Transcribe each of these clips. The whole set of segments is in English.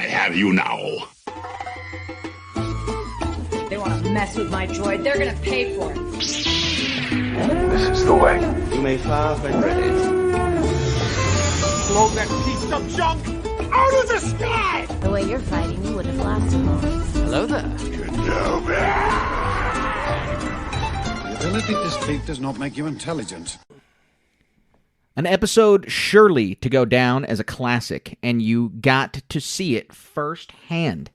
I have you now. They want to mess with my droid. They're going to pay for it. This is the way. You may fire when ready. Blow that piece of junk out of the sky! The way you're fighting, you wouldn't have lasted long. Hello there. The ability to speak does not make you intelligent. An episode surely to go down as a classic, and you got to see it firsthand.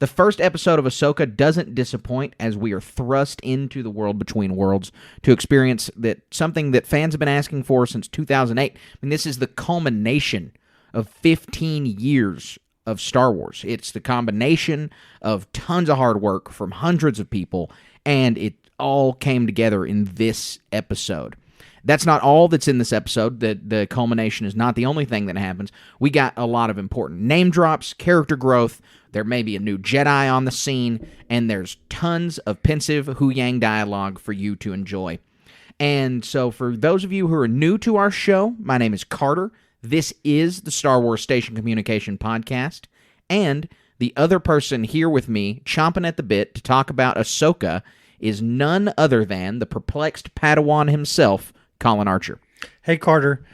The first episode of Ahsoka doesn't disappoint as we are thrust into the world between worlds to experience something that fans have been asking for since 2008. I mean, this is the culmination of 15 years of Star Wars. It's the combination of tons of hard work from hundreds of people, and it all came together in this episode. That's not all that's in this episode. The culmination is not the only thing that happens. We got a lot of important name drops, character growth. There may be a new Jedi on the scene, and there's tons of pensive Hu-Yang dialogue for you to enjoy. And so for those of you who are new to our show, my name is Carter. This is the Star Wars Station Communication Podcast, and the other person here with me, chomping at the bit to talk about Ahsoka, is none other than the perplexed Padawan himself, Colin Archer. Hey, Carter.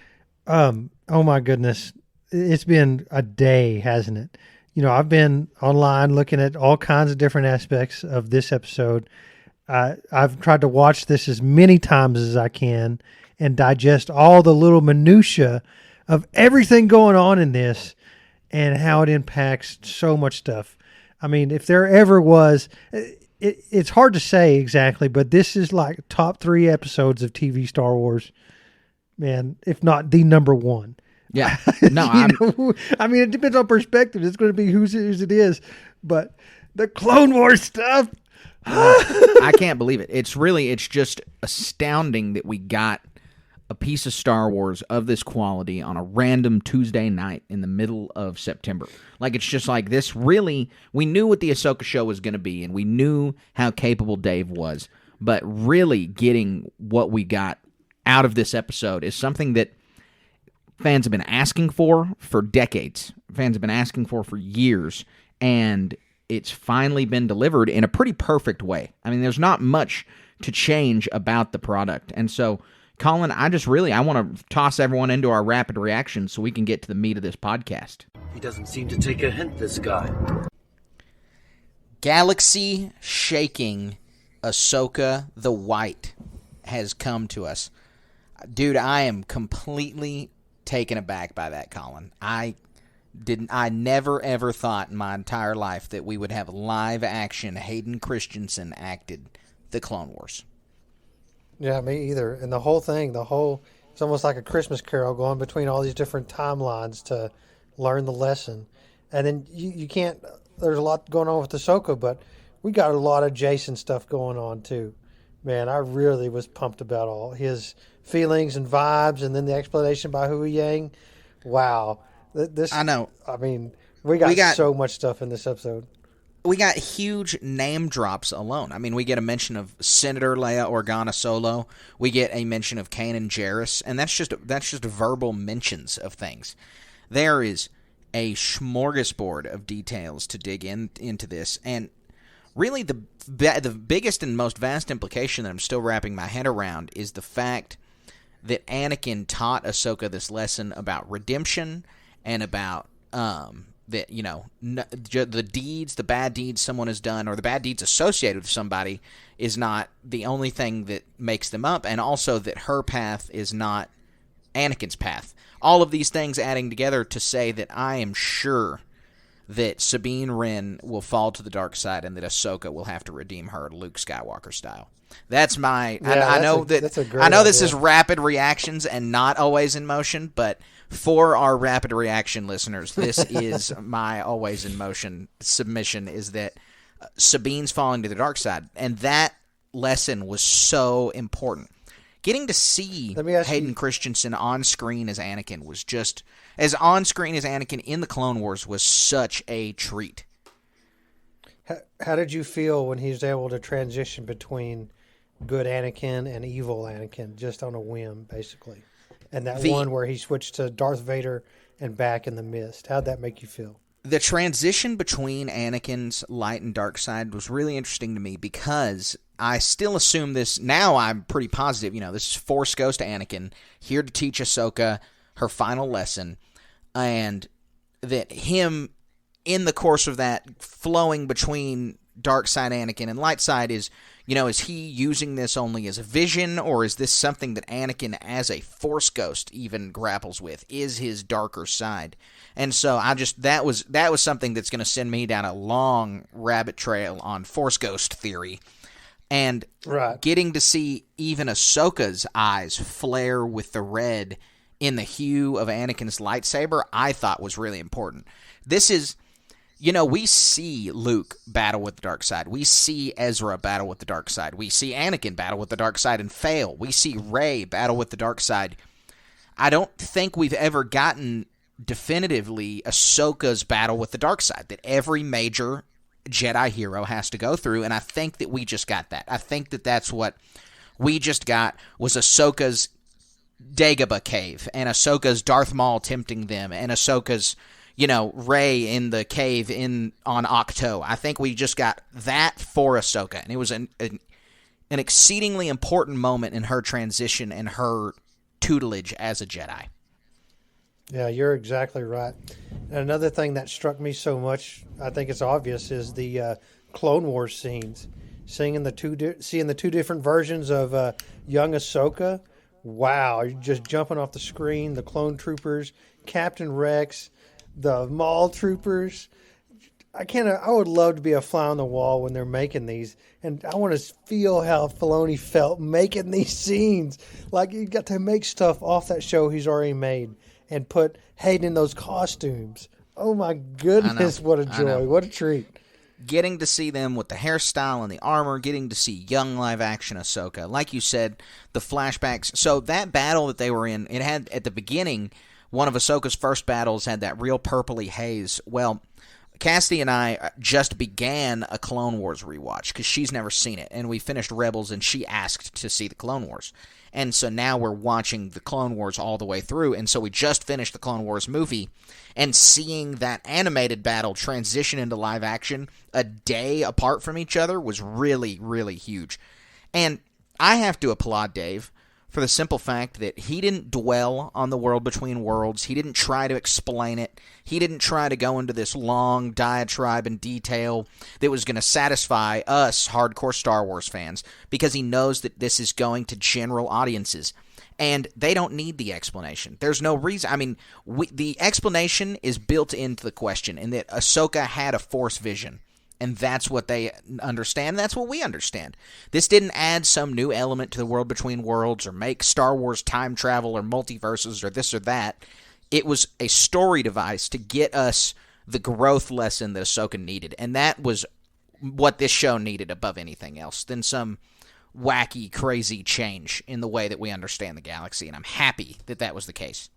Oh, my goodness. It's been a day, hasn't it? You know, I've been online looking at all kinds of different aspects of this episode. I've tried to watch this as many times as I can and digest all the little minutia of everything going on in this and how it impacts so much stuff. I mean, if there ever was... It's hard to say exactly, but this is like top 3 episodes of TV Star Wars, man, if not the number one. Yeah. No, I mean, it depends on perspective. It's going to be whose it is, but the Clone Wars stuff. I can't believe it. It's just astounding that we got a piece of Star Wars of this quality on a random Tuesday night in the middle of September. Like, it's just like this really, we knew what the Ahsoka show was going to be, and we knew how capable Dave was, but really getting what we got out of this episode is something that fans have been asking for decades. Fans have been asking for years, and it's finally been delivered in a pretty perfect way. I mean, there's not much to change about the product, and so Colin, I want to toss everyone into our rapid reactions so we can get to the meat of this podcast. He doesn't seem to take a hint, this guy. Galaxy-shaking Ahsoka the White has come to us. Dude, I am completely taken aback by that, Colin. I never ever thought in my entire life that we would have live action Hayden Christensen acted the Clone Wars. Yeah, me either. And the whole thing, it's almost like a Christmas carol going between all these different timelines to learn the lesson. And then you can't, there's a lot going on with Ahsoka, but we got a lot of Jason stuff going on too. Man, I really was pumped about all his feelings and vibes, and then the explanation by Hu-Yang. Wow. I know. I mean, we got so much stuff in this episode. We got huge name drops alone. I mean, we get a mention of Senator Leia Organa Solo. We get a mention of Kanan Jarrus, and that's just verbal mentions of things. There is a smorgasbord of details to dig into this, and really the biggest and most vast implication that I'm still wrapping my head around is the fact that Anakin taught Ahsoka this lesson about redemption and about that, you know, the bad deeds someone has done, or the bad deeds associated with somebody, is not the only thing that makes them up, and also that her path is not Anakin's path. All of these things adding together to say that I am sure that Sabine Wren will fall to the dark side, and that Ahsoka will have to redeem her Luke Skywalker style. That's my. Yeah, I know this is rapid reactions and not always in motion, but for our rapid reaction listeners, this is my always in motion submission: is that Sabine's falling to the dark side, and that lesson was so important. Getting to see Hayden Christensen on screen as Anakin was just as on screen as Anakin in the Clone Wars was such a treat. How did you feel when he was able to transition between good Anakin and evil Anakin just on a whim, basically? And that one where he switched to Darth Vader and back in the mist. How'd that make you feel? The transition between Anakin's light and dark side was really interesting to me because I still assume this. Now I'm pretty positive, this is Force Ghost Anakin here to teach Ahsoka her final lesson, and that him, in the course of that, flowing between dark side Anakin and light side is he using this only as a vision, or is this something that Anakin as a Force Ghost even grapples with, is his darker side? And so that was something that's going to send me down a long rabbit trail on Force Ghost theory. And getting to see even Ahsoka's eyes flare with the red in the hue of Anakin's lightsaber, I thought was really important. This is, we see Luke battle with the dark side. We see Ezra battle with the dark side. We see Anakin battle with the dark side and fail. We see Rey battle with the dark side. I don't think we've ever gotten definitively Ahsoka's battle with the dark side that every major Jedi hero has to go through, and I think that we just got that. I think that that's what we just got, was Ahsoka's Dagobah cave, and Ahsoka's Darth Maul tempting them, and Ahsoka's Rey in the cave on Ahch-To. I think we just got that for Ahsoka, and it was an exceedingly important moment in her transition and her tutelage as a Jedi. Yeah, you're exactly right. And another thing that struck me so much, I think it's obvious, is the Clone Wars scenes. Seeing the two different versions of young Ahsoka. Wow, you're just jumping off the screen. The clone troopers, Captain Rex, the Maul troopers. I would love to be a fly on the wall when they're making these, and I want to feel how Filoni felt making these scenes. Like, you got to make stuff off that show he's already made and put Hayden in those costumes. Oh my goodness, what a joy, what a treat. Getting to see them with the hairstyle and the armor, getting to see young live-action Ahsoka. Like you said, the flashbacks. So that battle that they were in, it had, at the beginning, one of Ahsoka's first battles had that real purpley haze. Well, Cassidy and I just began a Clone Wars rewatch because she's never seen it, and we finished Rebels, and she asked to see the Clone Wars. And so now we're watching the Clone Wars all the way through, and so we just finished the Clone Wars movie, and seeing that animated battle transition into live action a day apart from each other was really, really huge. And I have to applaud Dave for the simple fact that he didn't dwell on the world between worlds. He didn't try to explain it. He didn't try to go into this long diatribe and detail that was going to satisfy us hardcore Star Wars fans, because he knows that this is going to general audiences. And they don't need the explanation. There's no reason. I mean, the explanation is built into the question, in that Ahsoka had a Force vision. And that's what they understand. That's what we understand. This didn't add some new element to the world between worlds, or make Star Wars time travel or multiverses or this or that. It was a story device to get us the growth lesson that Ahsoka needed. And that was what this show needed above anything else, than some wacky, crazy change in the way that we understand the galaxy. And I'm happy that that was the case.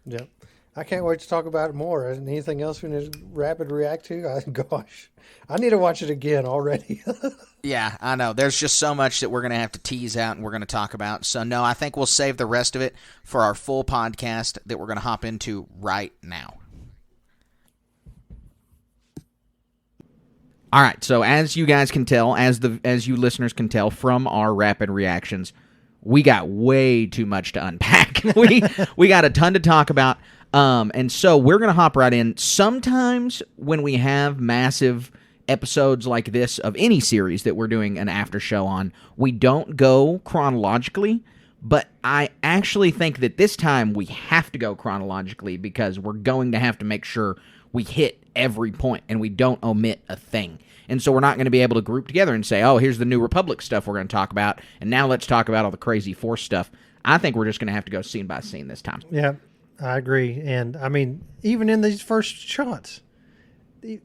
Yep. I can't wait to talk about it more. Anything else we need to rapid react to? Gosh, I need to watch it again already. Yeah, I know. There's just so much that we're going to have to tease out and we're going to talk about. So, no, I think we'll save the rest of it for our full podcast that we're going to hop into right now. All right, so as you guys can tell, as you listeners can tell from our rapid reactions, we got way too much to unpack. we got a ton to talk about. And so we're going to hop right in. Sometimes when we have massive episodes like this of any series that we're doing an after show on, we don't go chronologically, but I actually think that this time we have to go chronologically, because we're going to have to make sure we hit every point and we don't omit a thing. And so we're not going to be able to group together and say, oh, here's the New Republic stuff we're going to talk about, and now let's talk about all the crazy Force stuff. I think we're just going to have to go scene by scene this time. Yeah. I agree. And I mean, even in these first shots,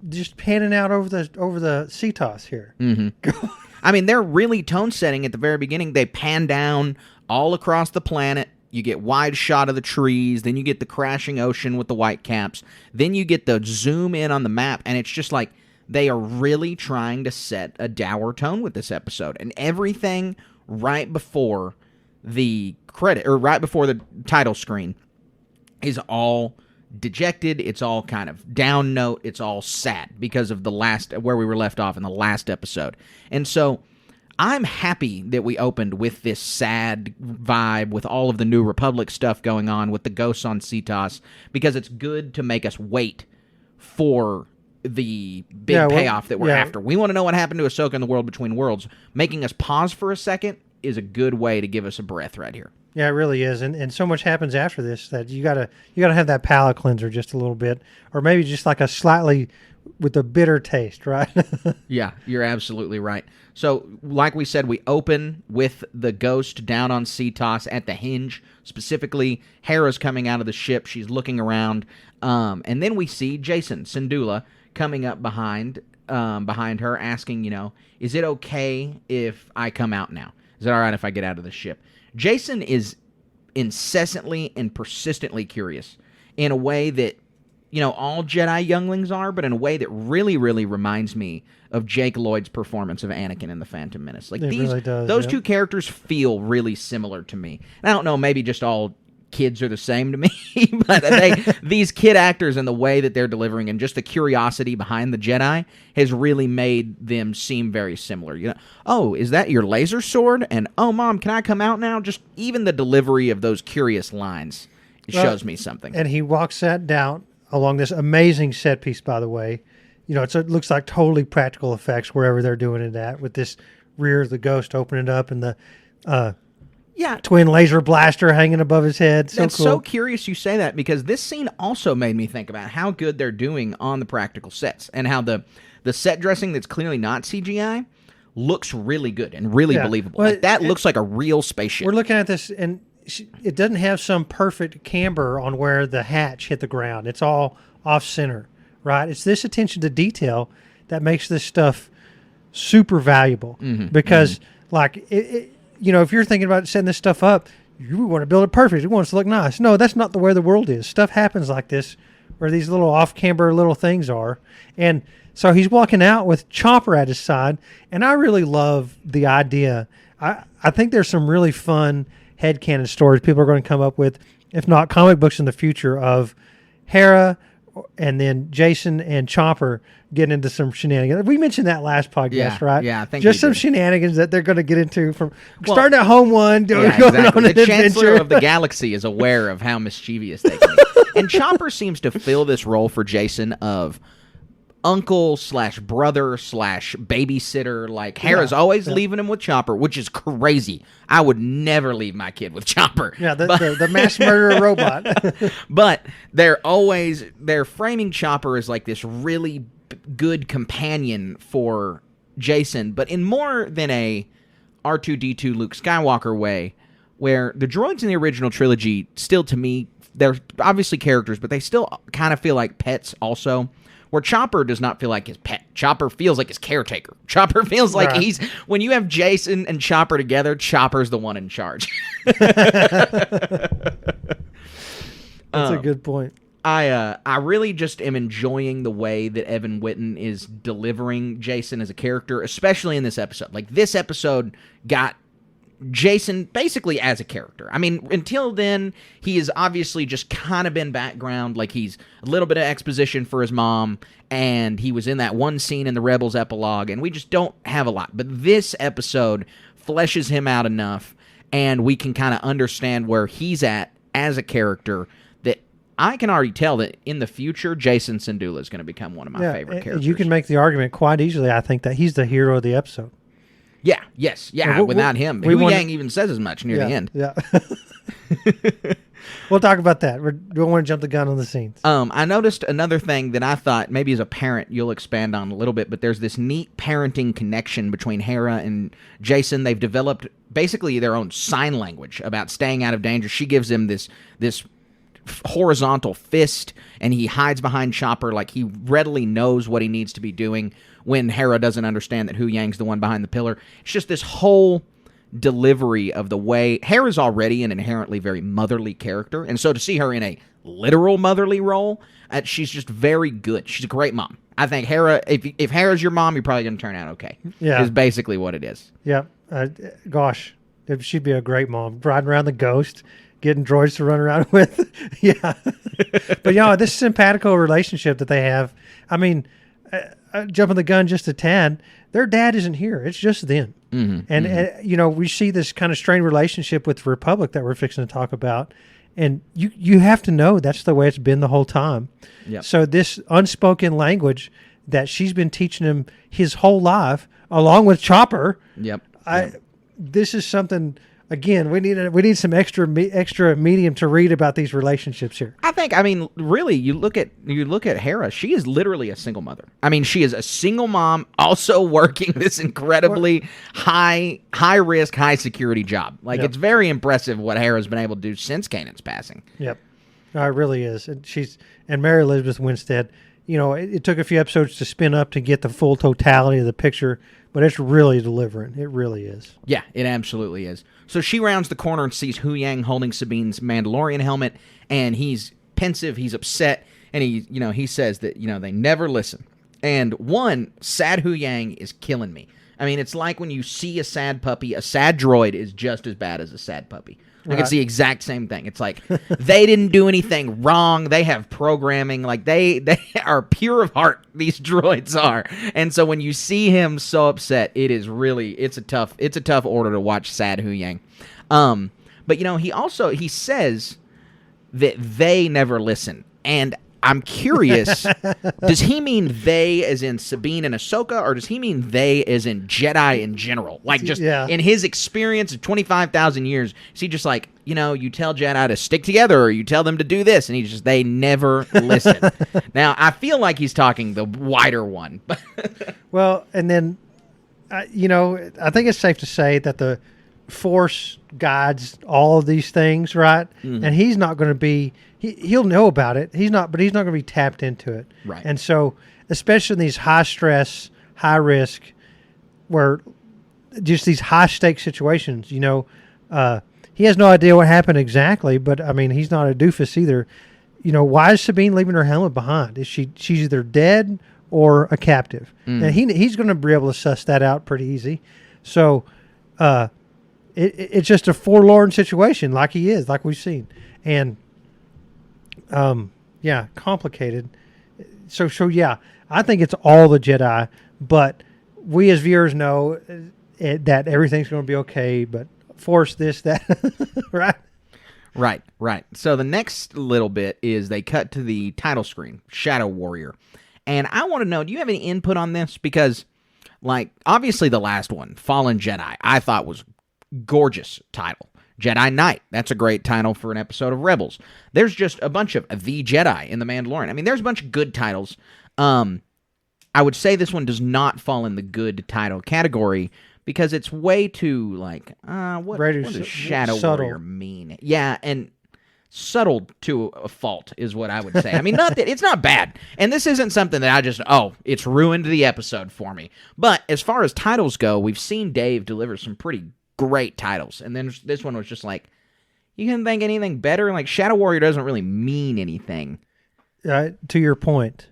just panning out over the CTOS here. Mm-hmm. I mean, they're really tone setting at the very beginning. They pan down all across the planet. You get wide shot of the trees. Then you get the crashing ocean with the white caps. Then you get the zoom in on the map. And it's just like they are really trying to set a dour tone with this episode. And everything right before the credit, or right before the title screen, is all dejected. It's all kind of down note. It's all sad because of where we were left off in the last episode. And so I'm happy that we opened with this sad vibe with all of the New Republic stuff going on with the ghosts on Cetos, because it's good to make us wait for the big payoff that we're after. We want to know what happened to Ahsoka in the World Between Worlds. Making us pause for a second is a good way to give us a breath right here. Yeah, it really is, and so much happens after this that you gotta have that palate cleanser just a little bit, or maybe just like a slightly with a bitter taste, right? Yeah, you're absolutely right. So, like we said, we open with the ghost down on Cetos at the hinge. Specifically, Hera's coming out of the ship. She's looking around, and then we see Jacen Syndulla coming up behind her, asking, is it okay if I come out now? Is it all right if I get out of the ship? Jacen is incessantly and persistently curious in a way that, all Jedi younglings are, but in a way that really, really reminds me of Jake Lloyd's performance of Anakin in The Phantom Menace. Like, those two characters feel really similar to me. And I don't know, maybe just all kids are the same to me, but these kid actors and the way that they're delivering and just the curiosity behind the Jedi has really made them seem very similar. Oh, is that your laser sword? And, oh, Mom, can I come out now? Just even the delivery of those curious lines shows me something. And he walks that down along this amazing set piece, by the way. It looks like totally practical effects wherever they're doing it at, with this rear of the ghost opening up and the twin laser blaster hanging above his head. That's cool. So curious you say that, because this scene also made me think about how good they're doing on the practical sets, and how the set dressing that's clearly not CGI looks really good and really believable. Well, that looks like a real spaceship. We're looking at this, and it doesn't have some perfect camber on where the hatch hit the ground. It's all off-center, right? It's this attention to detail that makes this stuff super valuable, because, like, if you're thinking about setting this stuff up, you want to build it perfect. You want it to look nice. No, that's not the way the world is. Stuff happens like this, where these little off-camber little things are. And so he's walking out with Chopper at his side, and I really love the idea. I think there's some really fun headcanon stories people are going to come up with, if not comic books in the future, of Hera and then Jacen and Chopper getting into some shenanigans. We mentioned that last podcast, right? Yeah, I think just some shenanigans that they're going to get into from starting at Home One, going on an adventure. The Chancellor of the Galaxy is aware of how mischievous they can be. And Chopper seems to fill this role for Jacen of uncle/brother/babysitter. Like, Hera's always leaving him with Chopper, which is crazy. I would never leave my kid with Chopper. Yeah, the mass murderer robot. But they're framing Chopper as like this really good companion for Jacen, but in more than a R2-D2 Luke Skywalker way, where the droids in the original trilogy still, to me, they're obviously characters, but they still kind of feel like pets also. Where Chopper does not feel like his pet. Chopper feels like his caretaker. Chopper feels like when you have Jacen and Chopper together, Chopper's the one in charge. That's a good point. I really just am enjoying the way that Evan Whitten is delivering Jacen as a character, especially in this episode. Like, this episode got Jacen basically as a character. I mean, until then, he has obviously just kind of been background, like he's a little bit of exposition for his mom, and he was in that one scene in the Rebels epilogue, and we just don't have a lot. But this episode fleshes him out enough, and we can kind of understand where he's at as a character, that I can already tell that in the future, Jacen Syndulla is going to become one of my favorite characters. You can make the argument quite easily, I think, that he's the hero of the episode. Yeah, yes, yeah, without him. Hu Yang even says as much near the end. Yeah. We'll talk about that. We don't want to jump the gun on the scenes. I noticed another thing that I thought maybe as a parent you'll expand on a little bit, but there's this neat parenting connection between Hera and Jacen. They've developed basically their own sign language about staying out of danger. She gives him this horizontal fist, and he hides behind Chopper like he readily knows what he needs to be doing when Hera doesn't understand that Hu Yang's the one behind the pillar. It's just this whole delivery of the way Hera's already an inherently very motherly character, and so to see her in a literal motherly role, she's just very good. She's a great mom. I think Hera, if Hera's your mom, you're probably going to turn out okay. Yeah, is basically what it is. Yeah, gosh, she'd be a great mom, riding around the Ghost, getting droids to run around with. Yeah. But, this simpatico relationship that they have, I mean, jumping the gun just a tad, their dad isn't here. It's just them. And, we see this kind of strained relationship with the Republic that we're fixing to talk about. And you have to know that's the way it's been the whole time. Yep. So this unspoken language that she's been teaching him his whole life, along with Chopper. Yep. This is something. Again, we need some extra medium to read about these relationships here. I mean, really, you look at Hera. She is literally a single mother. I mean, she is a single mom, also working this incredibly high risk, high security job. Like, It's very impressive what Hera's been able to do since Kanan's passing. Yep, it really is. And Mary Elizabeth Winstead. It took a few episodes to spin up to get the full totality of the picture, but it's really delivering. It really is. Yeah, it absolutely is. So she rounds the corner and sees Hu Yang holding Sabine's Mandalorian helmet, and he's pensive, he's upset, and he says that, they never listen. And sad Hu Yang is killing me. I mean, it's like when you see a sad puppy, a sad droid is just as bad as a sad puppy. Like, It's the exact same thing. It's like they didn't do anything wrong. They have programming. Like, they are pure of heart, these droids are. And so when you see him so upset, it's a tough order to watch sad Hu Yang. But he says that they never listen. And I'm curious, does he mean they as in Sabine and Ahsoka, or does he mean they as in Jedi in general? Like, just in his experience of 25,000 years, is he just like, you tell Jedi to stick together, or you tell them to do this, and they never listen. Now, I feel like he's talking the wider one. Well, and then, I think it's safe to say that the Force guides all of these things, right? And he's not going to be... He'll know about it. But he's not going to be tapped into it. Right. And so, especially in these high stress, high risk, where just these high stake situations, he has no idea what happened exactly, but I mean, he's not a doofus either. Why is Sabine leaving her helmet behind? She's either dead or a captive. And he's going to be able to suss that out pretty easy. So, it's just a forlorn situation, like we've seen. And, complicated. So yeah, I think it's all the Jedi, but we as viewers know that everything's going to be okay, but Force this, that, right? Right. So the next little bit is they cut to the title screen, Shadow Warrior. And I want to know, do you have any input on this? Because, obviously the last one, Fallen Jedi, I thought was gorgeous title. Jedi Knight, that's a great title for an episode of Rebels. There's just a bunch of The Jedi in The Mandalorian. I mean, there's a bunch of good titles. I would say this one does not fall in the good title category because it's way too, what does Shadow Warrior mean? Yeah, and subtle to a fault is what I would say. I mean, not that it's not bad. And this isn't something that I just, it's ruined the episode for me. But as far as titles go, we've seen Dave deliver some pretty great titles, and then this one was just like, you can think anything better. Like, Shadow Warrior doesn't really mean anything. To your point,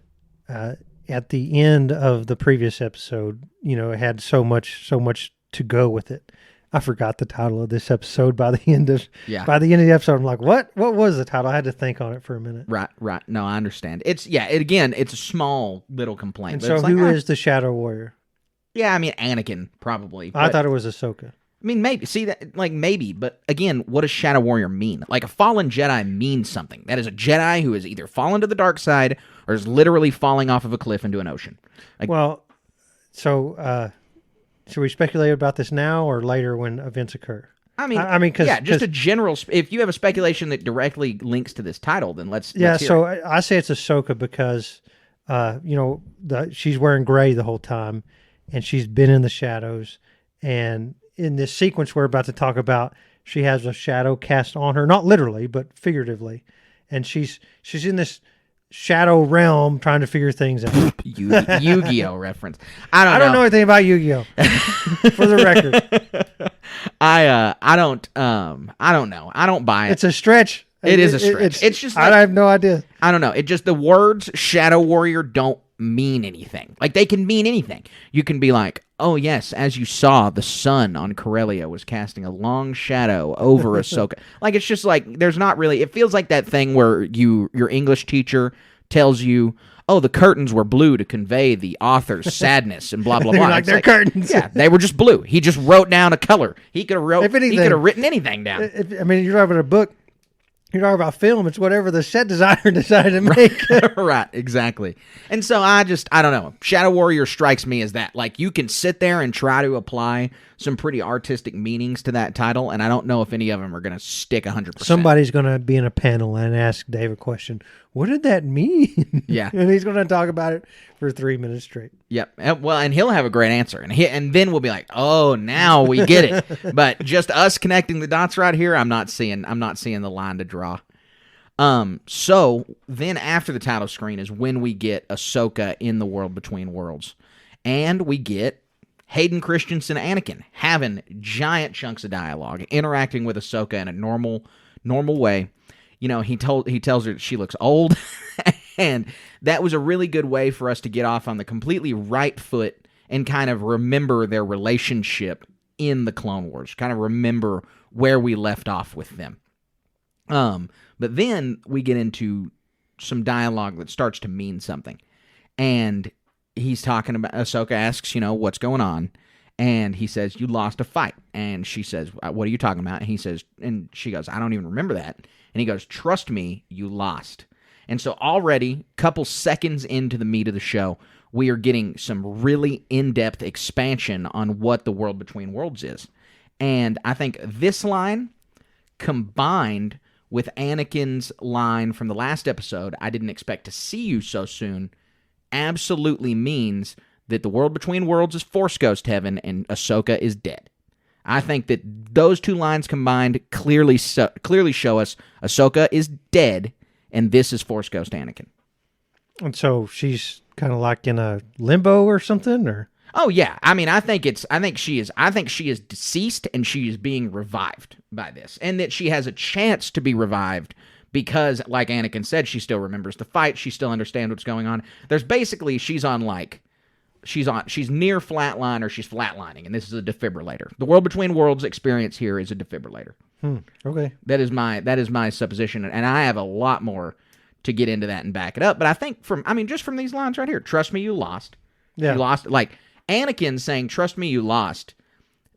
at the end of the previous episode, it had so much to go with it. I forgot the title of this episode by the end of the episode. I'm like, what was the title? I had to think on it for a minute. Right. No, I understand. It's a small little complaint. And but so it's who is the Shadow Warrior? Yeah, I mean, Anakin, probably. I thought it was Ahsoka. I mean, maybe. See, that, maybe. But again, what does Shadow Warrior mean? Like, a fallen Jedi means something. That is a Jedi who has either fallen to the dark side or is literally falling off of a cliff into an ocean. Should we speculate about this now or later when events occur? I mean, just a general... If you have a speculation that directly links to this title, then let's hear it. I say it's Ahsoka because, she's wearing gray the whole time, and she's been in the shadows, and in this sequence we're about to talk about, she has a shadow cast on her, not literally, but figuratively. And she's in this shadow realm trying to figure things out. Yu-Gi-Oh reference. I don't know anything about Yu-Gi-Oh. For the record. I don't know. I don't buy it. It's a stretch. It is a stretch. It's just like, I have no idea. I don't know. It just, the words Shadow Warrior don't mean anything. Like, they can mean anything. You can be like, oh yes, as you saw, the sun on Corellia was casting a long shadow over Ahsoka. Like, it's just like, there's not really, it feels like that thing where your English teacher tells you, oh, the curtains were blue to convey the author's sadness and blah, blah, blah. Like, they're curtains. Yeah, they were just blue. He just wrote down a color. He could have written anything down. I mean, you're talking about a book. You're talking about film. It's whatever the set designer decided to make. Right, exactly. And so I don't know. Shadow Warrior strikes me as that. Like, you can sit there and try to apply some pretty artistic meanings to that title, and I don't know if any of them are going to stick 100%. Somebody's going to be in a panel and ask Dave a question. What did that mean? Yeah. And he's going to talk about it for 3 minutes straight. Yep. Well, and he'll have a great answer. And then we'll be like, oh, now we get it. But just us connecting the dots right here, I'm not seeing the line to draw. So then after the title screen is when we get Ahsoka in the World Between Worlds. And we get Hayden Christensen Anakin having giant chunks of dialogue, interacting with Ahsoka in a normal way. You know, he tells her she looks old, and that was a really good way for us to get off on the completely right foot and kind of remember their relationship in the Clone Wars, kind of remember where we left off with them. But then we get into some dialogue that starts to mean something, and he's talking about, Ahsoka asks, what's going on? And he says, you lost a fight. And she says, what are you talking about? And she goes, I don't even remember that. And he goes, trust me, you lost. And so already, couple seconds into the meat of the show, we are getting some really in-depth expansion on what the World Between Worlds is. And I think this line, combined with Anakin's line from the last episode, I didn't expect to see you so soon, absolutely means that the World Between Worlds is Force Ghost Heaven and Ahsoka is dead. I think that those two lines combined clearly show us Ahsoka is dead, and this is Force Ghost Anakin. And so she's kind of like in a limbo or something, or? Oh yeah, I mean, I think she is deceased, and she is being revived by this, and that she has a chance to be revived because, like Anakin said, she still remembers the fight, she still understands what's going on. There's basically she's near flatline or she's flatlining, and this is a defibrillator. The World Between Worlds experience here is a defibrillator. Okay, that is my supposition, and I have a lot more to get into that and back it up. But I think just from these lines right here, trust me, you lost. Yeah. You lost. Like Anakin saying, trust me, you lost.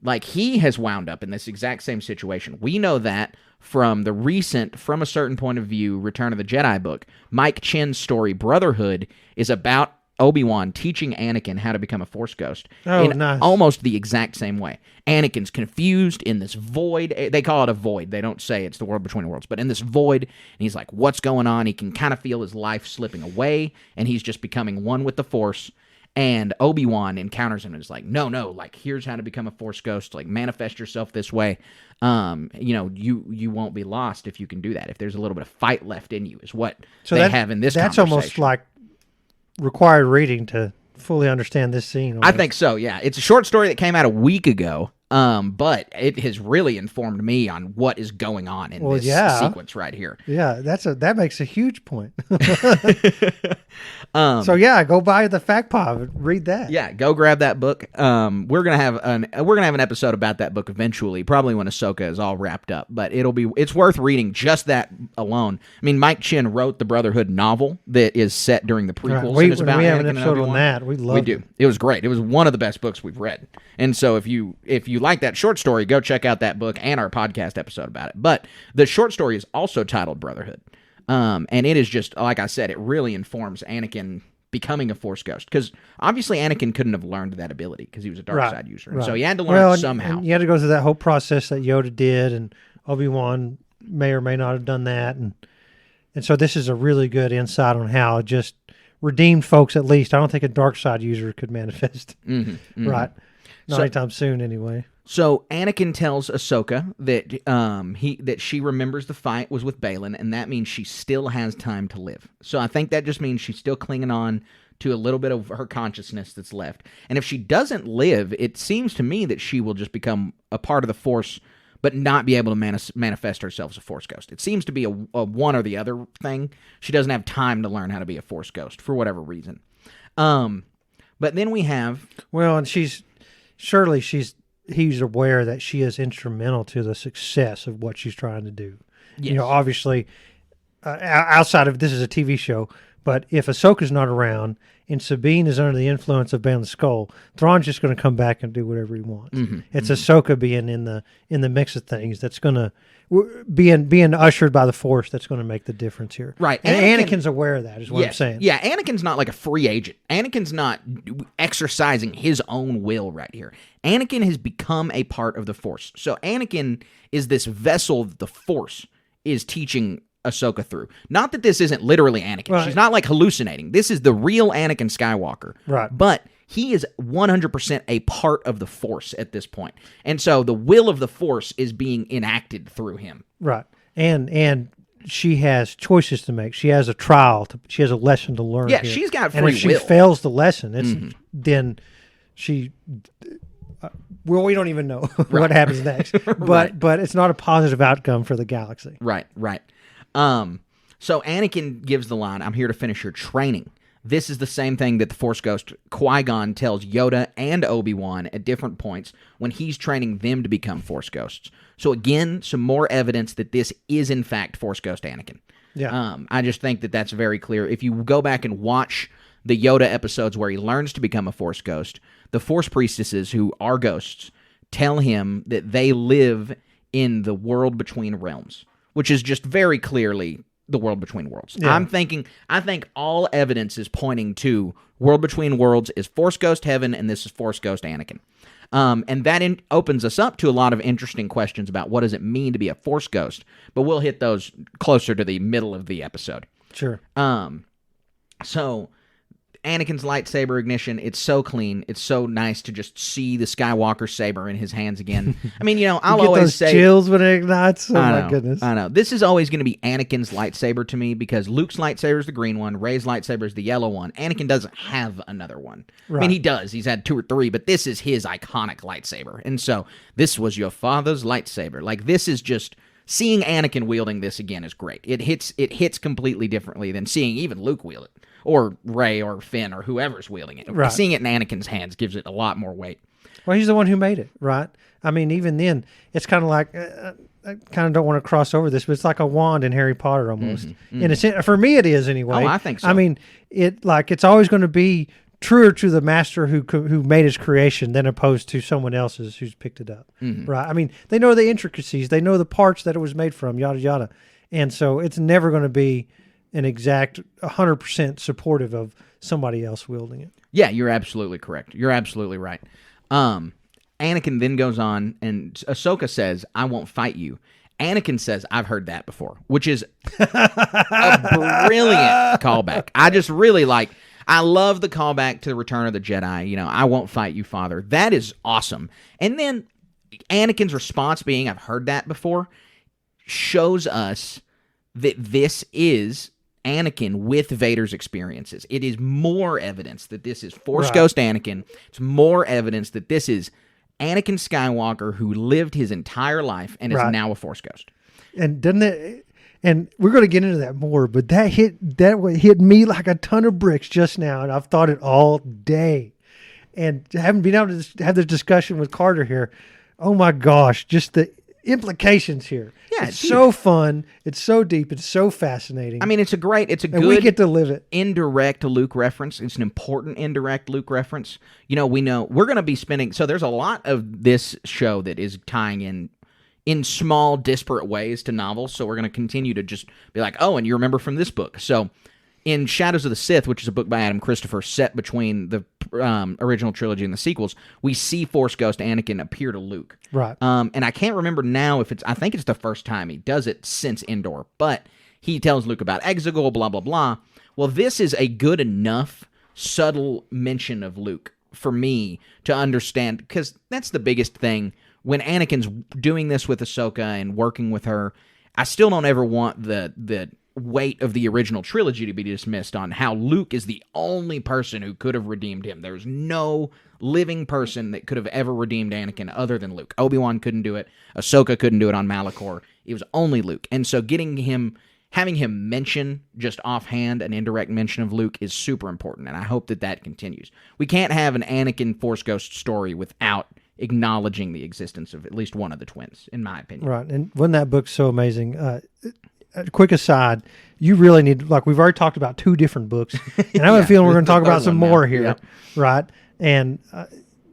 Like, he has wound up in this exact same situation. We know that from the recent, from a certain point of view, Return of the Jedi book. Mike Chen's story, Brotherhood, is about Obi-Wan teaching Anakin how to become a Force Ghost in nice. Almost the exact same way. Anakin's confused in this void. They call it a void. They don't say it's the World Between Worlds, but in this void, and he's like, what's going on? He can kind of feel his life slipping away, and he's just becoming one with the Force. And Obi-Wan encounters him and is like, no, like, here's how to become a Force Ghost. Like, manifest yourself this way. You won't be lost if you can do that. If there's a little bit of fight left in you, is what they have in this That's conversation. almost like required reading to fully understand this scene. I think so, yeah. It's a short story that came out a week ago, but it has really informed me on what is going on in this sequence right here. Yeah, that makes a huge point. So yeah, go buy the Fact Pod, read that. Yeah, go grab that book. We're gonna have an episode about that book eventually, probably when Ahsoka is all wrapped up. But it's worth reading just that alone. I mean, Mike Chen wrote the Brotherhood novel that is set during the prequels. Right. And it's about we have an Anakin and episode Obi-Wan. on that. We do. It was great. It was one of the best books we've read. And so if you like that short story, go check out that book and our podcast episode about it. But the short story is also titled Brotherhood. And it is just, like I said, it really informs Anakin becoming a Force Ghost. Because obviously Anakin couldn't have learned that ability because he was a dark side user. Right. So he had to learn it somehow. And you had to go through that whole process that Yoda did, and Obi-Wan may or may not have done that. And so this is a really good insight on how just redeemed folks, at least. I don't think a dark side user could manifest. Right. Not anytime soon, anyway. So Anakin tells Ahsoka that that she remembers the fight was with Balin, and that means she still has time to live. So I think that just means she's still clinging on to a little bit of her consciousness that's left. And if she doesn't live, it seems to me that she will just become a part of the Force, but not be able to manifest herself as a Force ghost. It seems to be a one or the other thing. She doesn't have time to learn how to be a Force ghost for whatever reason. But then we have... Well, and he's aware that she is instrumental to the success of what she's trying to do. Yes. You know, obviously, outside of this is a TV show, but if Ahsoka's not around and Sabine is under the influence of Band the Skull, Thrawn's just going to come back and do whatever he wants. It's Ahsoka being in the mix of things that's going to being ushered by the Force that's going to make the difference here. Right. And Anakin's aware of that, is what I'm saying. Yeah, Anakin's not like a free agent. Anakin's not exercising his own will right here. Anakin has become a part of the Force. So Anakin is this vessel that the Force is teaching Ahsoka through. Not that this isn't literally Anakin. Right. She's not like hallucinating. This is the real Anakin Skywalker. Right. But he is 100% a part of the Force at this point. And so the will of the Force is being enacted through him. Right. And she has choices to make. She has a trial. She has a lesson to learn. Yeah, here. she's got free will. And if she will. fails the lesson, then she... well, we don't even know what happens next. But it's not a positive outcome for the galaxy. Right. So Anakin gives the line, "I'm here to finish your training." This is the same thing that the Force Ghost Qui-Gon tells Yoda and Obi-Wan at different points when he's training them to become Force Ghosts. So again, some more evidence that this is in fact Force Ghost Anakin. Yeah. I just think that that's very clear. If you go back and watch the Yoda episodes where he learns to become a Force Ghost, the Force priestesses who are ghosts tell him that they live in the world between realms, which is just very clearly the world between worlds. Yeah. I think all evidence is pointing to world between worlds is Force Ghost Heaven, and this is Force Ghost Anakin. And that opens us up to a lot of interesting questions about what does it mean to be a Force Ghost, but we'll hit those closer to the middle of the episode. Sure. So Anakin's lightsaber ignition, it's so clean. It's so nice to just see the Skywalker saber in his hands again. I mean, I'll get always those say... chills when it ignites. Oh, I know, my goodness. I know. This is always going to be Anakin's lightsaber to me because Luke's lightsaber is the green one, Rey's lightsaber is the yellow one. Anakin doesn't have another one. Right. I mean, he does. He's had 2 or 3, but this is his iconic lightsaber. And so, this was your father's lightsaber. Like, this is just... Seeing Anakin wielding this again is great. It hits completely differently than seeing even Luke wield it, or Rey, or Finn, or whoever's wielding it. Right. Seeing it in Anakin's hands gives it a lot more weight. Well, he's the one who made it, right? I mean, even then, it's kind of like, I kind of don't want to cross over this, but it's like a wand in Harry Potter almost. And it's, for me, it is anyway. Oh, I think so. I mean, it's always going to be truer to the master who made his creation than opposed to someone else's who's picked it up, right? I mean, they know the intricacies, they know the parts that it was made from, yada yada, and so it's never going to be an exact 100% supportive of somebody else wielding it. Yeah, you're absolutely correct. You're absolutely right. Anakin then goes on, and Ahsoka says, "I won't fight you." Anakin says, "I've heard that before," which is a brilliant callback. I just really I love the callback to the Return of the Jedi. "I won't fight you, Father." That is awesome. And then Anakin's response being, "I've heard that before," shows us that this is Anakin with Vader's experiences. It is more evidence that this is Force Ghost Anakin. It's more evidence that this is Anakin Skywalker who lived his entire life and is now a Force Ghost. And doesn't it... And we're going to get into that more, but that hit me like a ton of bricks just now, and I've thought it all day. And having been able to have this discussion with Carter here, oh my gosh, just the implications here. Yeah, it's so fun. It's so deep. It's so fascinating. I mean, it's a and good we get to live it. Indirect Luke reference. It's an important indirect Luke reference. We know we're going to be spending. So there's a lot of this show that is tying in small, disparate ways to novels, so we're going to continue to just be like, oh, and you remember from this book. So in Shadows of the Sith, which is a book by Adam Christopher set between the original trilogy and the sequels, we see Force Ghost Anakin appear to Luke. Right. And I can't remember now I think it's the first time he does it since Endor, but he tells Luke about Exegol, blah, blah, blah. Well, this is a good enough, subtle mention of Luke for me to understand, because that's the biggest thing. When Anakin's doing this with Ahsoka and working with her, I still don't ever want the weight of the original trilogy to be dismissed on how Luke is the only person who could have redeemed him. There's no living person that could have ever redeemed Anakin other than Luke. Obi-Wan couldn't do it. Ahsoka couldn't do it on Malachor. It was only Luke. And so having him mention just offhand an indirect mention of Luke is super important, and I hope that continues. We can't have an Anakin Force Ghost story without acknowledging the existence of at least one of the twins, in my opinion. Right, and when that book's so amazing. A quick aside, you really need, like, we've already talked about 2 different books, and I have a feeling we're going to talk about some more here, right? And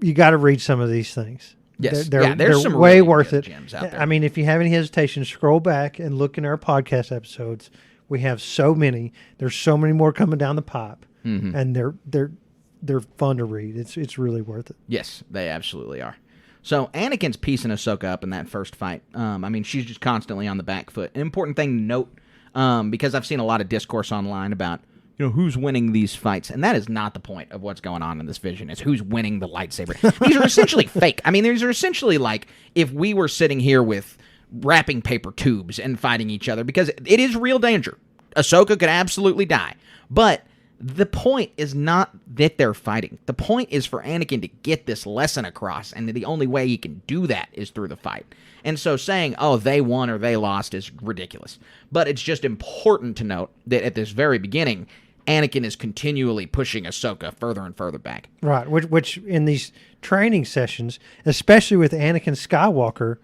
you got to read some of these things. Yes, they're some way really worth good it. gems out there. I mean, if you have any hesitation, scroll back and look in our podcast episodes. We have so many. There's so many more coming down the pipe, and they're fun to read. It's really worth it. Yes, they absolutely are. So Anakin's piecing Ahsoka up in that first fight. I mean, she's just constantly on the back foot. An important thing to note, because I've seen a lot of discourse online about, who's winning these fights, and that is not the point of what's going on in this vision. It's who's winning the lightsaber. These are essentially fake. I mean, these are essentially like if we were sitting here with wrapping paper tubes and fighting each other, because it is real danger. Ahsoka could absolutely die, but the point is not that they're fighting. The point is for Anakin to get this lesson across, and the only way he can do that is through the fight. And so saying, oh, they won or they lost is ridiculous. But it's just important to note that at this very beginning, Anakin is continually pushing Ahsoka further and further back. Right, which in these training sessions, especially with Anakin Skywalker,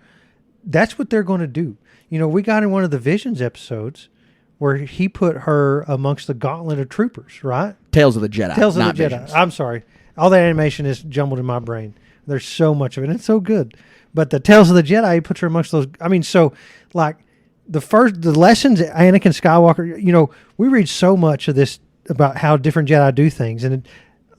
that's what they're going to do. We got in one of the Visions episodes where he put her amongst the gauntlet of troopers, right? Tales of the Jedi. Tales of not the Jedi. Visions. I'm sorry. All that animation is jumbled in my brain. There's so much of it, and it's so good. But the Tales of the Jedi, he puts her amongst those. I mean, so, like, the lessons Anakin Skywalker, we read so much of this about how different Jedi do things. And,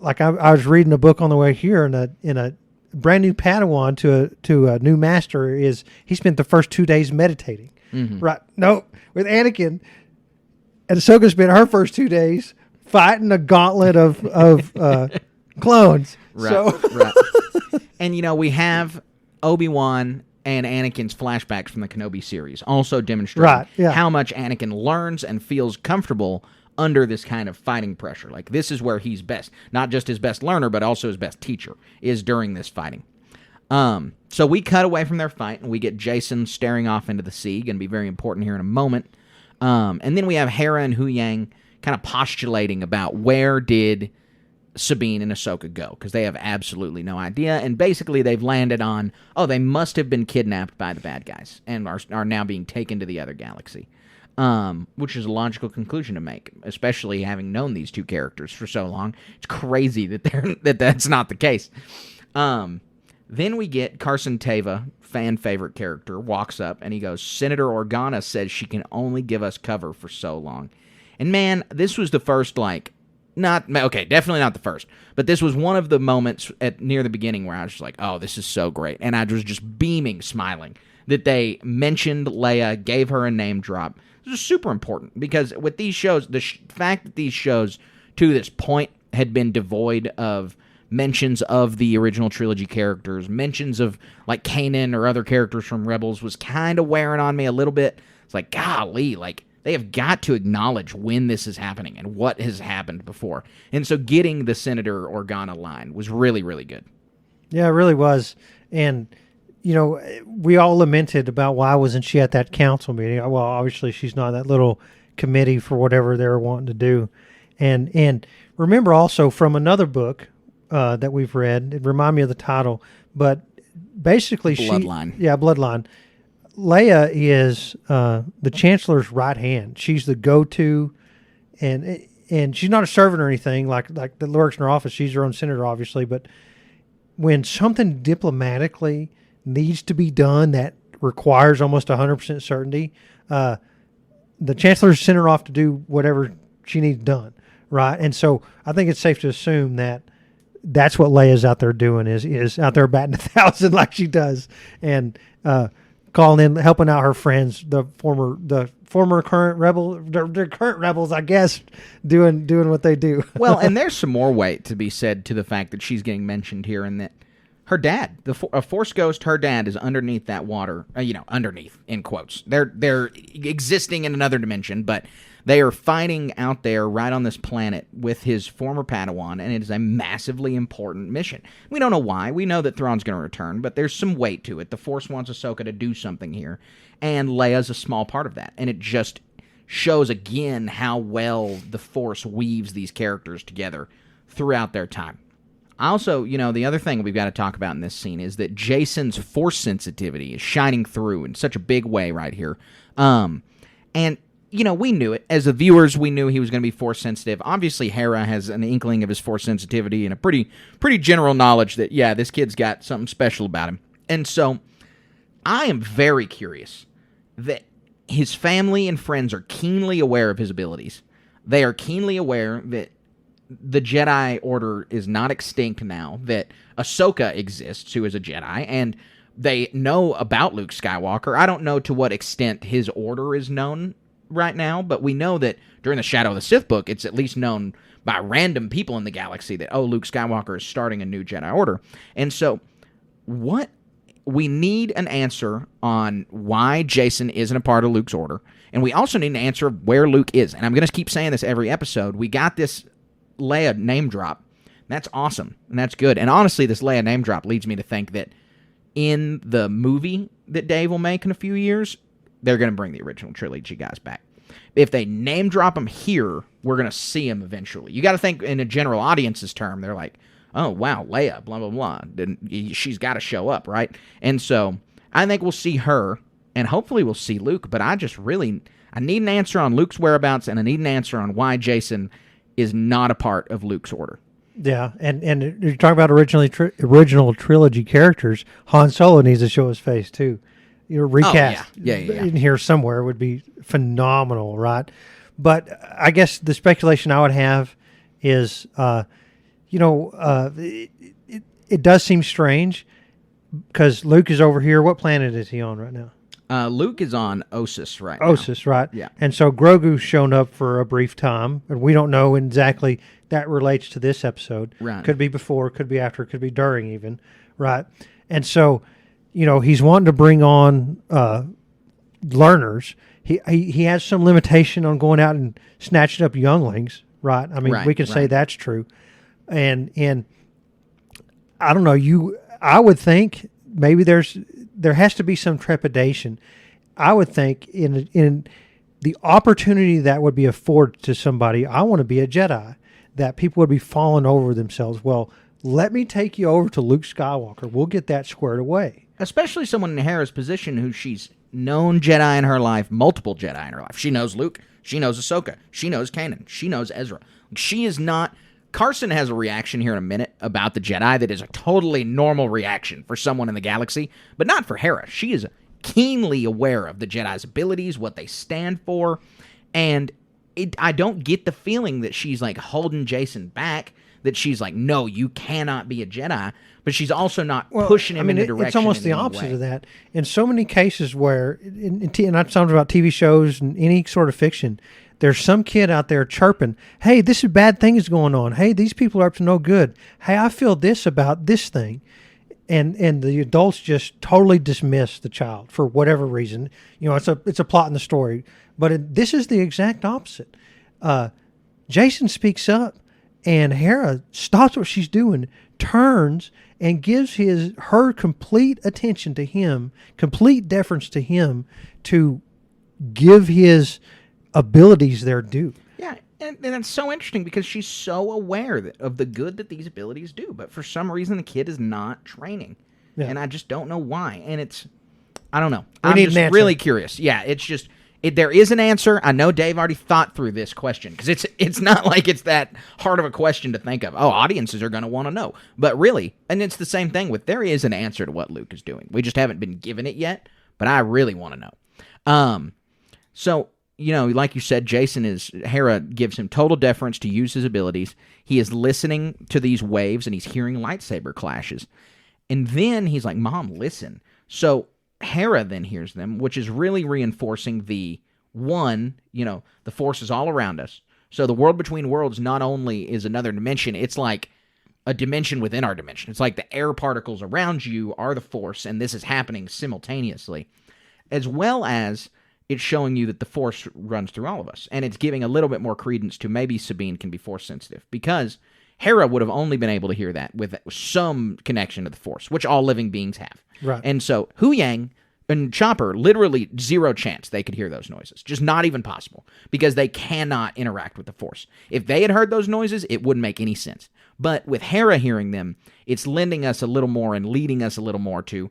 I was reading a book on the way here, in a brand new Padawan to a new master he spent the first 2 days meditating. Mm-hmm. Right? No, with Anakin, and Ahsoka spent her first 2 days fighting a gauntlet of clones. Right, right. And, we have Obi-Wan and Anakin's flashbacks from the Kenobi series also demonstrating how much Anakin learns and feels comfortable under this kind of fighting pressure. Like, this is where he's best. Not just his best learner, but also his best teacher is during this fighting. So we cut away from their fight, and we get Jason staring off into the sea. Going to be very important here in a moment. And then we have Hera and Huyang kind of postulating about where did Sabine and Ahsoka go, because they have absolutely no idea. And basically they've landed on, they must have been kidnapped by the bad guys and are now being taken to the other galaxy. Which is a logical conclusion to make, especially having known these 2 characters for so long. It's crazy that that's not the case. Then we get Carson Teva, fan favorite character, walks up and he goes, Senator Organa says she can only give us cover for so long. And man, this was the first, definitely not the first, but this was one of the moments near the beginning where I was just like, oh, this is so great. And I was just beaming, smiling that they mentioned Leia, gave her a name drop. This is super important because with these shows, the fact that these shows to this point had been devoid of mentions of the original trilogy characters, mentions of like Kanan or other characters from Rebels was kind of wearing on me a little bit. It's like, golly, they have got to acknowledge when this is happening and what has happened before. And so getting the Senator Organa line was really, really good. Yeah, it really was. And, we all lamented about why wasn't she at that council meeting. Well, obviously she's not that little committee for whatever they're wanting to do. And remember also from another book that we've read, it reminded me of the title, but basically Bloodline. Bloodline. Leia is the Chancellor's right hand. She's the go-to, and she's not a servant or anything like that works in her office. She's her own senator, obviously. But when something diplomatically needs to be done that requires almost 100% certainty, the Chancellor sent her off to do whatever she needs done, right? And so I think it's safe to assume that that's what Leia's out there doing is out there batting 1,000 like she does, and calling in, helping out her friends, the former current rebel, the current rebels, I guess, doing what they do. Well, and there's some more weight to be said to the fact that she's getting mentioned here, and that her dad, a Force ghost, her dad is underneath that water, underneath in quotes. They're existing in another dimension, but They are fighting out there right on this planet with his former Padawan, and it is a massively important mission. We don't know why. We know that Thrawn's going to return, but there's some weight to it. The Force wants Ahsoka to do something here, and Leia's a small part of that. And it just shows again how well the Force weaves these characters together throughout their time. Also, the other thing we've got to talk about in this scene is that Jason's Force sensitivity is shining through in such a big way right here. And we knew it. As the viewers, we knew he was going to be Force sensitive. Obviously, Hera has an inkling of his Force sensitivity and a pretty general knowledge that, yeah, this kid's got something special about him. And so, I am very curious that his family and friends are keenly aware of his abilities. They are keenly aware that the Jedi Order is not extinct now, that Ahsoka exists, who is a Jedi, and they know about Luke Skywalker. I don't know to what extent his order is known right now, but we know that during the Shadow of the Sith book, it's at least known by random people in the galaxy that, Luke Skywalker is starting a new Jedi Order. And so, we need an answer on why Jason isn't a part of Luke's order, and we also need an answer of where Luke is. And I'm going to keep saying this every episode. We got this Leia name drop. That's awesome, and that's good. And honestly, this Leia name drop leads me to think that in the movie that Dave will make in a few years, they're going to bring the original trilogy guys back. If they name drop them here, we're going to see them eventually. You got to think in a general audience's term. They're like, oh, wow, Leia, blah, blah, blah. She's got to show up, right? And so I think we'll see her, and hopefully we'll see Luke, but I need an answer on Luke's whereabouts, and I need an answer on why Jason is not a part of Luke's order. Yeah, and you're talking about original trilogy characters. Han Solo needs to show his face too. Your recast in here somewhere would be phenomenal, right? But I guess the speculation I would have is, it does seem strange because Luke is over here. What planet is he on right now? Luke is on Ossus right now. Ossus, right? Yeah. And so Grogu's shown up for a brief time, and we don't know exactly that relates to this episode. Right. Could be before, could be after, could be during even, right? And so, he's wanting to bring on learners. He has some limitation on going out and snatching up younglings, right? I mean, we can say that's true. And I don't know, I would think maybe there has to be some trepidation. I would think in the opportunity that would be afforded to somebody, I want to be a Jedi, that people would be falling over themselves. Well, let me take you over to Luke Skywalker. We'll get that squared away. Especially someone in Hera's position who she's known Jedi in her life, multiple Jedi in her life. She knows Luke. She knows Ahsoka. She knows Kanan. She knows Ezra. She is not... Carson has a reaction here in a minute about the Jedi that is a totally normal reaction for someone in the galaxy, but not for Hera. She is keenly aware of the Jedi's abilities, what they stand for, and I don't get the feeling that she's like holding Jason back, that she's like, no, you cannot be a Jedi, but she's also not pushing him in the direction. It's almost the opposite of that. In so many cases where, and I'm talking about TV shows and any sort of fiction, there's some kid out there chirping, hey, this is bad thing is going on. Hey, these people are up to no good. Hey, I feel this about this thing. And the adults just totally dismiss the child for whatever reason. It's a plot in the story. But this is the exact opposite. Jason speaks up, and Hera stops what she's doing, turns, and gives her complete attention to him, complete deference to him, to give his abilities their due. Yeah, and that's so interesting because she's so aware of the good that these abilities do, but for some reason the kid is not training, and I just don't know why. And I don't know. I'm just really curious. Yeah, it's just there is an answer. I know Dave already thought through this question because it's not like it's that hard of a question to think of. Oh, audiences are going to want to know, but really, and it's the same thing with there is an answer to what Luke is doing. We just haven't been given it yet, but I really want to know. So. Like you said, Hera gives him total deference to use his abilities. He is listening to these waves, and he's hearing lightsaber clashes. And then he's like, Mom, listen. So Hera then hears them, which is really reinforcing the Force is all around us. So the world between worlds not only is another dimension, it's like a dimension within our dimension. It's like the air particles around you are the Force, and this is happening simultaneously. As well as... it's showing you that the Force runs through all of us. And it's giving a little bit more credence to maybe Sabine can be Force sensitive, because Hera would have only been able to hear that with some connection to the Force, which all living beings have. Right. And so Hu Yang and Chopper, literally zero chance they could hear those noises. Just not even possible, because they cannot interact with the Force. If they had heard those noises, it wouldn't make any sense. But with Hera hearing them, it's lending us a little more and leading us a little more to,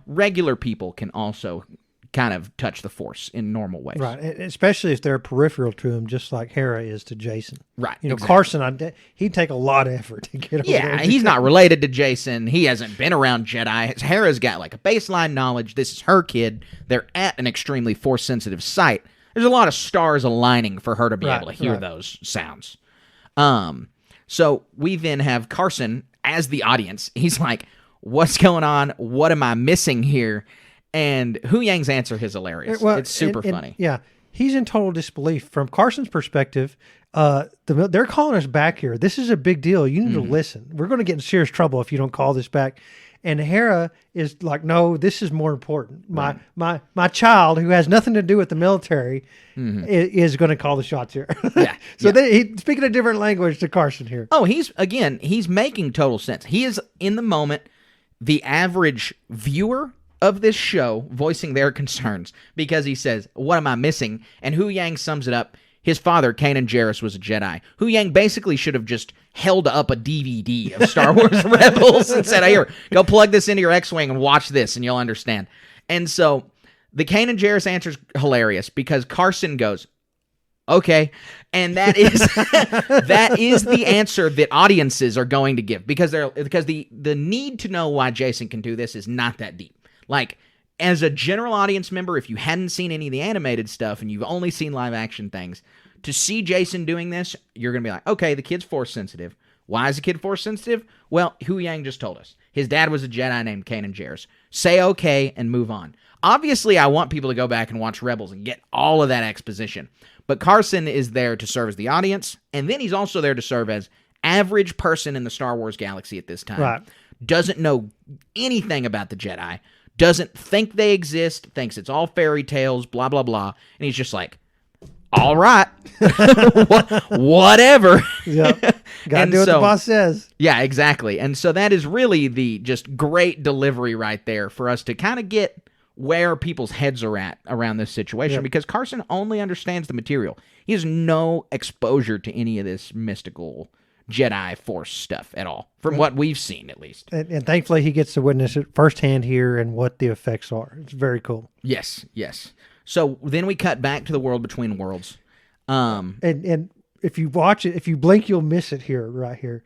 regular people can also kind of touch the Force in normal ways. Right, especially if they're peripheral to him, just like Hera is to Jason. Right. Exactly. Carson, he'd take a lot of effort to get over there. Yeah, he's not related to Jason. He hasn't been around Jedi. Hera's got like a baseline knowledge. This is her kid. They're at an extremely Force-sensitive site. There's a lot of stars aligning for her to be able to hear those sounds. So we then have Carson as the audience. He's like, what's going on? What am I missing here? And Hu Yang's answer is hilarious. It's super funny. Yeah, he's in total disbelief. From Carson's perspective, they're calling us back here. This is a big deal. You need to listen. We're going to get in serious trouble if you don't call this back. And Hera is like, no, this is more important. My child, who has nothing to do with the military, is going to call the shots here. Yeah. So he's speaking a different language to Carson here. Oh, he's making total sense. He is, in the moment, the average viewer of this show voicing their concerns, because he says, what am I missing? And Hu Yang sums it up. His father, Kanan Jarrus, was a Jedi. Hu Yang basically should have just held up a DVD of Star Wars Rebels and said, here, go plug this into your X-Wing and watch this and you'll understand. And so the Kanan Jarrus answer is hilarious, because Carson goes, okay. And that is that is the answer that audiences are going to give, because the need to know why Jason can do this is not that deep. Like, as a general audience member, if you hadn't seen any of the animated stuff and you've only seen live action things, to see Jason doing this, you're going to be like, okay, the kid's Force sensitive. Why is the kid Force sensitive? Well, Hu Yang just told us. His dad was a Jedi named Kanan Jarrus. Say okay and move on. Obviously, I want people to go back and watch Rebels and get all of that exposition. But Carson is there to serve as the audience, and then he's also there to serve as average person in the Star Wars galaxy at this time. Right. Doesn't know anything about the Jedi. Doesn't think they exist, thinks it's all fairy tales, blah, blah, blah. And he's just like, all right, whatever. Yep. Got to do what the boss says. Yeah, exactly. And so that is really the just great delivery right there for us to kind of get where people's heads are at around this situation, because Carson only understands the material. He has no exposure to any of this mystical Jedi Force stuff at all, from what we've seen, at least. And thankfully, he gets to witness it firsthand here and what the effects are. It's very cool. Yes. So then we cut back to the world between worlds. And if you watch it, if you blink, you'll miss it here, right here.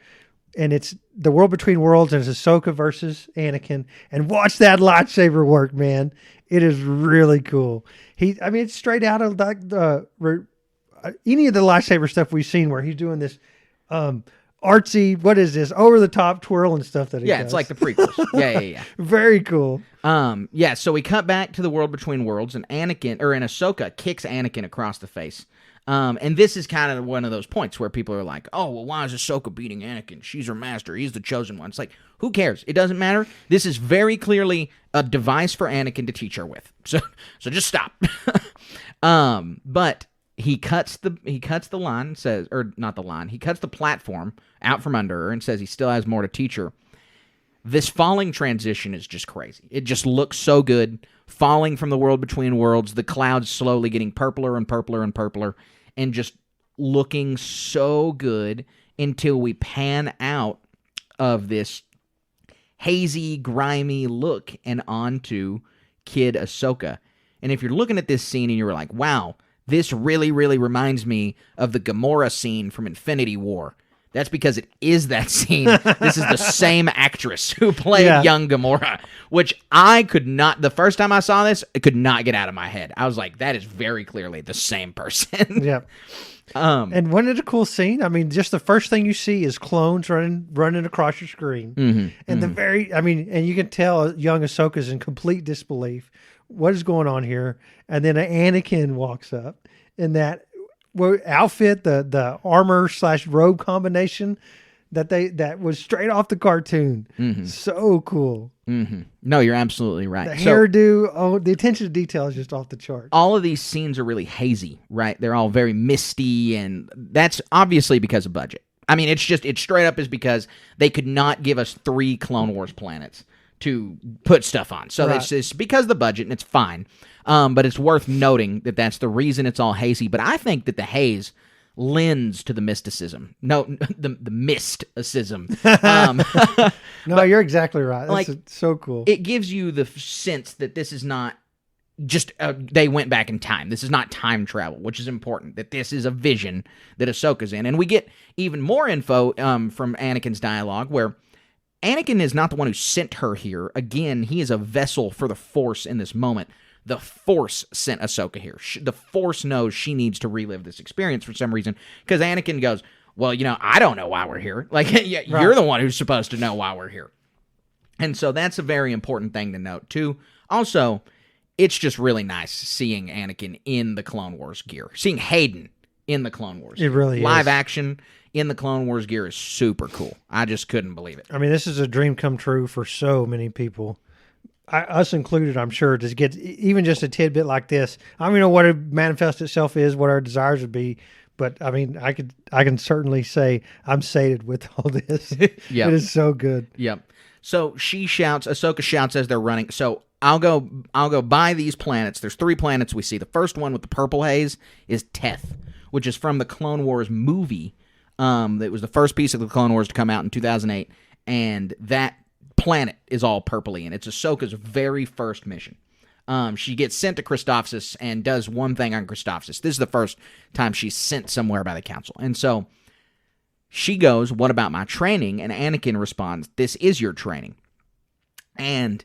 And it's the world between worlds, and it's Ahsoka versus Anakin. And watch that lightsaber work, man. It is really cool. It's straight out of like any of the lightsaber stuff we've seen where he's doing this artsy, what is this, over the top twirl and stuff that he does. It's like the prequels. Yeah. Very cool. So we cut back to the world between worlds, and Ahsoka kicks Anakin across the face. And this is kind of one of those points where people are like, oh, well, why is Ahsoka beating Anakin? She's her master. He's the chosen one. It's like, who cares? It doesn't matter. This is very clearly a device for Anakin to teach her with. So just stop. But he cuts the line and says, or not the line, he cuts the platform out from under her and says he still has more to teach her. This falling transition is just crazy. It just looks so good. Falling from the world between worlds, the clouds slowly getting purpler and purpler and purpler, and just looking so good until we pan out of this hazy, grimy look and onto Kid Ahsoka. And if you're looking at this scene and you're like, wow, this really, really reminds me of the Gamora scene from Infinity War, that's because it is that scene. This is the same actress who played young Gamora, which I could not, the first time I saw this, I could not get out of my head. I was like, that is very clearly the same person. Yeah. And wasn't it a cool scene? I mean, just the first thing you see is clones running across your screen. And and you can tell young Ahsoka's in complete disbelief. What is going on here? And then Anakin walks up in that outfit, the armor / robe combination. that was straight off the cartoon. So cool. No, you're absolutely right. The hairdo, the attention to detail is just off the chart. All of these scenes are really hazy, right? They're all very misty, and that's obviously because of budget. I mean, it straight up is because they could not give us 3 Clone Wars planets to put stuff on. So it's because of the budget, and it's fine. But it's worth noting that that's the reason it's all hazy. But I think that the haze lends to the mysticism. No, the mysticism. No, you're exactly right. That's like, so cool. It gives you the sense that this is not just they went back in time. This is not time travel, which is important. That this is a vision that Ahsoka's in. And we get even more info from Anakin's dialogue, where Anakin is not the one who sent her here. Again, he is a vessel for the Force in this moment. The Force sent Ahsoka here. The Force knows she needs to relive this experience for some reason, because Anakin goes, well, I don't know why we're here. Like, you're the one who's supposed to know why we're here. And so that's a very important thing to note, too. Also, it's just really nice seeing Anakin in the Clone Wars gear. Seeing Hayden in the Clone Wars. It really is. Live action in the Clone Wars gear is super cool. I just couldn't believe it. I mean, this is a dream come true for so many people. Us included, I'm sure, to get even just a tidbit like this. I don't even know what it manifests itself is, what our desires would be, but I mean, I can certainly say I'm sated with all this. Yep. It is so good. Yep. So Ahsoka shouts as they're running. So I'll go by these planets. There's 3 planets we see. The first one with the purple haze is Teth, which is from the Clone Wars movie. It was the first piece of the Clone Wars to come out in 2008, and that planet is all purpley, and it's Ahsoka's very first mission. She gets sent to Christophsis and does one thing on Christophsis. This is the first time she's sent somewhere by the Council. And so she goes, what about my training? And Anakin responds, this is your training. And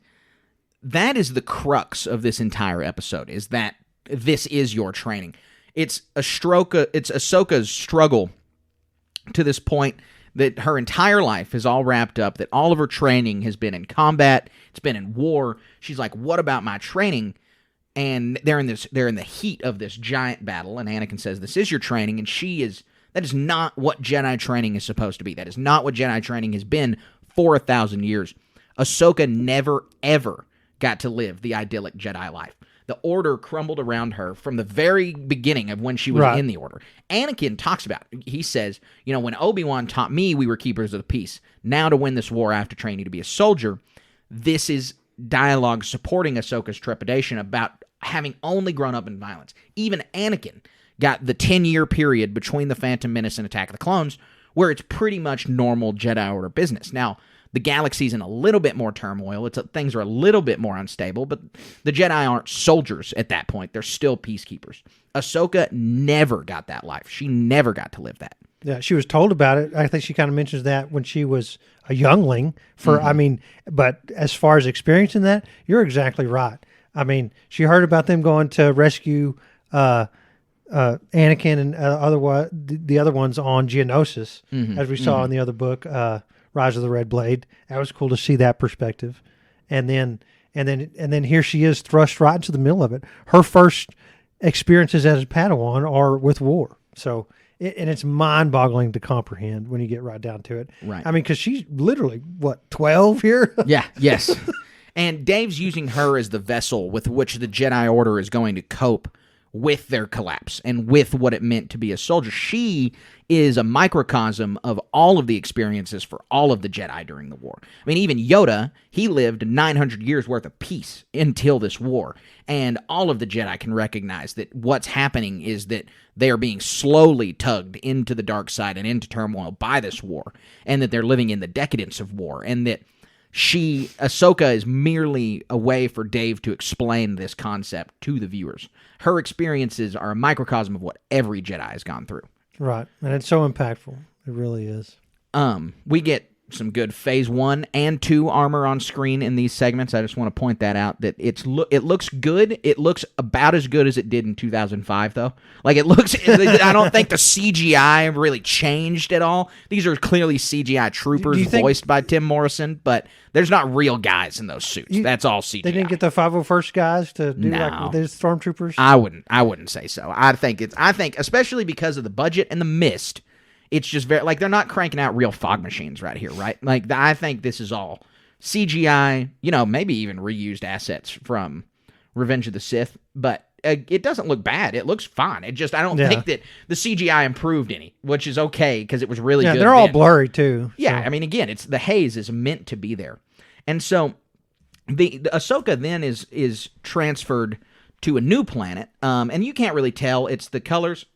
that is the crux of this entire episode, is that this is your training. It's Ahsoka's struggle to this point that her entire life is all wrapped up, that all of her training has been in combat, it's been in war. She's like, what about my training? And they're in the heat of this giant battle, and Anakin says, this is your training, and that is not what Jedi training is supposed to be. That is not what Jedi training has been for 1,000 years. Ahsoka never, ever got to live the idyllic Jedi life. The Order crumbled around her from the very beginning of when she was in the Order. Anakin talks about it. He says, when Obi-Wan taught me, we were keepers of the peace. Now to win this war, I have to train you to be a soldier. This is dialogue supporting Ahsoka's trepidation about having only grown up in violence. Even Anakin got the 10-year period between The Phantom Menace and Attack of the Clones, where it's pretty much normal Jedi Order business. Now, the galaxy's in a little bit more turmoil. Things are a little bit more unstable, but the Jedi aren't soldiers at that point. They're still peacekeepers. Ahsoka never got that life. She never got to live that. Yeah, she was told about it. I think she kind of mentions that when she was a youngling. But as far as experiencing that, you're exactly right. I mean, she heard about them going to rescue Anakin and the other ones on Geonosis, as we saw in the other book, Rise of the Red Blade. That was cool to see that perspective. And then here she is thrust right into the middle of it. Her first experiences as a Padawan are with war. So, and it's mind-boggling to comprehend when you get right down to it. Right. I mean, because she's literally, 12 here? Yeah, yes. And Dave's using her as the vessel with which the Jedi Order is going to cope with their collapse and with what it meant to be a soldier. She is a microcosm of all of the experiences for all of the Jedi during the war. I mean, even Yoda, he lived 900 years worth of peace until this war. And all of the Jedi can recognize that what's happening is that they are being slowly tugged into the dark side and into turmoil by this war, and that they're living in the decadence of war, and that Ahsoka is merely a way for Dave to explain this concept to the viewers. Her experiences are a microcosm of what every Jedi has gone through. Right, and it's so impactful. It really is. We get some good Phase 1 and 2 armor on screen in these segments. I just want to point that out, that it looks good. It looks about as good as it did in 2005, though. Like, it looks... I don't think the CGI really changed at all. These are clearly CGI troopers voiced by Tim Morrison, but there's not real guys in those suits. That's all CGI. They didn't get the 501st guys to do like these stormtroopers? I wouldn't say so. I think especially because of the budget and the mist, It's just very, like, they're not cranking out real fog machines right here, right? Like, I think this is all CGI, maybe even reused assets from Revenge of the Sith, but it doesn't look bad. It looks fine. I don't think that the CGI improved any, which is okay because it was really good. Yeah, they're all blurry too. Yeah, I mean, again, it's the haze is meant to be there. And so the Ahsoka then is transferred to a new planet, and you can't really tell. It's the colors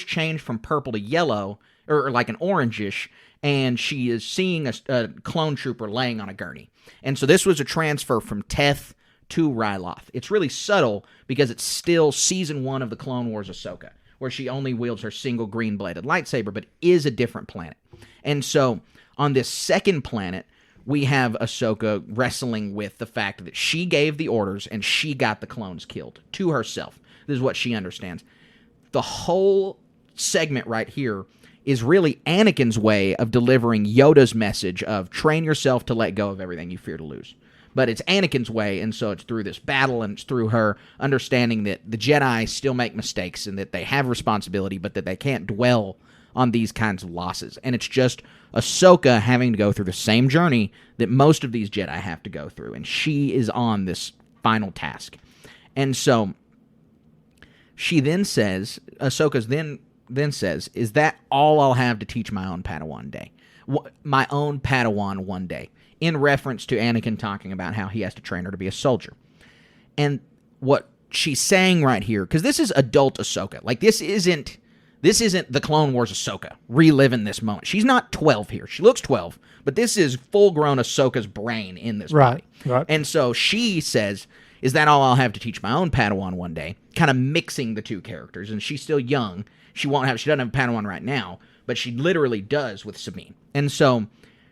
change from purple to yellow, or like an orangish, and she is seeing a clone trooper laying on a gurney. And so this was a transfer from Teth to Ryloth. It's really subtle because it's still season 1 of the Clone Wars Ahsoka, where she only wields her single green-bladed lightsaber, but is a different planet. And so on this second planet, we have Ahsoka wrestling with the fact that she gave the orders and she got the clones killed to herself. This is what she understands. The whole segment right here is really Anakin's way of delivering Yoda's message of train yourself to let go of everything you fear to lose. But it's Anakin's way, and so it's through this battle, and it's through her understanding that the Jedi still make mistakes and that they have responsibility, but that they can't dwell on these kinds of losses. And it's just Ahsoka having to go through the same journey that most of these Jedi have to go through, and she is on this final task. And so she then says, Ahsoka's then says, is that all I'll have to teach my own Padawan day? My own Padawan one day, in reference to Anakin talking about how he has to train her to be a soldier. And what she's saying right here, because this is adult Ahsoka. Like, this isn't the Clone Wars Ahsoka reliving this moment. She's not 12 here. She looks 12, but this is full-grown Ahsoka's brain in this body. Right. And so she says, is that all I'll have to teach my own Padawan one day? Kind of mixing the two characters. And she's still young. She doesn't have a Padawan right now, but she literally does with Sabine. And so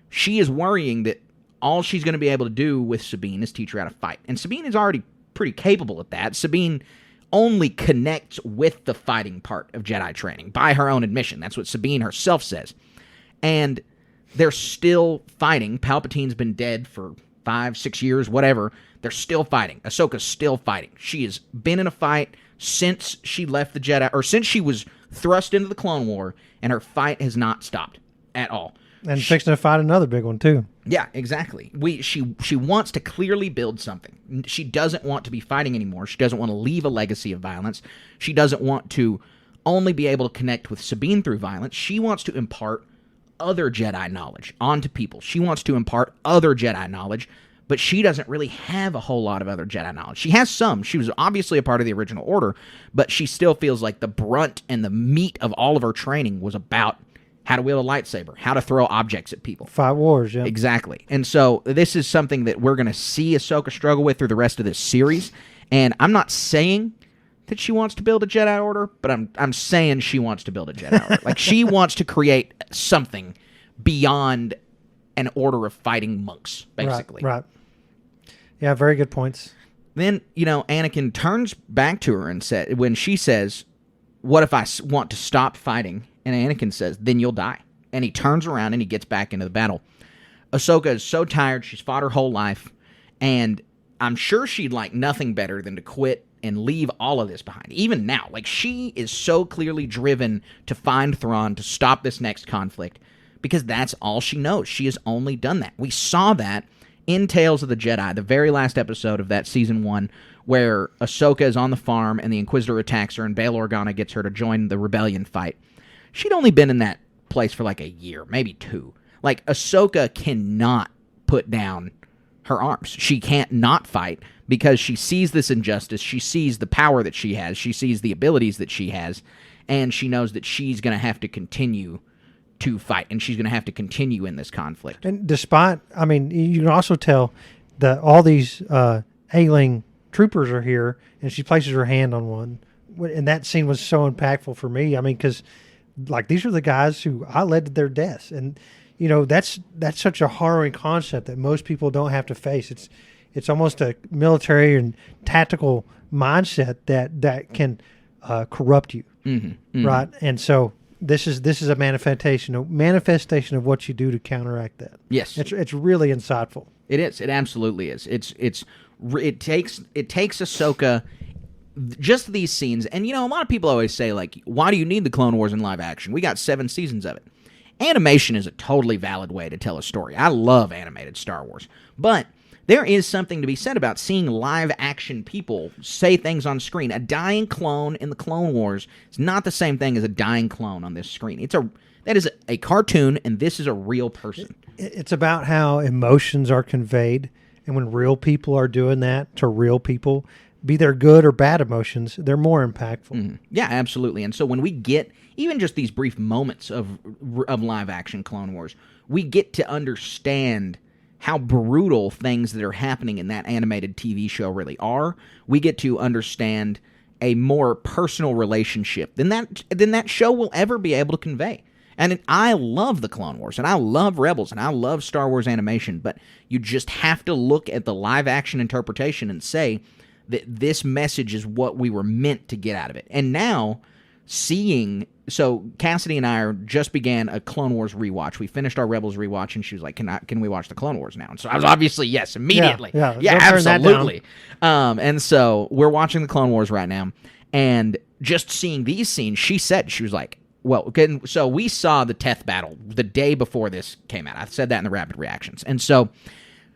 she is worrying that all she's going to be able to do with Sabine is teach her how to fight. And Sabine is already pretty capable at that. Sabine only connects with the fighting part of Jedi training, by her own admission. That's what Sabine herself says. And they're still fighting. Palpatine's been dead for 5-6 years, whatever. They're still fighting. Ahsoka's still fighting. She has been in a fight since she left the Jedi, or since she was thrust into the Clone War, and her fight has not stopped at all. And fixing to fight another big one, too. Yeah, exactly. She wants to clearly build something. She doesn't want to be fighting anymore. She doesn't want to leave a legacy of violence. She doesn't want to only be able to connect with Sabine through violence. She wants to impart other Jedi knowledge onto people. She wants to impart other Jedi knowledge, but she doesn't really have a whole lot of other Jedi knowledge. She has some. She was obviously a part of the original order, but she still feels like the brunt and the meat of all of her training was about how to wield a lightsaber, how to throw objects at people. Fight wars, yeah. Exactly. And so this is something that we're going to see Ahsoka struggle with through the rest of this series. And I'm not saying that she wants to build a Jedi Order, but I'm saying she wants to build a Jedi Order. Like, she wants to create something beyond an order of fighting monks, basically. Right. Yeah, very good points. Then, Anakin turns back to her and when she says, what if I want to stop fighting? And Anakin says, then you'll die. And he turns around and he gets back into the battle. Ahsoka is so tired. She's fought her whole life. And I'm sure she'd like nothing better than to quit and leave all of this behind. Even now. Like, she is so clearly driven to find Thrawn, to stop this next conflict, because that's all she knows. She has only done that. We saw that in Tales of the Jedi, the very last episode of that season 1, where Ahsoka is on the farm and the Inquisitor attacks her and Bail Organa gets her to join the rebellion fight. She'd only been in that place for like a year, maybe 2. Like, Ahsoka cannot put down her arms. She can't not fight because she sees this injustice. She sees the power that she has. She sees the abilities that she has. And she knows that she's going to have to continue to fight. And she's going to have to continue in this conflict. And despite, you can also tell that all these ailing troopers are here, and she places her hand on one. And that scene was so impactful for me. Because like, these are the guys who I led to their deaths, and that's such a harrowing concept that most people don't have to face. It's almost a military and tactical mindset that can corrupt you, right? And so this is a manifestation of what you do to counteract that. Yes, it's really insightful. It is. It absolutely is. It takes Ahsoka just these scenes, and a lot of people always say, like, why do you need the Clone Wars in live action? We got 7 seasons of it. Animation is a totally valid way to tell a story. I love animated Star Wars. But there is something to be said about seeing live action people say things on screen. A dying clone in the Clone Wars is not the same thing as a dying clone on this screen. That is a cartoon, and this is a real person. It's about how emotions are conveyed, and when real people are doing that to real people, be they good or bad emotions, they're more impactful. Mm-hmm. Yeah, absolutely. And so when we get even just these brief moments of live action Clone Wars, we get to understand how brutal things that are happening in that animated TV show really are. We get to understand a more personal relationship than that show will ever be able to convey. And I love the Clone Wars, and I love Rebels, and I love Star Wars animation, but you just have to look at the live action interpretation and say that this message is what we were meant to get out of it. And now, so Cassidy and I just began a Clone Wars rewatch. We finished our Rebels rewatch, and she was like, "Can we watch the Clone Wars now?" And so I was obviously yes, immediately. Yeah, absolutely. And so we're watching the Clone Wars right now, and just seeing these scenes, she was like, well, so we saw the Teth battle the day before this came out. I said that in the rapid reactions. And so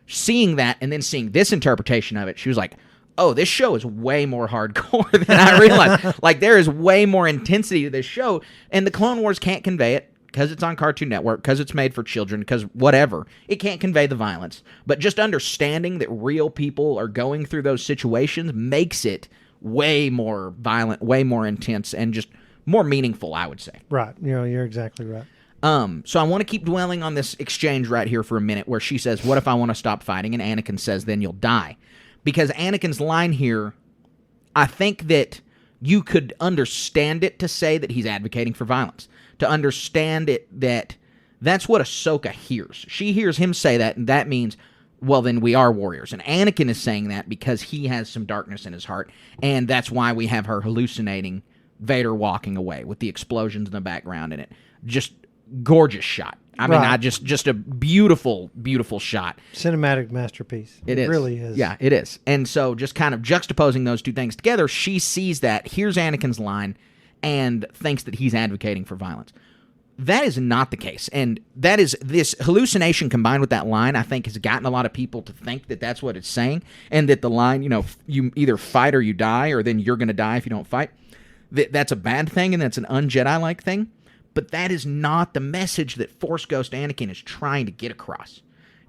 seeing that and then seeing this interpretation of it, she was like, oh, this show is way more hardcore than I realized. Like, there is way more intensity to this show, and the Clone Wars can't convey it because it's on Cartoon Network, because it's made for children, because whatever. It can't convey the violence. But just understanding that real people are going through those situations makes it way more violent, way more intense, and just more meaningful, I would say. Right. You're exactly right. So I want to keep dwelling on this exchange right here for a minute where she says, what if I want to stop fighting? And Anakin says, then you'll die. Because Anakin's line here, I think that you could understand it to say that he's advocating for violence. To understand it that that's what Ahsoka hears. She hears him say that, and that means, well, then we are warriors. And Anakin is saying that because he has some darkness in his heart, and that's why we have her hallucinating Vader walking away with the explosions in the background in it. Just gorgeous shot. I mean, just a beautiful, beautiful shot. Cinematic masterpiece. It is. Really is. Yeah, it is. And so just kind of juxtaposing those two things together, she sees that, hears Anakin's line, and thinks that he's advocating for violence. That is not the case. And that is, this hallucination combined with that line, I think, has gotten a lot of people to think that that's what it's saying, and that the line, you either fight or you die, or then you're going to die if you don't fight. That's a bad thing, and that's an un-Jedi-like thing. But that is not the message that Force Ghost Anakin is trying to get across.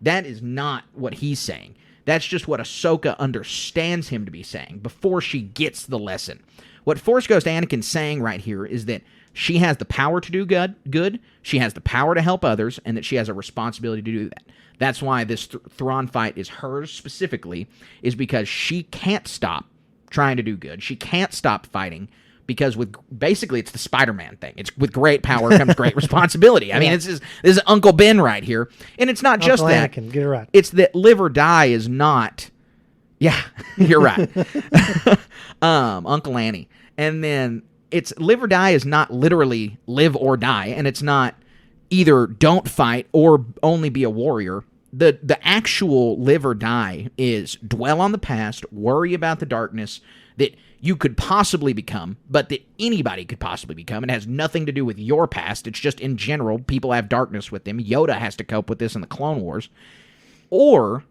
That is not what he's saying. That's just what Ahsoka understands him to be saying before she gets the lesson. What Force Ghost Anakin's saying right here is that she has the power to do good, she has the power to help others, and that she has a responsibility to do that. That's why this Thrawn fight is hers specifically, is because she can't stop trying to do good. She can't stop fighting. Because basically it's the Spider-Man thing. It's with great power comes great responsibility. I mean, this is Uncle Ben right here, and it's not just Uncle that. Anakin, get it right. It's that live or die is not. Yeah, you're right. Uncle Annie, and then it's live or die is not literally live or die, and it's not either don't fight or only be a warrior. The actual live or die is dwell on the past, worry about the darkness that you could possibly become, but that anybody could possibly become. It has nothing to do with your past. It's just in general, people have darkness with them. Yoda has to cope with this in the Clone Wars. Or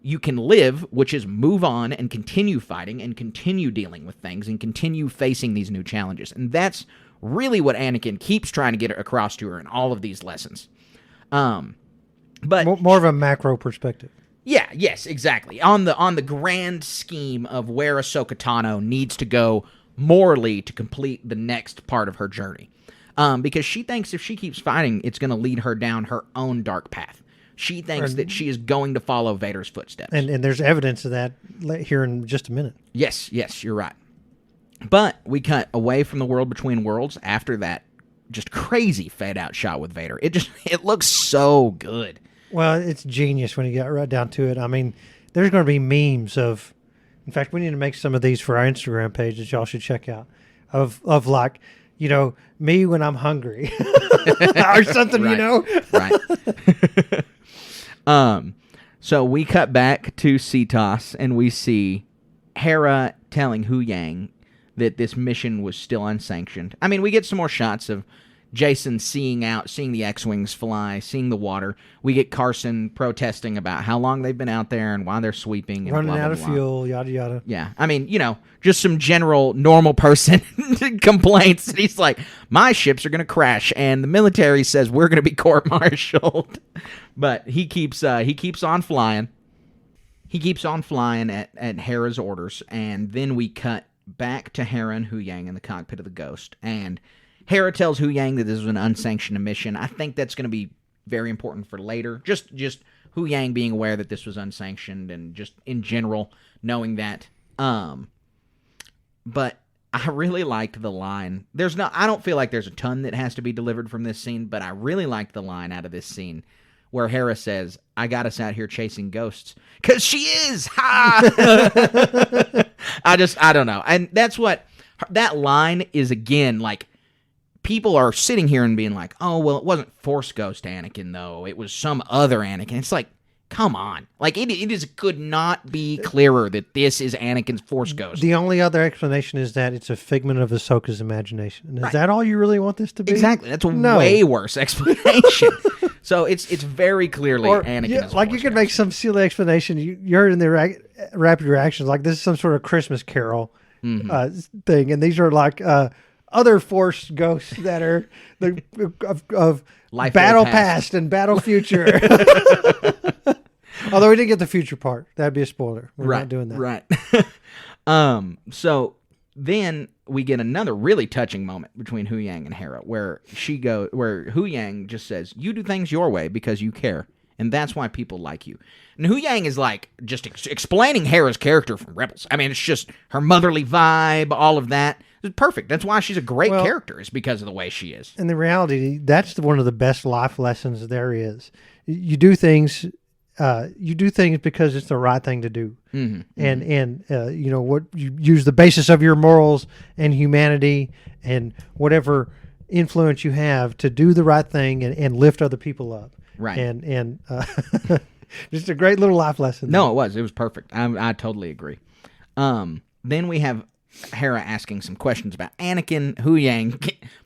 you can live, which is move on and continue fighting and continue dealing with things and continue facing these new challenges. And that's really what Anakin keeps trying to get across to her in all of these lessons. But more of a macro perspective. Yeah, yes, exactly. On the grand scheme of where Ahsoka Tano needs to go morally to complete the next part of her journey. Because she thinks if she keeps fighting, it's going to lead her down her own dark path. She thinks that she is going to follow Vader's footsteps. And there's evidence of that here in just a minute. Yes, you're right. But we cut away from the world between worlds after that just crazy fade-out shot with Vader. It looks so good. Well, it's genius when you get right down to it. I mean, there's going to be memes of, in fact, we need to make some of these for our Instagram page that y'all should check out, of like, me when I'm hungry or something, Right. So we cut back to Cetos and we see Hera telling Hu Yang that this mission was still unsanctioned. I mean, we get some more shots of Jason seeing the X-Wings fly, seeing the water. We get Carson protesting about how long they've been out there and why they're sweeping. And running blah, out blah, of blah. fuel, yada, yada. Yeah. I mean, just some general normal person complaints. And he's like, my ships are going to crash, and the military says we're going to be court-martialed. But he keeps on flying. He keeps on flying at Hera's orders, and then we cut back to Hera and Hu Yang in the cockpit of the Ghost, and Hera tells Hu Yang that this was an unsanctioned mission. I think that's going to be very important for later. Just Hu Yang being aware that this was unsanctioned, and just in general knowing that. But I really liked the line. I don't feel like there's a ton that has to be delivered from this scene, but I really liked the line out of this scene where Hera says, I got us out here chasing ghosts. 'Cause she is! Ha! I don't know. And that's what, that line is, again, like, people are sitting here and being like, oh, well, it wasn't Force Ghost Anakin, though. It was some other Anakin. It's like, come on. Like, it could not be clearer that this is Anakin's Force Ghost. The only other explanation is that it's a figment of Ahsoka's imagination. And is that all you really want this to be? Exactly. That's a way worse explanation. So it's very clearly Anakin's like, Force you could Ghost. make some silly explanation. You heard in the rapid reactions, like, this is some sort of Christmas Carol thing. And these are like other Force ghosts that are of Life battle past. and battle future. Although we didn't get the future part. That'd be a spoiler. We're not doing that. Right. So then we get another really touching moment between Hu Yang and Hera where Hu Yang just says, you do things your way because you care. And that's why people like you. And Hu Yang is like just explaining Hera's character from Rebels. I mean, it's just her motherly vibe, all of that. It's perfect. That's why she's a great character, is because of the way she is. And the reality, that's one of the best life lessons there is. You do things because it's the right thing to do. Mm-hmm. And what you use the basis of your morals and humanity and whatever influence you have to do the right thing and lift other people up. Right. And just a great little life lesson. No, it was perfect. I totally agree. Then we have Hera asking some questions about Anakin. Hu Yang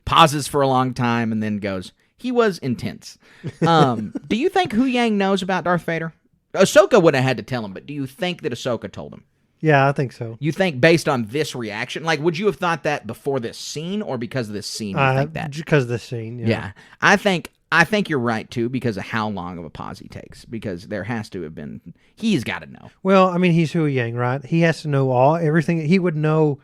pauses for a long time and then goes, he was intense. Do you think Hu Yang knows about Darth Vader? Ahsoka would have had to tell him, but do you think that Ahsoka told him? Yeah, I think so. You think based on this reaction? Like, would you have thought that before this scene or because of this scene you think that? Because of this scene, yeah. I think you're right, too, because of how long of a pause he takes. Because there has to have been... He's got to know. Well, I mean, he's Hu Yang, right? He has to know everything. He would know...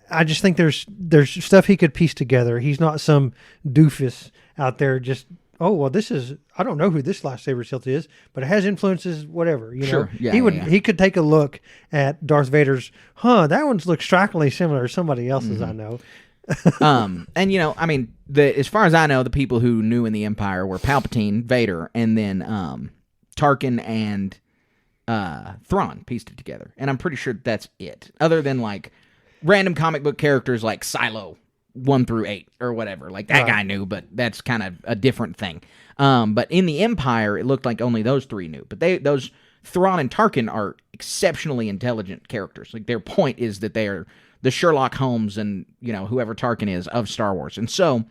I just think there's stuff he could piece together. He's not some doofus out there just... Oh, well, this is... I don't know who this lightsaber hilt is, but it has influences, whatever. Sure. Yeah, He could take a look at Darth Vader's... That one looks strikingly similar to somebody else's I know. And I mean, as far as I know, the people who knew in the Empire were Palpatine, Vader, and then Tarkin and Thrawn pieced it together. And I'm pretty sure that's it. Other than like random comic book characters like Silo 1 through 8 or whatever. Like that guy knew, but that's kind of a different thing. But in the Empire, it looked like only those three knew. But those Thrawn and Tarkin are exceptionally intelligent characters. Like their point is that they are the Sherlock Holmes and, whoever Tarkin is of Star Wars. And so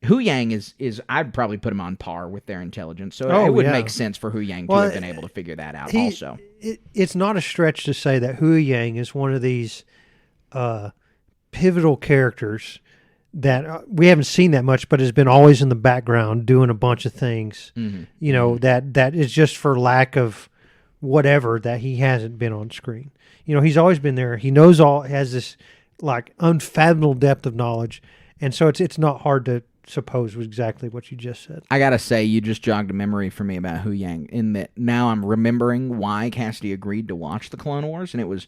Hu Yang is I'd probably put him on par with their intelligence. So it would make sense for Hu Yang to have been able to figure that out also. It's not a stretch to say that Hu Yang is one of these pivotal characters that we haven't seen that much, but has been always in the background doing a bunch of things, that is just for lack of whatever that he hasn't been on screen. He's always been there. He knows has this like unfathomable depth of knowledge. And so it's not hard to suppose was exactly what you just said. I got to say, you just jogged a memory for me about Hu Yang in that now I'm remembering why Cassidy agreed to watch the Clone Wars. And it was,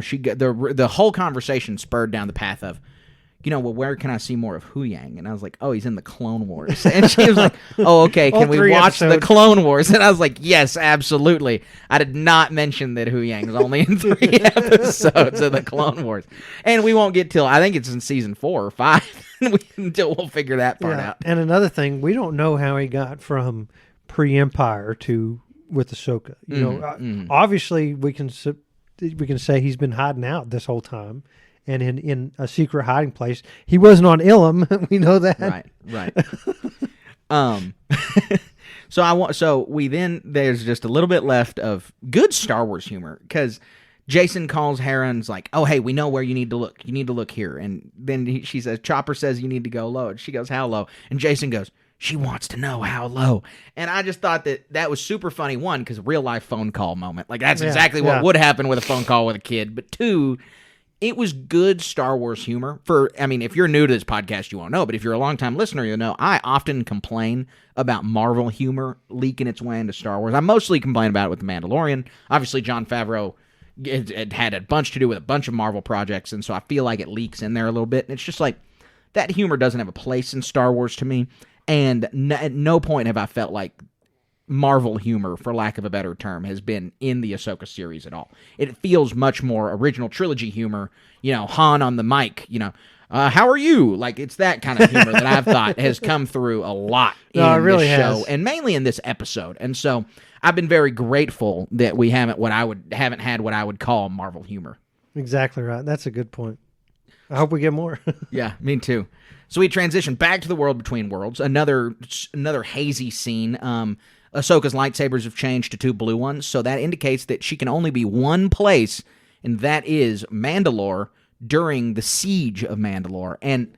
she got the whole conversation spurred down the path of, where can I see more of Hu Yang? And I was like, oh, he's in the Clone Wars. And she was like, oh, okay, can we watch the Clone Wars? And I was like, yes, absolutely. I did not mention that Hu Yang was only in 3 episodes of the Clone Wars. And we won't get till, I think it's in season 4 or 5, until we'll figure that part out. And another thing, we don't know how he got from pre-Empire to with Ahsoka. Obviously we can we can say he's been hiding out this whole time, and in a secret hiding place. He wasn't on Ilum. We know that. Right. There's just a little bit left of good Star Wars humor, because Jason calls Hera and's like, oh, hey, we know where you need to look. You need to look here. And then she says, Chopper says you need to go low. And she goes, how low? And Jason goes, she wants to know how low. And I just thought that was super funny. One, because real life phone call moment. Like, that's exactly what would happen with a phone call with a kid. But two, it was good Star Wars humor. If you're new to this podcast, you won't know. But if you're a longtime listener, you'll know I often complain about Marvel humor leaking its way into Star Wars. I mostly complain about it with The Mandalorian. Obviously, Jon Favreau, it had a bunch to do with a bunch of Marvel projects, and so I feel like it leaks in there a little bit. And it's just like, that humor doesn't have a place in Star Wars to me. And at no point have I felt like Marvel humor, for lack of a better term, has been in the Ahsoka series at all. It feels much more original trilogy humor, Han on the mic, how are you? Like, it's that kind of humor that I've thought has come through a lot in this show, and mainly in this episode. And so I've been very grateful that we haven't had what I would call Marvel humor. Exactly right. That's a good point. I hope we get more. Yeah, me too. So we transition back to the world between worlds. Another hazy scene. Ahsoka's lightsabers have changed to 2 blue ones, so that indicates that she can only be one place, and that is Mandalore during the siege of Mandalore. And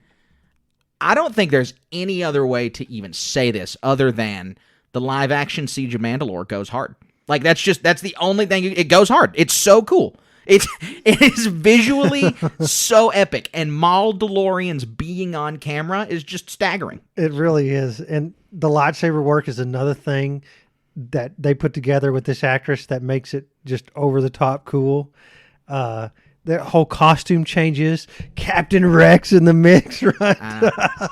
I don't think there's any other way to even say this other than the live-action Siege of Mandalore goes hard. Like, that's the only thing. It goes hard. It's so cool. It is visually so epic, and Maul DeLorean's being on camera is just staggering. It really is. And the lightsaber work is another thing that they put together with this actress that makes it just over-the-top cool. The whole costume changes. Captain Rex in the mix, right?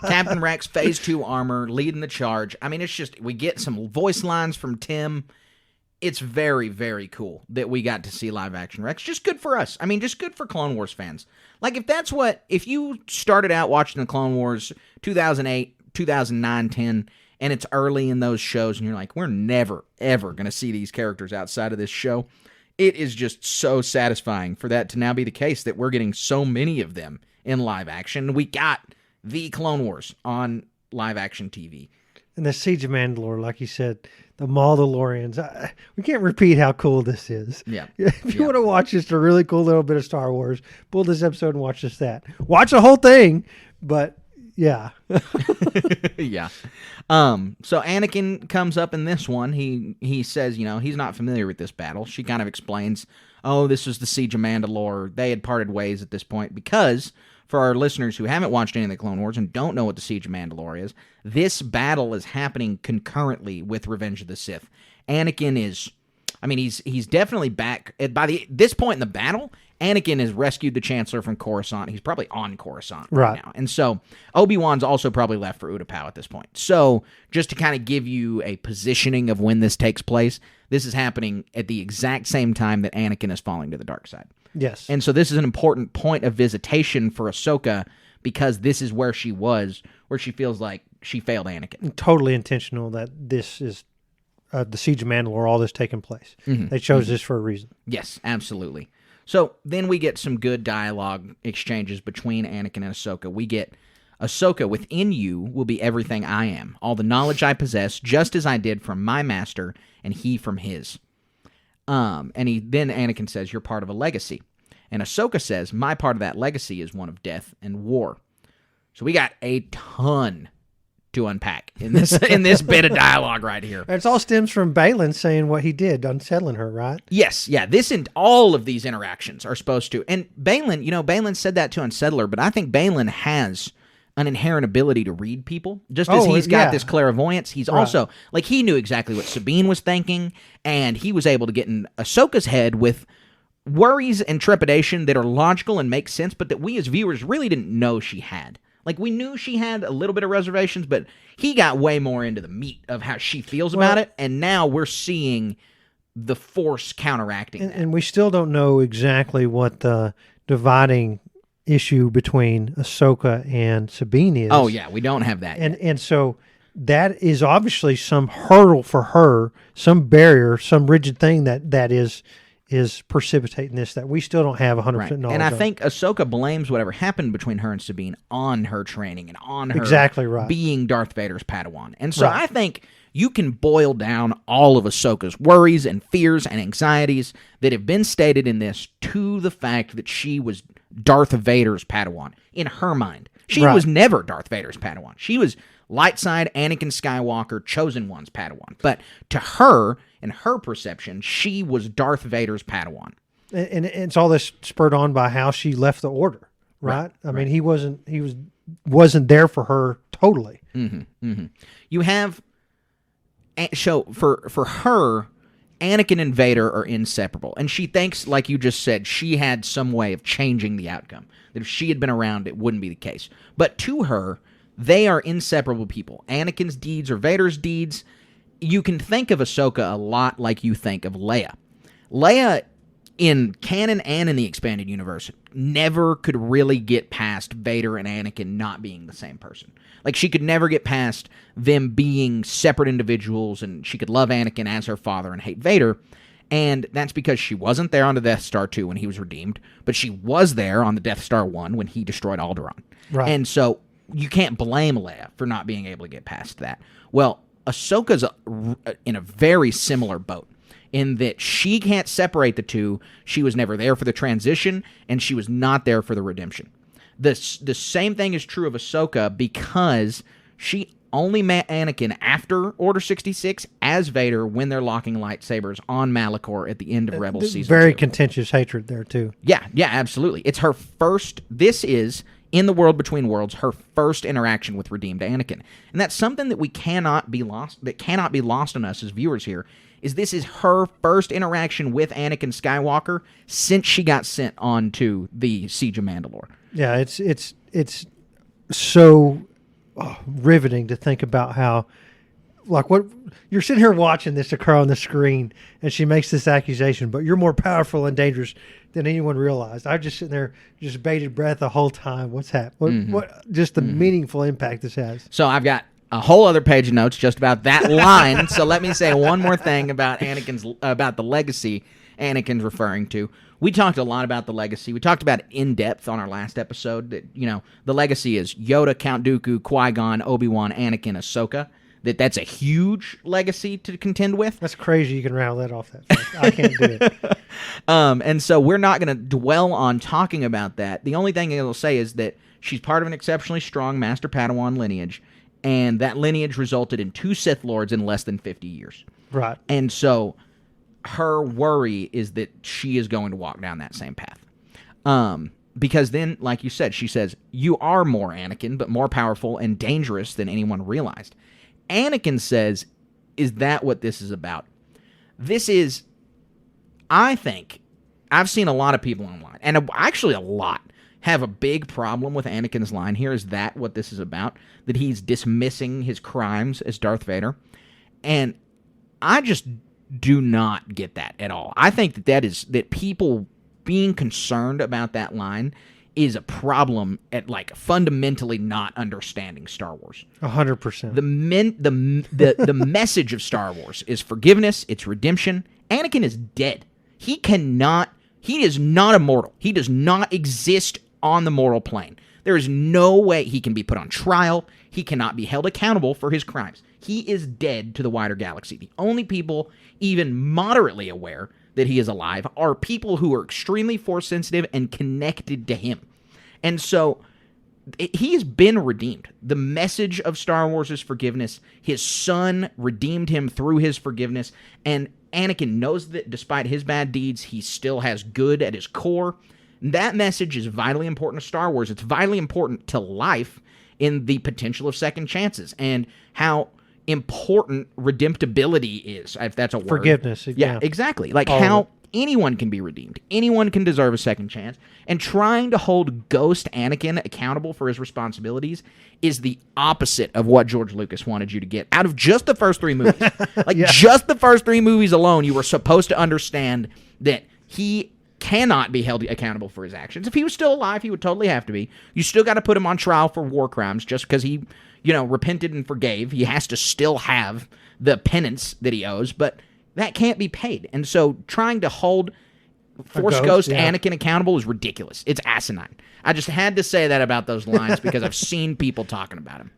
Captain Rex, Phase 2 armor, leading the charge. I mean, it's just, we get some voice lines from Tim. It's very, very cool that we got to see live-action Rex. Just good for us. I mean, just good for Clone Wars fans. Like, if you started out watching the Clone Wars 2008, 2009, 10, and it's early in those shows, and you're like, we're never, ever going to see these characters outside of this show, it is just so satisfying for that to now be the case, that we're getting so many of them in live action. We got the Clone Wars on live action TV. And the Siege of Mandalore, like you said, the Mandalorians. We can't repeat how cool this is. Yeah. If you want to watch just a really cool little bit of Star Wars, pull this episode and watch just that. Watch the whole thing, but yeah. Yeah. So Anakin comes up in this one. He says, he's not familiar with this battle. She kind of explains, this was the Siege of Mandalore. They had parted ways at this point because, for our listeners who haven't watched any of the Clone Wars and don't know what the Siege of Mandalore is, this battle is happening concurrently with Revenge of the Sith. Anakin is, he's definitely back. By this point in the battle, Anakin has rescued the Chancellor from Coruscant. He's probably on Coruscant right now. And so Obi-Wan's also probably left for Utapau at this point. So just to kind of give you a positioning of when this takes place, this is happening at the exact same time that Anakin is falling to the dark side. Yes. And so this is an important point of visitation for Ahsoka, because this is where she was, where she feels like she failed Anakin. Totally intentional that this is the Siege of Mandalore, all this taking place. Mm-hmm. They chose this for a reason. Yes, absolutely. So then we get some good dialogue exchanges between Anakin and Ahsoka. We get, Ahsoka, within you will be everything I am, all the knowledge I possess, just as I did from my master, and he from his. Then Anakin says, you're part of a legacy. And Ahsoka says, my part of that legacy is one of death and war. So we got a ton to unpack in this bit of dialogue right here. And it all stems from Baylan saying what he did, unsettling her, right? Yes, yeah. This and all of these interactions are supposed to. And Baylan, Baylan said that to unsettle her, but I think Baylan has an inherent ability to read people. Just as he's got this clairvoyance, he's also, he knew exactly what Sabine was thinking, and he was able to get in Ahsoka's head with worries and trepidation that are logical and make sense, but that we as viewers really didn't know she had. We knew she had a little bit of reservations, but he got way more into the meat of how she feels about it, and now we're seeing the Force counteracting that. And we still don't know exactly what the dividing issue between Ahsoka and Sabine is. Oh, yeah, we don't have that yet. And so that is obviously some hurdle for her, some barrier, some rigid thing that is is precipitating this that we still don't have 100% knowledge And I of. think Ahsoka blames whatever happened between her and Sabine on her training and on her Exactly right. being Darth Vader's Padawan. And so Right. I think you can boil down all of Ahsoka's worries and fears and anxieties that have been stated in this to the fact that she was Darth Vader's Padawan in her mind. She Right. was never Darth Vader's Padawan. She was light side Anakin Skywalker, chosen one's Padawan. But to her, in her perception, she was Darth Vader's Padawan. And it's all this spurred on by how she left the order, right? I mean, he wasn't there for her totally. You have for her, Anakin and Vader are inseparable, and she thinks, like you just said, she had some way of changing the outcome. That if she had been around, it wouldn't be the case. But to her, they are inseparable people. Anakin's deeds are Vader's deeds. You can think of Ahsoka a lot like you think of Leia. Leia, in canon and in the expanded universe, never could really get past Vader and Anakin not being the same person. Like, she could never get past them being separate individuals, and she could love Anakin as her father and hate Vader. And that's because she wasn't there on the Death Star 2 when he was redeemed, but she was there on the Death Star 1 when he destroyed Alderaan. Right. And so you can't blame Leia for not being able to get past that. Well, Ahsoka's in a very similar boat in that she can't separate the two. She was never there for the transition, and she was not there for the redemption. The same thing is true of Ahsoka because she only met Anakin after Order 66 as Vader when they're locking lightsabers on Malachor at the end of Rebels Season 2. Very contentious hatred there, too. Yeah, absolutely. It's her first, this is, in the World Between Worlds, her first interaction with redeemed Anakin. And that's something that cannot be lost on us as viewers here, is this is her first interaction with Anakin Skywalker since she got sent on to the Siege of Mandalore. Yeah, it's so riveting to think about how, like, what you're sitting here watching this occur on the screen, and she makes this accusation, but you're more powerful and dangerous than anyone realized. I'm just sitting there, just bated breath the whole time. What's happening? What just the meaningful impact this has. So I've got a whole other page of notes just about that line. So let me say one more thing about about the legacy Anakin's referring to. We talked a lot about the legacy. We talked about it in depth on our last episode. That, you know, the legacy is Yoda, Count Dooku, Qui-Gon, Obi-Wan, Anakin, Ahsoka. That's a huge legacy to contend with. That's crazy. You can rattle that off that fast. I can't do it. And so we're not going to dwell on talking about that. The only thing I'll say is that she's part of an exceptionally strong Master Padawan lineage, and that lineage resulted in 2 Sith Lords in less than 50 years. Right. And so her worry is that she is going to walk down that same path. Because then, like you said, she says, you are more Anakin, but more powerful and dangerous than anyone realized. Anakin says, is that what this is about? This is, I think, I've seen a lot of people online, and actually a lot, have a big problem with Anakin's line here. Is that what this is about? That he's dismissing his crimes as Darth Vader? And I just do not get that at all. I think that people being concerned about that line is a problem at, like, fundamentally not understanding Star Wars. 100%. The message of Star Wars is forgiveness, it's redemption. Anakin is dead. He is not immortal. He does not exist on the moral plane. There is no way he can be put on trial. He cannot be held accountable for his crimes. He is dead to the wider galaxy. The only people even moderately aware that he is alive are people who are extremely force sensitive and connected to him. And so he's been redeemed. The message of Star Wars is forgiveness. His son redeemed him through his forgiveness. And Anakin knows that despite his bad deeds, he still has good at his core. That message is vitally important to Star Wars. It's vitally important to life in the potential of second chances and how important redemptibility is, if that's a word. Forgiveness. Yeah, exactly. Like how anyone can be redeemed. Anyone can deserve a second chance. And trying to hold Ghost Anakin accountable for his responsibilities is the opposite of what George Lucas wanted you to get out of just the first 3 movies. Just the first 3 movies alone, you were supposed to understand that he cannot be held accountable for his actions. If he was still alive, he would totally have to be. You still got to put him on trial for war crimes just because he, repented and forgave. He has to still have the penance that he owes, but that can't be paid. And so trying to hold Force Ghost yeah. Anakin accountable is ridiculous. It's asinine. I just had to say that about those lines because I've seen people talking about him.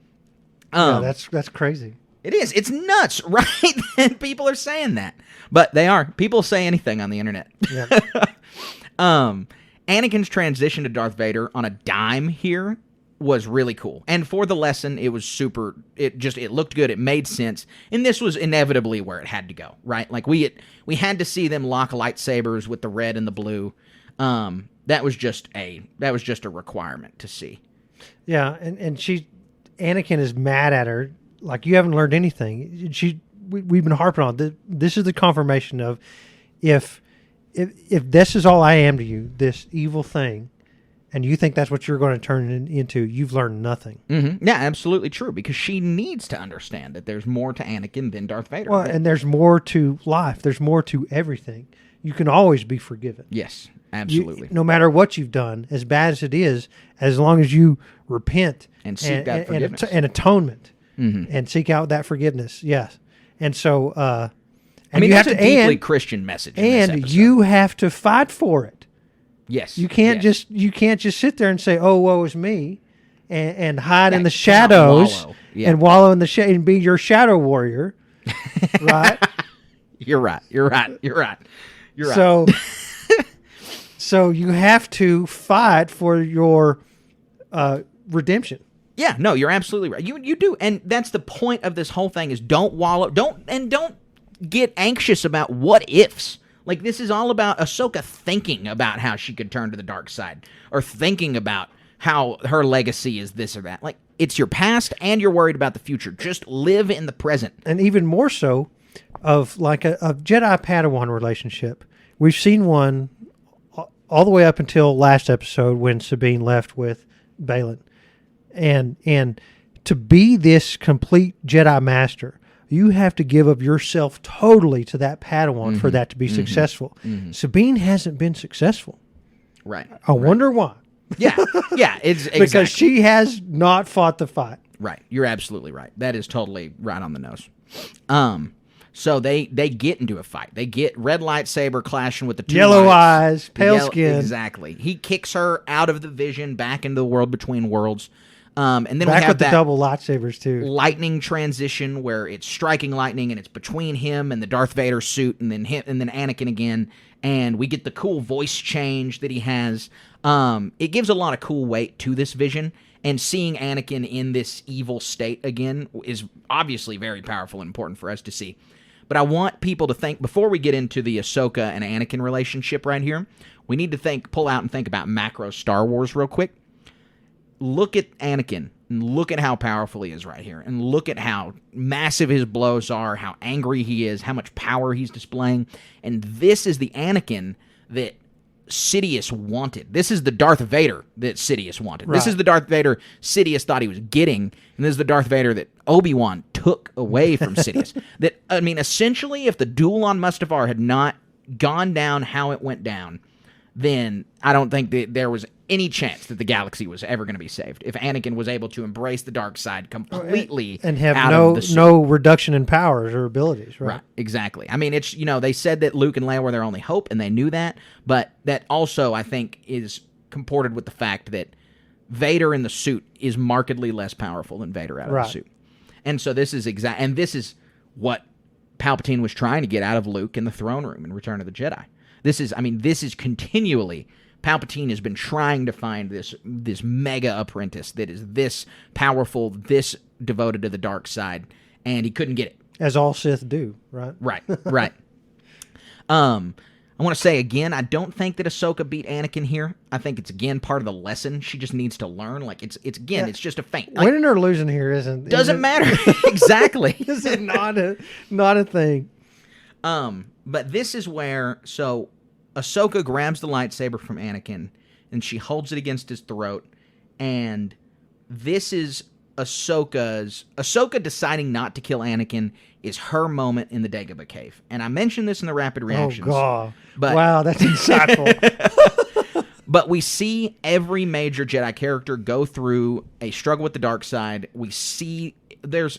Yeah, that's crazy. It is. It's nuts, right? And people are saying that. But they are. People say anything on the internet. Yeah. Anakin's transition to Darth Vader on a dime here was really cool. And for the lesson, it was super. It looked good. It made sense. And this was inevitably where it had to go, right? Like we had to see them lock lightsabers with the red and the blue. That was just a requirement to see. Yeah, and Anakin is mad at her. Like, you haven't learned anything. We've been harping on this. This is the confirmation of if this is all I am to you, this evil thing, and you think that's what you're going to turn it into, you've learned nothing. Mm-hmm. Yeah, absolutely true. Because she needs to understand that there's more to Anakin than Darth Vader. Well, and there's more to life. There's more to everything. You can always be forgiven. Yes, absolutely. No matter what you've done, as bad as it is, as long as you repent and seek that forgiveness and atonement, mm-hmm. and seek out that forgiveness. Yes, and so I mean, that's a deeply Christian message. And you have to fight for it. Yes, you can't just sit there and say, "Oh, woe is me," and hide in the wallow. shadows Yeah. and wallow in the shade and be your shadow warrior, right? You're right. So, so you have to fight for your redemption. Yeah, no, you're absolutely right. You do, and that's the point of this whole thing: is don't wallow, don't get anxious about what ifs. Like, this is all about Ahsoka thinking about how she could turn to the dark side, or thinking about how her legacy is this or that. Like, it's your past, and you're worried about the future. Just live in the present, and even more so, of like a Jedi Padawan relationship. We've seen one all the way up until last episode when Sabine left with Balin. And to be this complete Jedi master, you have to give up yourself totally to that Padawan mm-hmm. for that to be mm-hmm. successful. Mm-hmm. Sabine hasn't been successful. Right. I wonder why. Yeah, it's exactly. Because she has not fought the fight. Right. You're absolutely right. That is totally right on the nose. So they get into a fight. They get red lightsaber clashing with the two yellow lights. eyes, pale skin. Exactly. He kicks her out of the vision, back into the world between worlds. And then back we have with that the double lightsabers too. Lightning transition where it's striking lightning and it's between him and the Darth Vader suit, and then Anakin again. And we get the cool voice change that he has. It gives a lot of cool weight to this vision. And seeing Anakin in this evil state again is obviously very powerful and important for us to see. But I want people to think, before we get into the Ahsoka and Anakin relationship right here, we need to pull out and think about macro Star Wars real quick. Look at Anakin, and look at how powerful he is right here, and look at how massive his blows are, how angry he is, how much power he's displaying. And this is the Anakin that Sidious wanted. This is the Darth Vader that Sidious wanted. Right. This is the Darth Vader Sidious thought he was getting, and this is the Darth Vader that Obi-Wan took away from Sidious. That, I mean, essentially, if the duel on Mustafar had not gone down how it went down, then I don't think that there was any chance that the galaxy was ever going to be saved. If Anakin was able to embrace the dark side completely and have out no reduction in powers or abilities, right? Right, exactly. I mean, it's, they said that Luke and Leia were their only hope, and they knew that, but that also, I think, is comported with the fact that Vader in the suit is markedly less powerful than Vader out of the suit. And so this is what Palpatine was trying to get out of Luke in the throne room in Return of the Jedi. This is continually, Palpatine has been trying to find this mega apprentice that is this powerful, this devoted to the dark side, and he couldn't get it. As all Sith do, right? Right. I want to say again, I don't think that Ahsoka beat Anakin here. I think it's again part of the lesson. She just needs to learn. Like it's just a feint. Like, winning or losing here doesn't matter. Exactly. This is not a thing. But this is where, so Ahsoka grabs the lightsaber from Anakin and she holds it against his throat, and this is Ahsoka deciding not to kill Anakin is her moment in the Dagobah cave. And I mentioned this in the rapid reactions. Oh god. But, wow, that's insightful. But we see every major Jedi character go through a struggle with the dark side. We see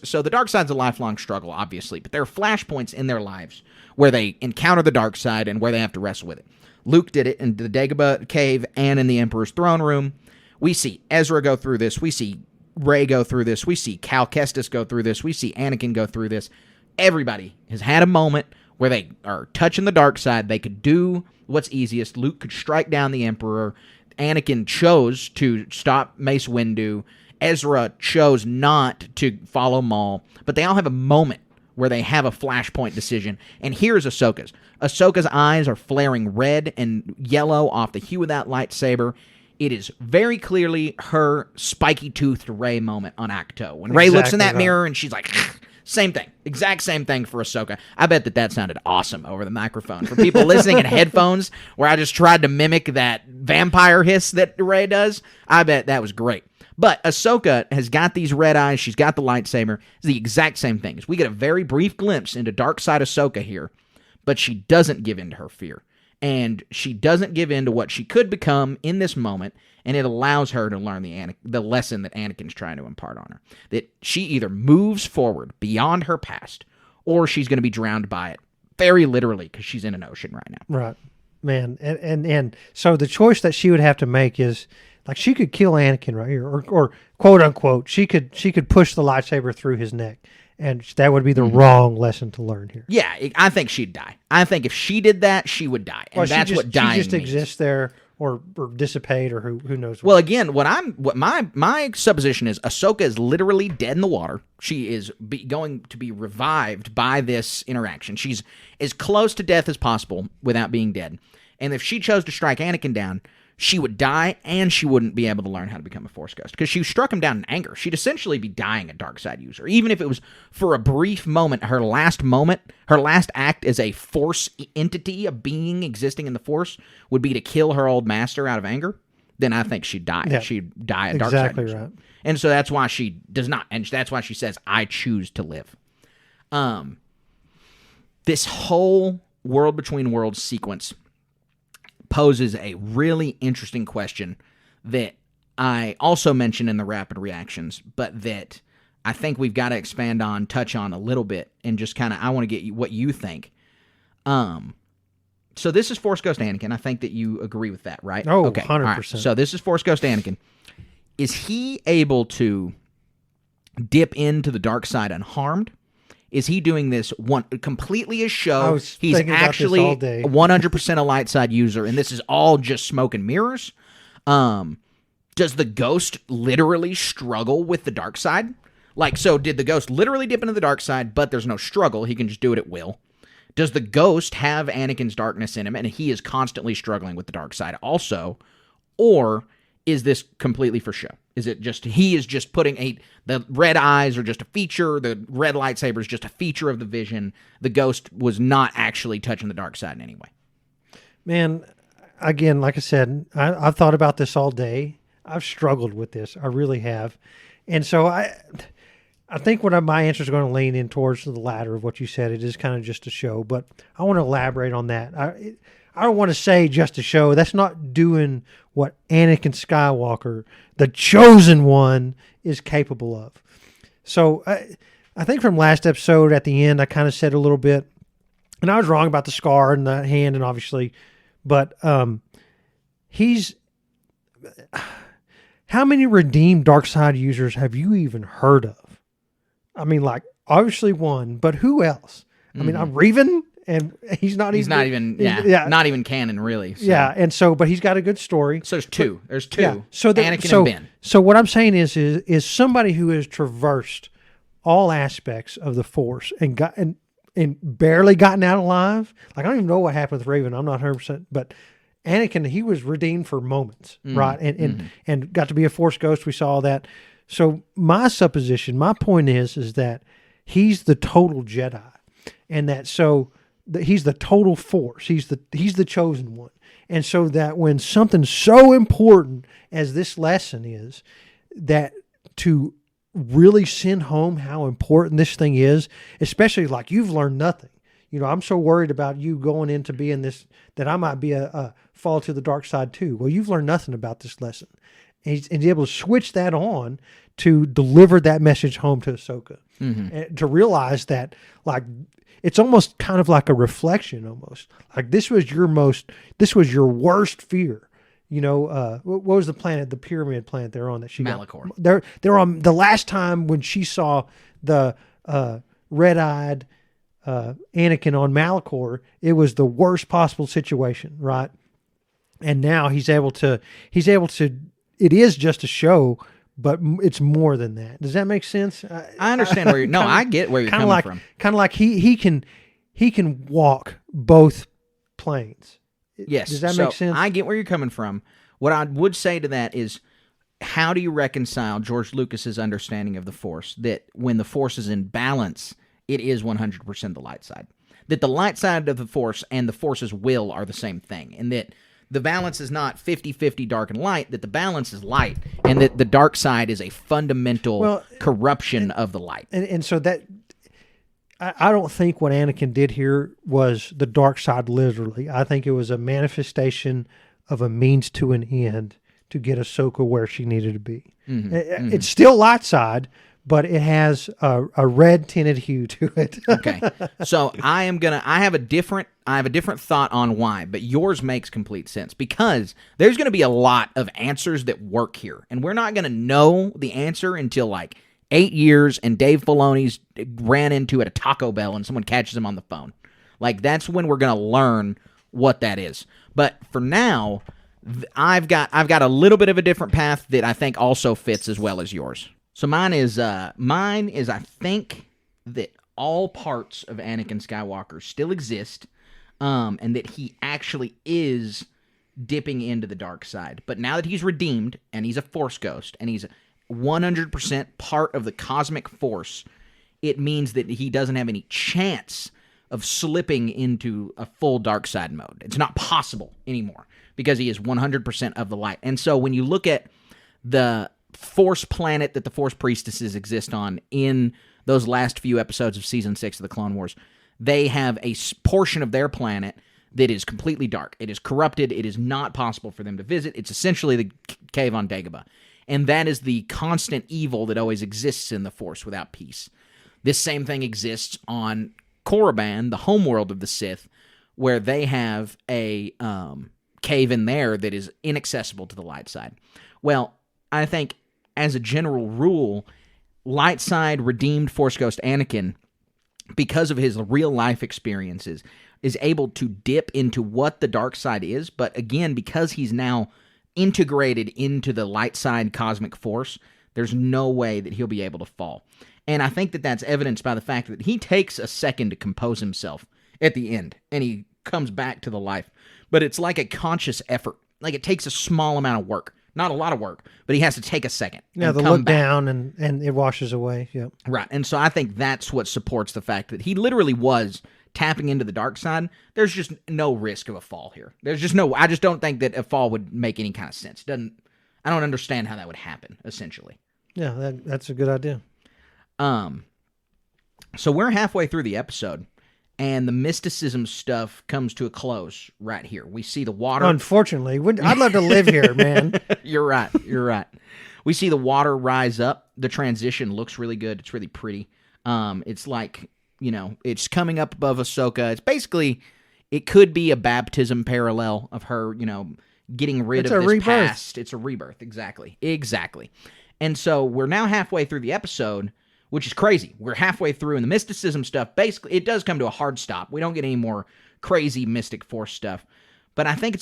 So the dark side's a lifelong struggle, obviously, but there are flashpoints in their lives where they encounter the dark side and where they have to wrestle with it. Luke did it in the Dagobah cave and in the Emperor's throne room. We see Ezra go through this. We see Rey go through this. We see Cal Kestis go through this. We see Anakin go through this. Everybody has had a moment where they are touching the dark side. They could do what's easiest. Luke could strike down the Emperor. Anakin chose to stop Mace Windu. Ezra chose not to follow Maul. But they all have a moment where they have a flashpoint decision. And here's Ahsoka's. Ahsoka's eyes are flaring red and yellow off the hue of that lightsaber. It is very clearly her spiky-toothed Rey moment on Acto. When Rey looks in that mirror and she's like, same thing. Exact same thing for Ahsoka. I bet that sounded awesome over the microphone. For people listening in headphones, where I just tried to mimic that vampire hiss that Rey does, I bet that was great. But Ahsoka has got these red eyes. She's got the lightsaber. It's the exact same thing. We get a very brief glimpse into dark side Ahsoka here, but she doesn't give in to her fear. And she doesn't give in to what she could become in this moment, and it allows her to learn the lesson that Anakin's trying to impart on her. That she either moves forward beyond her past, or she's going to be drowned by it, very literally, because she's in an ocean right now. Right. Man, and so the choice that she would have to make is, like, she could kill Anakin right here, or quote unquote, she could push the lightsaber through his neck. And that would be the wrong lesson to learn here. Yeah, I think she'd die. I think if she did that, she would die. And that's what dying means. She just exists there or dissipate or who knows what. Well, again, what my supposition is, Ahsoka is literally dead in the water. She is going to be revived by this interaction. She's as close to death as possible without being dead. And if she chose to strike Anakin down, she would die, and she wouldn't be able to learn how to become a Force Ghost. Because she struck him down in anger. She'd essentially be dying a dark side user. Even if it was for a brief moment, her last act as a Force entity, a being existing in the Force, would be to kill her old master out of anger, then I think she'd die. Yeah, she'd die a dark side user. Exactly right. And so that's why she does not, and that's why she says, I choose to live. This whole World Between Worlds sequence poses a really interesting question that I also mentioned in the rapid reactions, but that I think we've got to touch on a little bit, and just kind of, I want to get what you think. So this is Force Ghost Anakin. I think that you agree with that, right? Oh, okay. 100%. Right. So this is Force Ghost Anakin. Is he able to dip into the dark side unharmed? Is he doing this completely a show? He's actually 100% a light side user, and this is all just smoke and mirrors? Does the ghost literally struggle with the dark side? Like, so did the ghost literally dip into the dark side, but there's no struggle? He can just do it at will. Does the ghost have Anakin's darkness in him, and he is constantly struggling with the dark side also? Or is this completely for show? Is it just he is just putting the red eyes are just a feature, the red lightsaber is just a feature of the vision, the ghost was not actually touching the dark side in any way? Man, again, like I said, I've thought about this all day. I've struggled with this. I really have. And so I think my answer is going to lean in towards the latter of what you said. It is kind of just a show, but I want to elaborate on that. I don't want to say just a show. That's not doing what Anakin Skywalker, the chosen one, is capable of. So I think from last episode at the end, I kind of said a little bit, and I was wrong about the scar and the hand, and obviously, but he's. How many redeemed dark side users have you even heard of? I mean, like, obviously one, but who else? I mean, I'm Revan. And he's not even canon, really. So. Yeah, and so, but he's got a good story. So there's two. There's two. Yeah. Anakin and Ben. So what I'm saying is somebody who has traversed all aspects of the Force and barely gotten out alive. Like, I don't even know what happened with Raven. I'm not 100%, but Anakin, he was redeemed for moments, right? And got to be a Force ghost. We saw that. So my supposition, my point is that he's the total Jedi, and that he's the total Force. He's the chosen one. And so that when something so important as this lesson is, that to really send home how important this thing is, especially like you've learned nothing. You know, I'm so worried about you going into being this, that I might be a fall to the dark side too. Well, you've learned nothing about this lesson. And he's able to switch that on to deliver that message home to Ahsoka. And to realize that, like, it's almost kind of like a reflection almost. Like, this was your worst fear. You know, what was the planet, the pyramid planet they're on that she Malachor. They're on the last time when she saw the red-eyed Anakin on Malachor, it was the worst possible situation, right? And now he's able to, it is just a show, but it's more than that. Does that make sense? I understand where you're. No, I get where you're coming from. Kind of like he can walk both planes. Yes. Does that make sense? I get where you're coming from. What I would say to that is, how do you reconcile George Lucas's understanding of the Force, that when the Force is in balance, it is 100% the light side? That the light side of the Force and the Force's will are the same thing, and that the balance is not 50-50 dark and light, that the balance is light, and that the dark side is a fundamental corruption of the light. And so that, I don't think what Anakin did here was the dark side literally. I think it was a manifestation of a means to an end to get Ahsoka where she needed to be. It's still light side, but it has a red tinted hue to it. Okay. So I have a different thought on why, but yours makes complete sense, because there's going to be a lot of answers that work here, and we're not going to know the answer until like 8 years and Dave Filoni's ran into at a Taco Bell and someone catches him on the phone. Like, that's when we're going to learn what that is. But for now, I've got a little bit of a different path that I think also fits as well as yours. So mine is I think that all parts of Anakin Skywalker still exist, and that he actually is dipping into the dark side. But now that he's redeemed and he's a Force ghost and he's 100% part of the cosmic Force, it means that he doesn't have any chance of slipping into a full dark side mode. It's not possible anymore because he is 100% of the light. And so when you look at the Force planet that the Force priestesses exist on in those last few episodes of Season 6 of the Clone Wars, they have a portion of their planet that is completely dark. It is corrupted. It is not possible for them to visit. It's essentially the cave on Dagobah. And that is the constant evil that always exists in the Force without peace. This same thing exists on Korriban, the homeworld of the Sith, where they have a cave in there that is inaccessible to the light side. Well, I think, as a general rule, light side redeemed Force Ghost Anakin, because of his real life experiences, is able to dip into what the dark side is. But again, because he's now integrated into the light side cosmic Force, there's no way that he'll be able to fall. And I think that that's evidenced by the fact that he takes a second to compose himself at the end, and he comes back to the life. But it's like a conscious effort. Like, it takes a small amount of work. Not a lot of work, but he has to take a second. Yeah, the look down and it washes away. Yep. Right. And so I think that's what supports the fact that he literally was tapping into the dark side. There's just no risk of a fall here. There's just no, I just don't think that a fall would make any kind of sense. I don't understand how that would happen, essentially. Yeah, that's a good idea. So we're halfway through the episode, and the mysticism stuff comes to a close right here. We see the water. Unfortunately, I'd love to live here, man. You're right. We see the water rise up. The transition looks really good. It's really pretty. It's like, it's coming up above Ahsoka. It's basically, it could be a baptism parallel of her, getting rid of this rebirth. past. It's a rebirth. Exactly. And so we're now halfway through the episode, which is crazy. We're halfway through, and the mysticism stuff, basically, it does come to a hard stop. We don't get any more crazy mystic Force stuff. But I think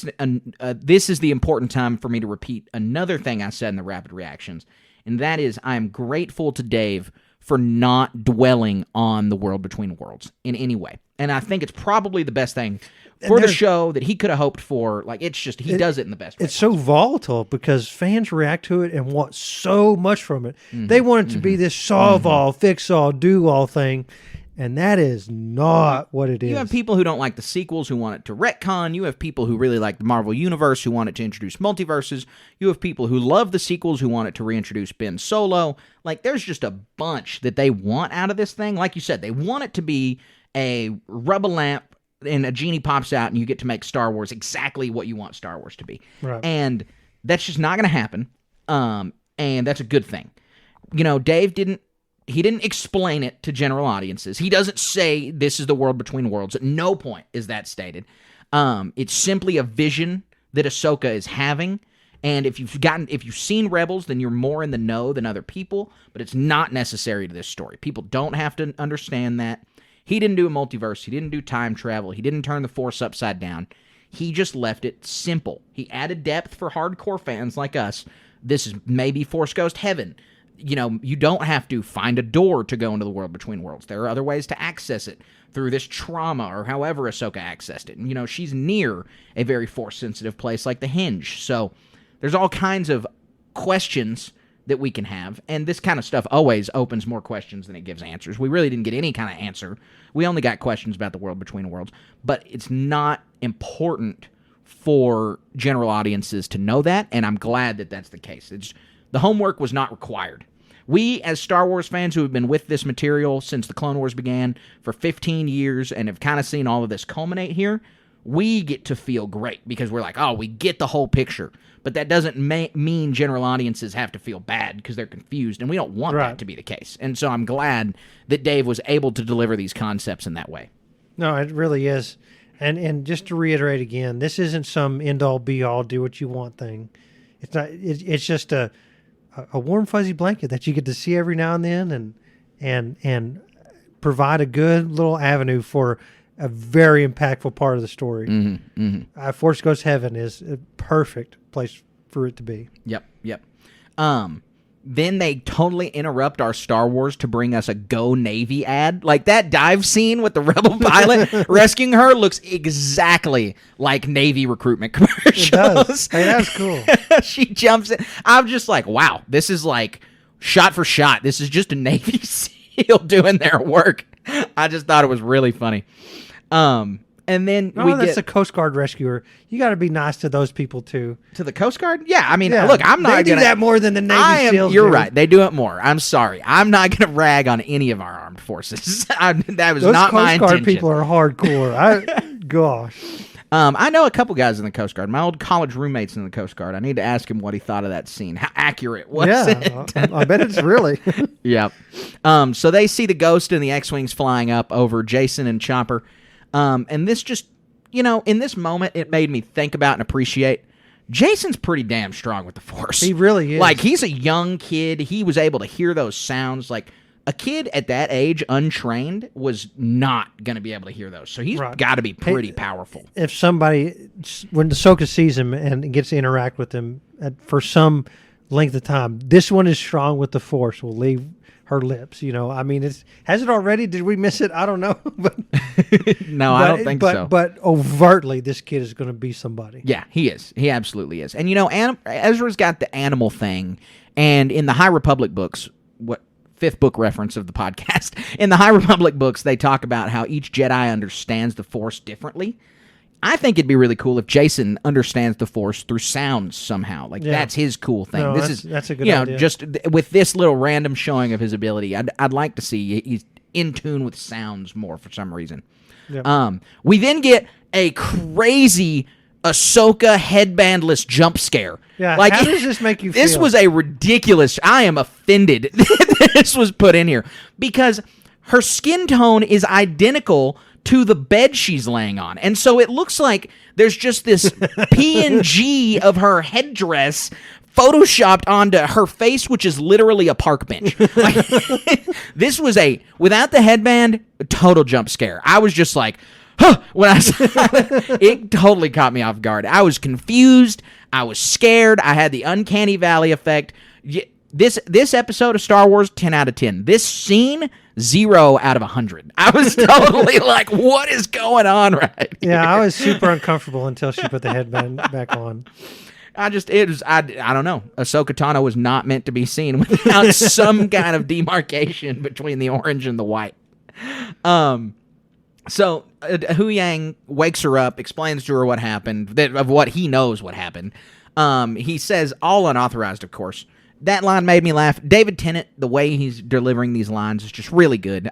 this is the important time for me to repeat another thing I said in the rapid reactions, and that is, I am grateful to Dave for not dwelling on the world between worlds in any way. And I think it's probably the best thing for the show that he could have hoped for. Like, it's just, he does it in the best way. It's so volatile because fans react to it and want so much from it. They want it to be this solve all, fix all, do all thing. And that is not what it is. You have people who don't like the sequels who want it to retcon. You have people who really like the Marvel Universe who want it to introduce multiverses. You have people who love the sequels who want it to reintroduce Ben Solo. Like, there's just a bunch that they want out of this thing. Like you said, they want it to be a rubber lamp and a genie pops out and you get to make Star Wars exactly what you want Star Wars to be. Right. And that's just not going to happen. and that's a good thing. You know, Dave didn't explain it to general audiences. He doesn't say this is the world between worlds. At no point is that stated. It's simply a vision that Ahsoka is having. And if you've seen Rebels, then you're more in the know than other people, but it's not necessary to this story. People don't have to understand that. He didn't do a multiverse. He didn't do time travel. He didn't turn the Force upside down. He just left it simple. He added depth for hardcore fans like us. This is maybe Force Ghost heaven. You know, you don't have to find a door to go into the world between worlds. There are other ways to access it through this trauma or however Ahsoka accessed it. And, you know, she's near a very Force-sensitive place like the Hinge. So there's all kinds of questions that we can have, and this kind of stuff always opens more questions than it gives answers. We really didn't get any kind of answer. We only got questions about the world between worlds, but it's not important for general audiences to know that, and I'm glad that that's the case. The homework was not required. We, as Star Wars fans who have been with this material since the Clone Wars began for 15 years and have kind of seen all of this culminate here, we get to feel great because we're like, oh, we get the whole picture. But that doesn't mean general audiences have to feel bad because they're confused, and we don't want that to be the case. And so I'm glad that Dave was able to deliver these concepts in that way. No, it really is. And just to reiterate again, this isn't some end-all, be-all, do-what-you-want thing. It's not. It's just a warm, fuzzy blanket that you get to see every now and then and provide a good little avenue for a very impactful part of the story. Force Ghost Heaven is a perfect place for it to be. Yep. Then they totally interrupt our Star Wars to bring us a Go Navy ad. Like, that dive scene with the Rebel pilot rescuing her looks exactly like Navy recruitment commercials. It does. Hey, that's cool. She jumps in. I'm just like, wow, this is like shot for shot. This is just a Navy SEAL doing their work. I just thought it was really funny. And then that's a Coast Guard rescuer. You got to be nice to those people too. To the Coast Guard? Yeah, I mean, look, I'm not. They do that more than the Navy SEALs. You're right. They do it more. I'm sorry. I'm not going to rag on any of our armed forces. That was not my intention. Those Coast Guard people are hardcore. Gosh. I know a couple guys in the Coast Guard. My old college roommate's in the Coast Guard. I need to ask him what he thought of that scene. How accurate was it? I bet it's really. Yep. So they see the Ghost and the X-Wings flying up over Jason and Chopper. And this just, in this moment, it made me think about and appreciate Jason's pretty damn strong with the Force. He really is. Like, he's a young kid. He was able to hear those sounds. Like, a kid at that age, untrained, was not going to be able to hear those. So he's got to be pretty powerful. If somebody, when Ahsoka sees him and gets to interact with him for some length of time, this one is strong with the Force, will leave her lips. I mean, has it already? Did we miss it? I don't know. No, I don't think so. But overtly, this kid is going to be somebody. Yeah, he is. He absolutely is. And, Ezra's got the animal thing. And in the High Republic books, fifth book reference of the podcast, in the High Republic books, they talk about how each Jedi understands the Force differently. I think it'd be really cool if Jason understands the Force through sounds somehow. That's his cool thing. No, that's a good idea. Just with this little random showing of his ability, I'd like to see he's in tune with sounds more for some reason. Yep. We then get a crazy Ahsoka headbandless jump scare. Yeah, how does this make you feel? This was a ridiculous. I am offended that this was put in here because her skin tone is identical to the bed she's laying on. And so it looks like there's just this PNG of her headdress photoshopped onto her face, which is literally a park bench. This was without the headband, a total jump scare. I was just like, huh, when I saw it. It totally caught me off guard. I was confused. I was scared. I had the uncanny valley effect. This episode of Star Wars, 10 out of 10. This scene, 0 out of 100. I was totally like, what is going on right here? Yeah, I was super uncomfortable until she put the headband back on. I don't know. Ahsoka Tano was not meant to be seen without some kind of demarcation between the orange and the white. So Hu Yang wakes her up, explains to her what happened, of what he knows what happened. He says, all unauthorized, of course. That line made me laugh. David Tennant, the way he's delivering these lines is just really good.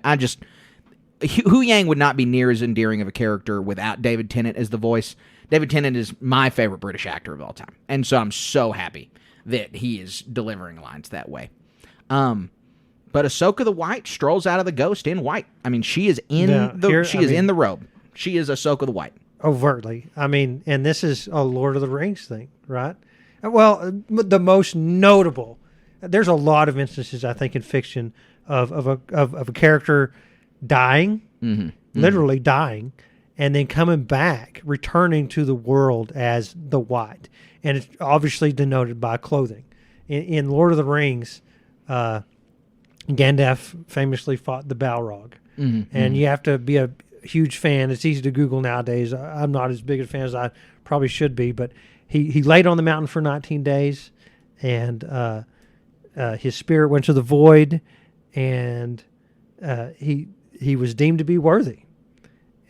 Hu Yang would not be near as endearing of a character without David Tennant as the voice. David Tennant is my favorite British actor of all time, and so I'm so happy that he is delivering lines that way. But Ahsoka the White strolls out of the Ghost in white. I mean, she is in in the robe. She is Ahsoka the White. Overtly. I mean, and this is a Lord of the Rings thing, right? Well, the most notable. There's a lot of instances, I think, in fiction of a character dying, literally dying, and then coming back, returning to the world as the White, and it's obviously denoted by clothing. In Lord of the Rings, Gandalf famously fought the Balrog, and you have to be a huge fan. It's easy to Google nowadays. I'm not as big a fan as I probably should be, but he laid on the mountain for 19 days, and his spirit went to the void, and he was deemed to be worthy.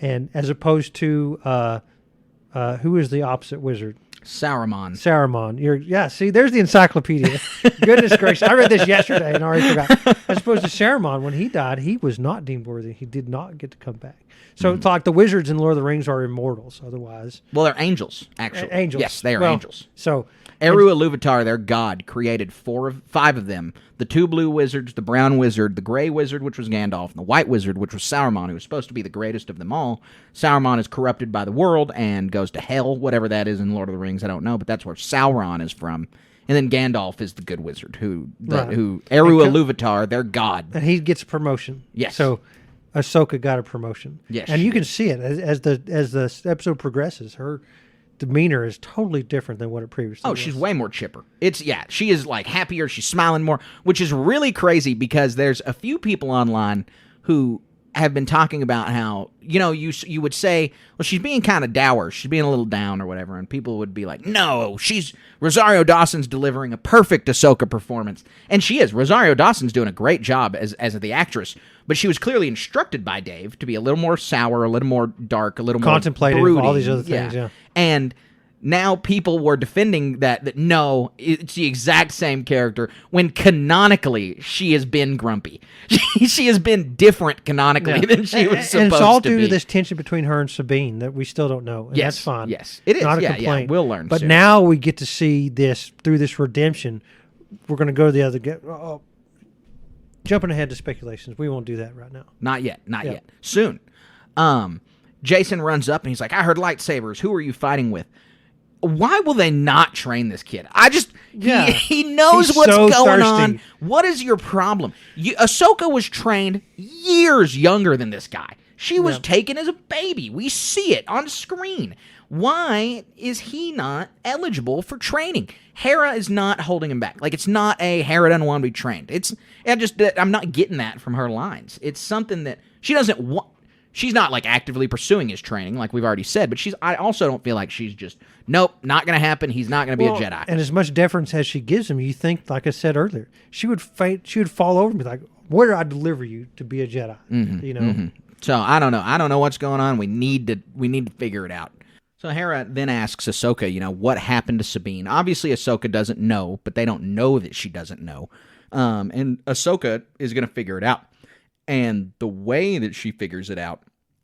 And as opposed to who is the opposite wizard? Saruman. See, there's the encyclopedia. Goodness gracious. I read this yesterday and already forgot. As opposed to Saruman, when he died, he was not deemed worthy. He did not get to come back. So it's like the wizards in Lord of the Rings are immortals otherwise. Well, they're angels, actually. Angels. Yes, they are angels. So Eru Iluvatar, their god, created 5 of them. The 2 blue wizards, the brown wizard, the gray wizard, which was Gandalf, and the white wizard, which was Saruman, who was supposed to be the greatest of them all. Saruman is corrupted by the world and goes to hell, whatever that is in Lord of the Rings, I don't know, but that's where Sauron is from. And then Gandalf is the good wizard, who Eru Iluvatar, their god. And he gets a promotion. Yes. So Ahsoka got a promotion. Yes, and you can see it as the episode progresses. Her demeanor is totally different than what it previously was. She's way more chipper. She is like happier, she's smiling more, which is really crazy because there's a few people online who have been talking about how, you would say, well, she's being kind of dour, she's being a little down or whatever, and people would be like, no, Rosario Dawson's delivering a perfect Ahsoka performance. And she is. Rosario Dawson's doing a great job as the actress, but she was clearly instructed by Dave to be a little more sour, a little more dark, a little contemplative, more brooding. all these other things, yeah. And now people were defending that no, it's the exact same character, when canonically she has been grumpy. She has been different canonically than she was supposed to be. And it's all due to this tension between her and Sabine that we still don't know. And yes, that's fine. Yes, it is. Not a complaint. We'll learn But soon. now we get to see this through this redemption. We're going to go to the other... jumping ahead to speculations. We won't do that right now. Not yet. Soon. Jason runs up and he's like, I heard lightsabers. Who are you fighting with? Why will they not train this kid? He knows He's what's so going thirsty. on. What is your problem? Ahsoka was trained years younger than this guy. She was taken as a baby. We see it on screen. Why is he not eligible for training? Hera is not holding him back. Like, it's not a Hera doesn't want to be trained. I'm not getting that from her lines. It's something that she doesn't want. She's not like actively pursuing his training, like we've already said, but I also don't feel like she's just, nope, not going to happen. He's not going to be a Jedi. And as much deference as she gives him, you think, like I said earlier, she would fall over and be like, where do I deliver you to be a Jedi? So I don't know. I don't know what's going on. We need to figure it out. So Hera then asks Ahsoka, what happened to Sabine? Obviously Ahsoka doesn't know, but they don't know that she doesn't know. And Ahsoka is going to figure it out. And the way that she figures it out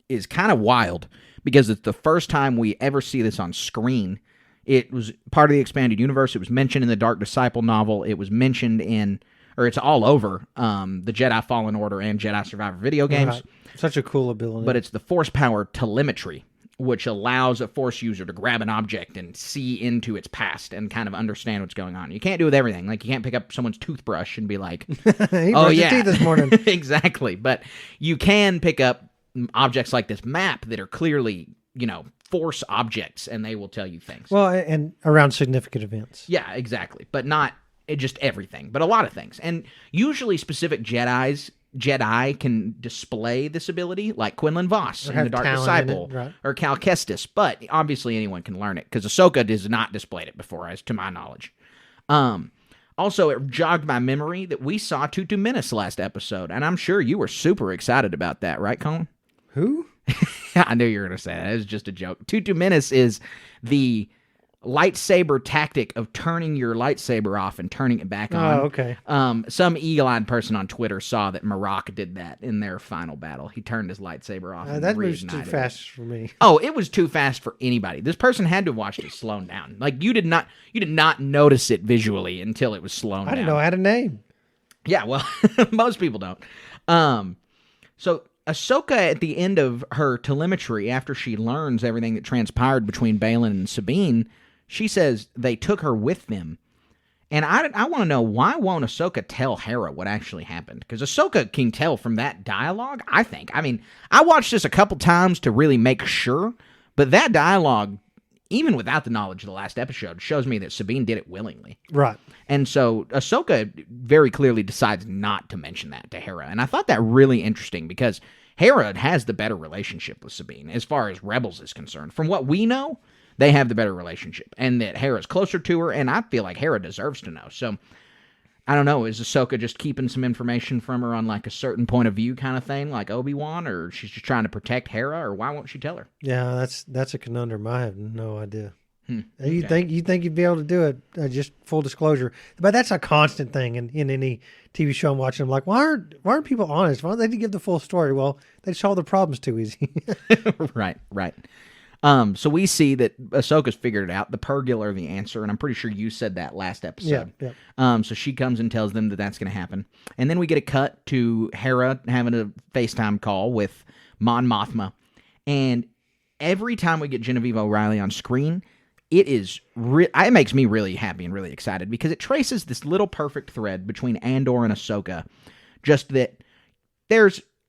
is kind of wild because it's the first time we ever see this on screen. It was part of the expanded universe. It was mentioned in the Dark Disciple novel. It was mentioned it's all over the Jedi Fallen Order and Jedi Survivor video games. Right. Such a cool ability. But it's the Force power telemetry, which allows a Force user to grab an object and see into its past and kind of understand what's going on. You can't do it with everything. Like, you can't pick up someone's toothbrush and be like, he brushed his teeth this morning. Exactly. But you can pick up objects like this map that are clearly, Force objects, and they will tell you things. Well, and around significant events. Yeah, exactly. But not just everything, but a lot of things. And usually specific Jedi can display this ability, like Quinlan Voss in the Dark Disciple, right. or Cal Kestis, but obviously anyone can learn it, because Ahsoka does not displayed it before, as to my knowledge. Also, it jogged my memory that we saw Tutu Menace last episode, and I'm sure you were super excited about that, right, Colin? Who? I knew you were going to say that. It was just a joke. Tutu Menace is the lightsaber tactic of turning your lightsaber off and turning it back on. Oh, okay. Some eagle-eyed person on Twitter saw that Marok did that in their final battle. He turned his lightsaber off and That was reignited too fast for me. Oh, it was too fast for anybody. This person had to have watched it slowed down. Like you did not notice it visually until it was slowed down. I didn't know I had a name. Yeah, well, most people don't. So Ahsoka, at the end of her telemetry, after she learns everything that transpired between Baylan and Sabine, she says they took her with them. And I want to know, why won't Ahsoka tell Hera what actually happened? Because Ahsoka can tell from that dialogue, I think. I mean, I watched this a couple times to really make sure, but that dialogue, even without the knowledge of the last episode, shows me that Sabine did it willingly. Right. And so Ahsoka very clearly decides not to mention that to Hera. And I thought that really interesting because Hera has the better relationship with Sabine as far as Rebels is concerned. From what we know, they have the better relationship. And that Hera's closer to her, and I feel like Hera deserves to know. So, I don't know, is Ahsoka just keeping some information from her on like a certain point of view kind of thing, like Obi-Wan, or she's just trying to protect Hera, or why won't she tell her? Yeah, that's a conundrum. I have no idea. Okay. You think you'd be able to do it? Just full disclosure, but that's a constant thing in any TV show I'm watching. I'm like, why aren't people honest? Why don't they give the full story? Well, they solve the problems too easy. Right. So we see that Ahsoka's figured it out. The Purrgil are the answer, and I'm pretty sure you said that last episode. Yeah. So she comes and tells them that that's going to happen. And then we get a cut to Hera having a FaceTime call with Mon Mothma. And every time we get Genevieve O'Reilly on screen, it makes me really happy and really excited because it traces this little perfect thread between Andor and Ahsoka. Just that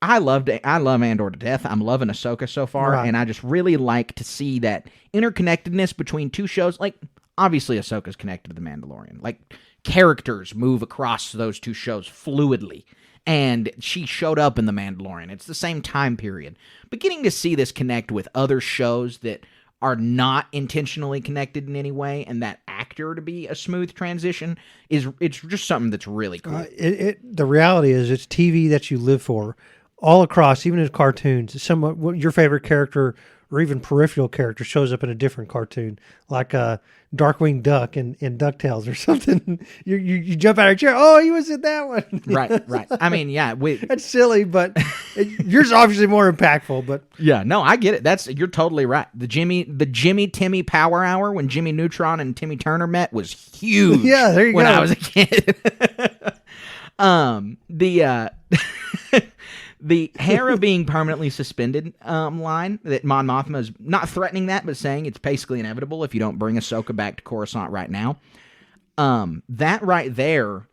I love Andor to death. I'm loving Ahsoka so far, right. And I just really like to see that interconnectedness between two shows. Like, obviously, Ahsoka's connected to The Mandalorian. Like, characters move across those two shows fluidly, and she showed up in The Mandalorian. It's the same time period. But getting to see this connect with other shows that are not intentionally connected in any way, and that actor to be a smooth transition it's just something that's really cool. The reality is it's TV that you live for all across, even in cartoons. Your favorite character or even peripheral character shows up in a different cartoon, like a Darkwing Duck in DuckTales or something. You jump out of your chair. Oh, he was in that one. Right. I mean, yeah, that's silly, but yours is obviously more impactful. But yeah, no, I get it. You're totally right. The Jimmy Timmy Power Hour when Jimmy Neutron and Timmy Turner met was huge. Yeah, there you go. When I was a kid. The Hera being permanently suspended line that Mon Mothma is not threatening that, but saying it's basically inevitable if you don't bring Ahsoka back to Coruscant right now. That right there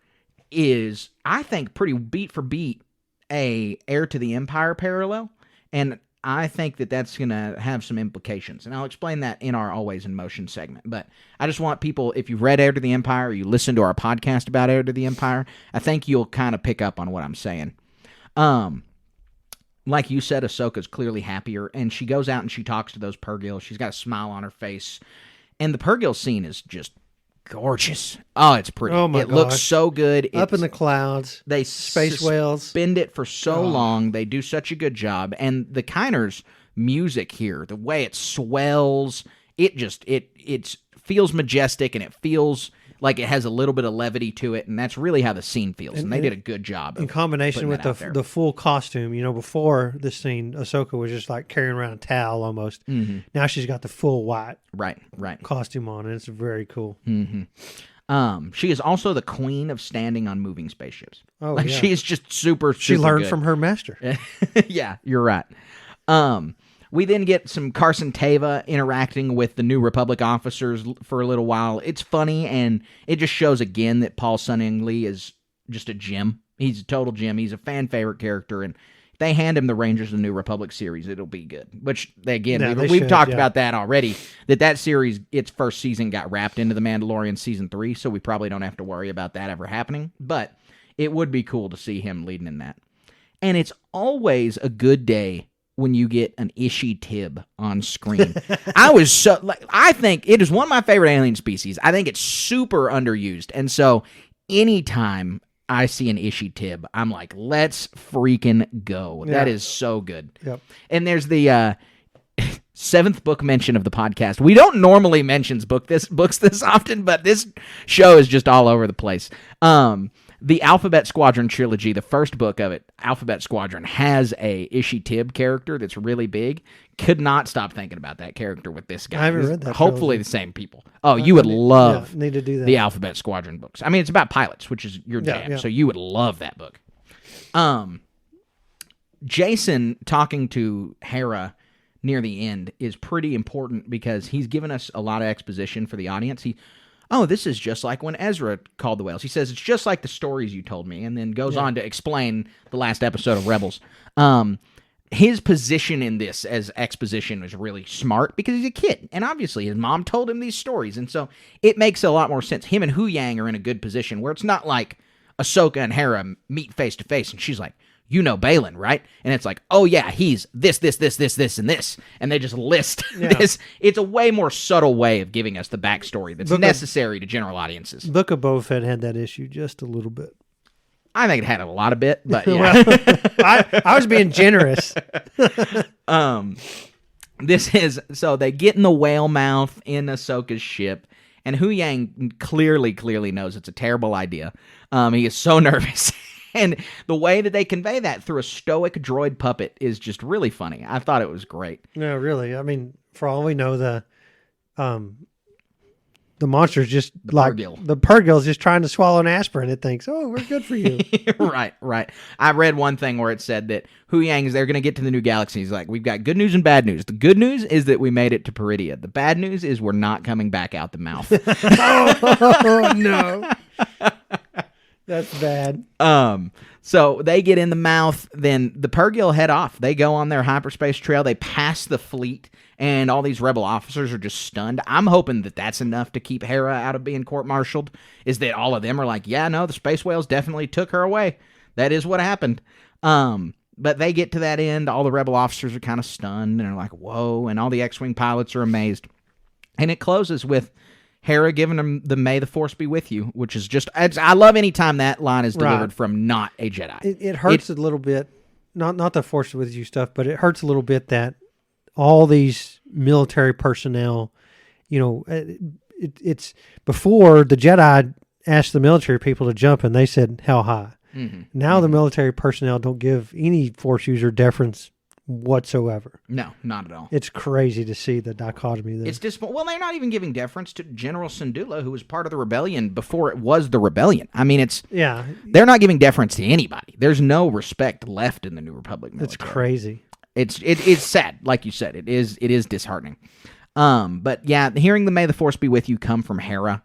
is, I think, pretty beat for beat a Heir to the Empire parallel, and I think that that's going to have some implications, and I'll explain that in our Always in Motion segment. But I just want people, if you've read Heir to the Empire or you listen to our podcast about Heir to the Empire, I think you'll kind of pick up on what I'm saying. Like you said, Ahsoka's clearly happier, and she goes out and she talks to those Purrgil. She's got a smile on her face, and the Purrgil scene is just gorgeous. Oh, it's pretty. Oh my It looks so good. Up in the clouds. They space whales. Suspend it for so long. They do such a good job, and the Kiner's music here, the way it swells, it feels majestic, and it feels like it has a little bit of levity to it, and that's really how the scene feels. And they did a good job in combination with the full costume. You know, before this scene, Ahsoka was just like carrying around a towel almost. Mm-hmm. Now she's got the full white right costume on, and it's very cool. Mm-hmm. She is also the queen of standing on moving spaceships. Oh, like, yeah. she is just super She learned good from her master. Yeah, you're right. We then get some Carson Teva interacting with the New Republic officers for a little while. It's funny, and it just shows again that Paul Sun-Ing-Lee is just a gem. He's a total gem. He's a fan favorite character, and if they hand him the Rangers of the New Republic series, it'll be good. Which, again, we've talked about that already, that series, its first season got wrapped into The Mandalorian Season 3, so we probably don't have to worry about that ever happening. But it would be cool to see him leading in that. And it's always a good day when you get an Ishi Tib on screen. I think it is one of my favorite alien species. I think it's super underused. And so anytime I see an Ishi Tib, I'm like, let's freaking go. Yeah. That is so good. Yep. And there's the 7th book mention of the podcast. We don't normally mention books this often, but this show is just all over the place. The Alphabet Squadron trilogy, the first book of it, Alphabet Squadron, has a Ishi Tib character that's really big. Could not stop thinking about that character with this guy. I haven't read that. Hopefully trilogy. the same people. Oh, you would love need to do that. the Alphabet Squadron books. I mean, it's about pilots, which is your jam, so you would love that book. Jason talking to Hera near the end is pretty important because he's given us a lot of exposition for the audience. This is just like when Ezra called the whales. He says, it's just like the stories you told me, and then goes on to explain the last episode of Rebels. His position in this as exposition was really smart because he's a kid, and obviously his mom told him these stories, and so it makes a lot more sense. Him and Hu Yang are in a good position where it's not like Ahsoka and Hera meet face to face, and she's like, you know Balin, right? And it's like, oh yeah, he's this, and this. And they just list this. It's a way more subtle way of giving us the backstory that's necessary to general audiences. Book of Boba Fett had that issue just a little bit. I think it had a lot of bit, but yeah. I was being generous. So they get in the whale mouth in Ahsoka's ship, and Hu Yang clearly knows it's a terrible idea. He is so nervous. And the way that they convey that through a stoic droid puppet is just really funny. I thought it was great. No, really. I mean, for all we know, the monster's just the Purgil's just trying to swallow an aspirin. It thinks, oh, we're good for you. Right. I read one thing where it said that Hu Yang is they're going to get to the new galaxy. He's like, we've got good news and bad news. The good news is that we made it to Peridia. The bad news is we're not coming back out the mouth. Oh, no. That's bad. So they get in the mouth, then the Purgil head off. They go on their hyperspace trail. They pass the fleet, and all these rebel officers are just stunned. I'm hoping that that's enough to keep Hera out of being court-martialed, is that all of them are like, yeah, no, the space whales definitely took her away. That is what happened. But they get to that end. All the rebel officers are kind of stunned, and they're like, whoa, and all the X-Wing pilots are amazed. And it closes with Hera giving him the "May the Force be with you," which is just, I love any time that line is delivered from not a Jedi. It hurts a little bit, not the Force with you stuff, but it hurts a little bit that all these military personnel, it's before the Jedi asked the military people to jump and they said, how high? Mm-hmm. Now the military personnel don't give any Force user deference whatsoever. No, not at all. It's crazy to see the dichotomy there. Well, they're not even giving deference to General Syndulla, who was part of the rebellion before it was the rebellion. I mean, they're not giving deference to anybody. There's no respect left in the New Republic military. It's crazy. It's sad, like you said. It is disheartening. But yeah, hearing the "May the Force be with you" come from Hera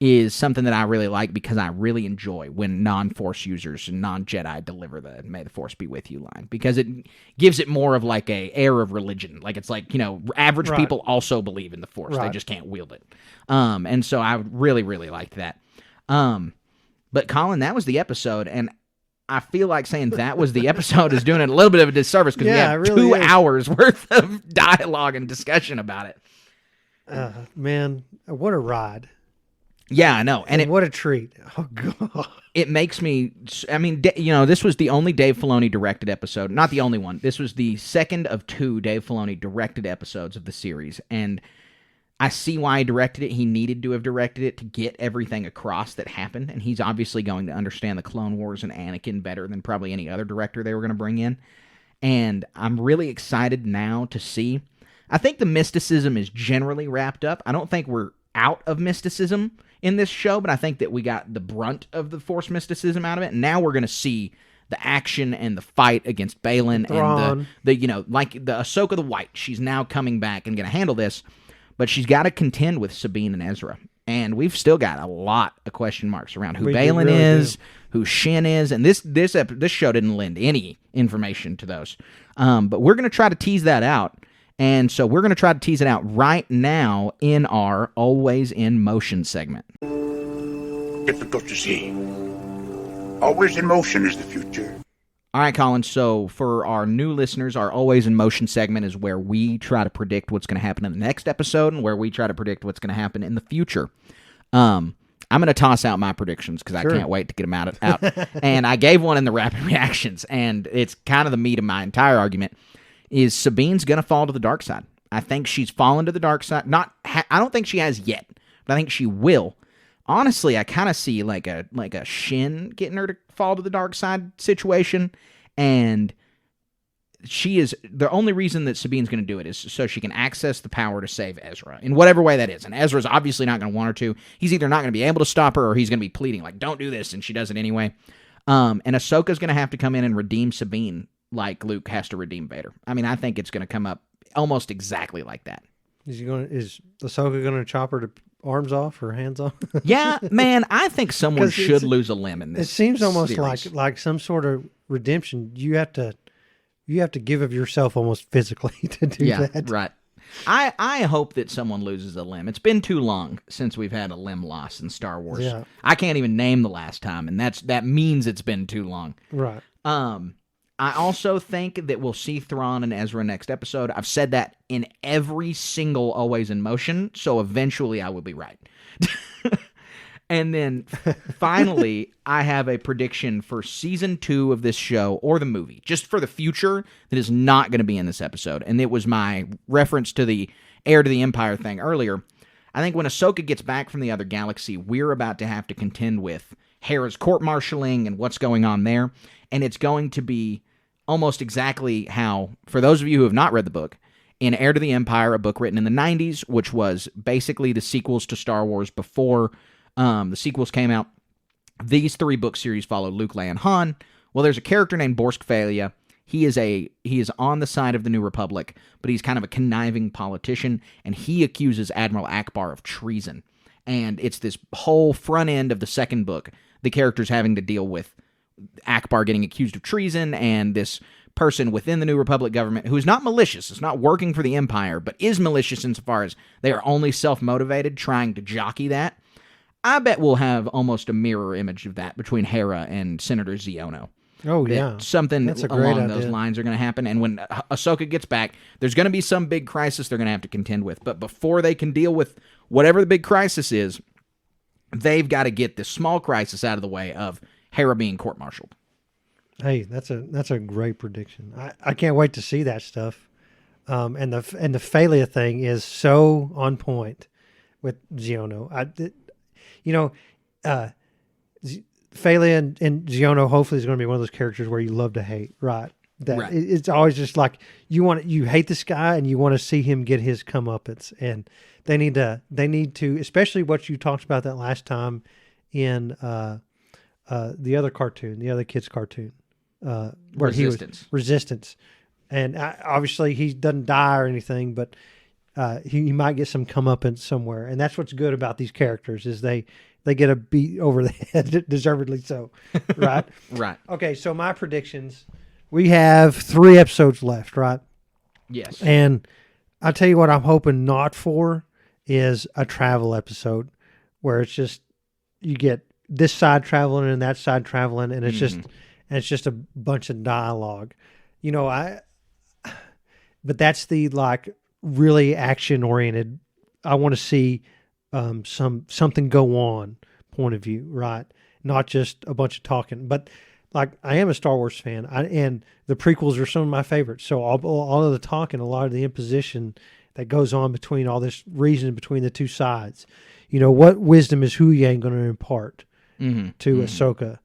is something that I really like because I really enjoy when non-Force users and non-Jedi deliver the "May the Force be with you" line, because it gives it more of like a air of religion. Like it's like, average people also believe in the Force. They just can't wield it. And so I really, really liked that. But Colin, that was the episode, and I feel like saying that was the episode is doing it a little bit of a disservice because we have really 2 hours worth of dialogue and discussion about it. Man, what a ride. Yeah, I know. And what a treat. Oh, God. It makes me, this was the only Dave Filoni directed episode. Not the only one. This was the second of 2 Dave Filoni directed episodes of the series. And I see why he directed it. He needed to have directed it to get everything across that happened. And he's obviously going to understand the Clone Wars and Anakin better than probably any other director they were going to bring in. And I'm really excited now to see. I think the mysticism is generally wrapped up. I don't think we're out of mysticism in this show, but I think that we got the brunt of the Force mysticism out of it, and now we're going to see the action and the fight against Balin and the like the Ahsoka the White. She's now coming back and going to handle this, but she's got to contend with Sabine and Ezra, and we've still got a lot of question marks around who Balin is, who Shin is, and this show didn't lend any information to those, but we're going to try to tease that out. And so we're going to try to tease it out right now in our Always in Motion segment. Difficult to see. Always in motion is the future. All right, Colin, so for our new listeners, our Always in Motion segment is where we try to predict what's going to happen in the next episode and where we try to predict what's going to happen in the future. I'm going to toss out my predictions because I can't wait to get them out. And I gave one in the rapid reactions, and it's kind of the meat of my entire argument. Is Sabine's going to fall to the dark side. I think she's fallen to the dark side. I don't think she has yet, but I think she will. Honestly, I kind of see like a Shin getting her to fall to the dark side situation, and she is the only reason that Sabine's going to do it is so she can access the power to save Ezra in whatever way that is. And Ezra's obviously not going to want her to. He's either not going to be able to stop her, or he's going to be pleading like, "Don't do this," and she does it anyway. And Ahsoka's going to have to come in and redeem Sabine like Luke has to redeem Vader. I mean, I think it's going to come up almost exactly like that. Is Ahsoka going to chop her to arms off or hands off? Yeah, man, I think someone should lose a limb in this. It seems almost series. like some sort of redemption. You have to give of yourself almost physically to do that. Right. I hope that someone loses a limb. It's been too long since we've had a limb loss in Star Wars. Yeah. I can't even name the last time, and that means it's been too long. Right. I also think that we'll see Thrawn and Ezra next episode. I've said that in every single Always in Motion, so eventually I will be right. And then finally, I have a prediction for season 2 of this show, or the movie, just for the future, that is not going to be in this episode. And it was my reference to the Heir to the Empire thing earlier. I think when Ahsoka gets back from the other galaxy, we're about to have to contend with Hera's court-martialing and what's going on there. And it's going to be almost exactly how, for those of you who have not read the book, in Heir to the Empire, a book written in the 90s, which was basically the sequels to Star Wars before the sequels came out, these 3 book series follow Luke, Leia, and Han. Well, there's a character named Borsk Phalia. He is on the side of the New Republic, but he's kind of a conniving politician, and he accuses Admiral Akbar of treason. And it's this whole front end of the second book, the characters having to deal with Akbar getting accused of treason, and this person within the New Republic government who is not malicious, is not working for the Empire, but is malicious insofar as they are only self-motivated, trying to jockey that. I bet we'll have almost a mirror image of that between Hera and Senator Ziono. Oh, yeah. Something That's a along great those idea. lines are going to happen. And when Ahsoka gets back, there's going to be some big crisis they're going to have to contend with. But before they can deal with whatever the big crisis is, they've got to get this small crisis out of the way of Hera being court-martialed. Hey, that's a great prediction. I can't wait to see that stuff. And the Phalia thing is so on point with Ziono. Phalia and Ziono hopefully is going to be one of those characters where you love to hate, right? Right. It's always just like you hate this guy and you want to see him get his comeuppance, and they need to, especially what you talked about that last time in the other cartoon, the other kid's cartoon, where Resistance, and obviously he doesn't die or anything, but he might get some comeuppance somewhere, and that's what's good about these characters is they get a beat over the head, deservedly so, right? Right. Okay, so my predictions. We have 3 episodes left, right? Yes. And I'll tell you what I'm hoping not for is a travel episode where it's just you get this side traveling and that side traveling, and it's just a bunch of dialogue. But that's the like really action oriented. I want to see something go on point of view, right? Not just a bunch of talking, but like I am a Star Wars fan, and the prequels are some of my favorites. So all of the talking, a lot of the imposition that goes on between all this reasoning between the two sides. What wisdom is Hu Yang going to impart to Ahsoka?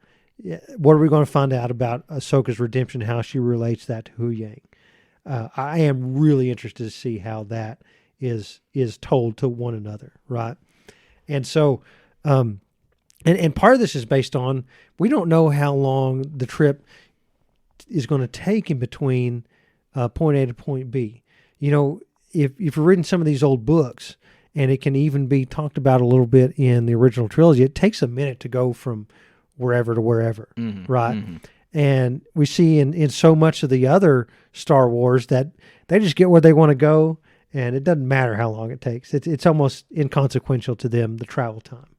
What are we going to find out about Ahsoka's redemption, how she relates that to Hu Yang? I am really interested to see how that is told to one another, right? And so, and part of this is based on we don't know how long the trip is going to take in between point A to point B. If you're reading some of these old books, and it can even be talked about a little bit in the original trilogy, it takes a minute to go from wherever to wherever, right? Mm-hmm. And we see in so much of the other Star Wars that they just get where they want to go, and it doesn't matter how long it takes. It's almost inconsequential to them, the travel time.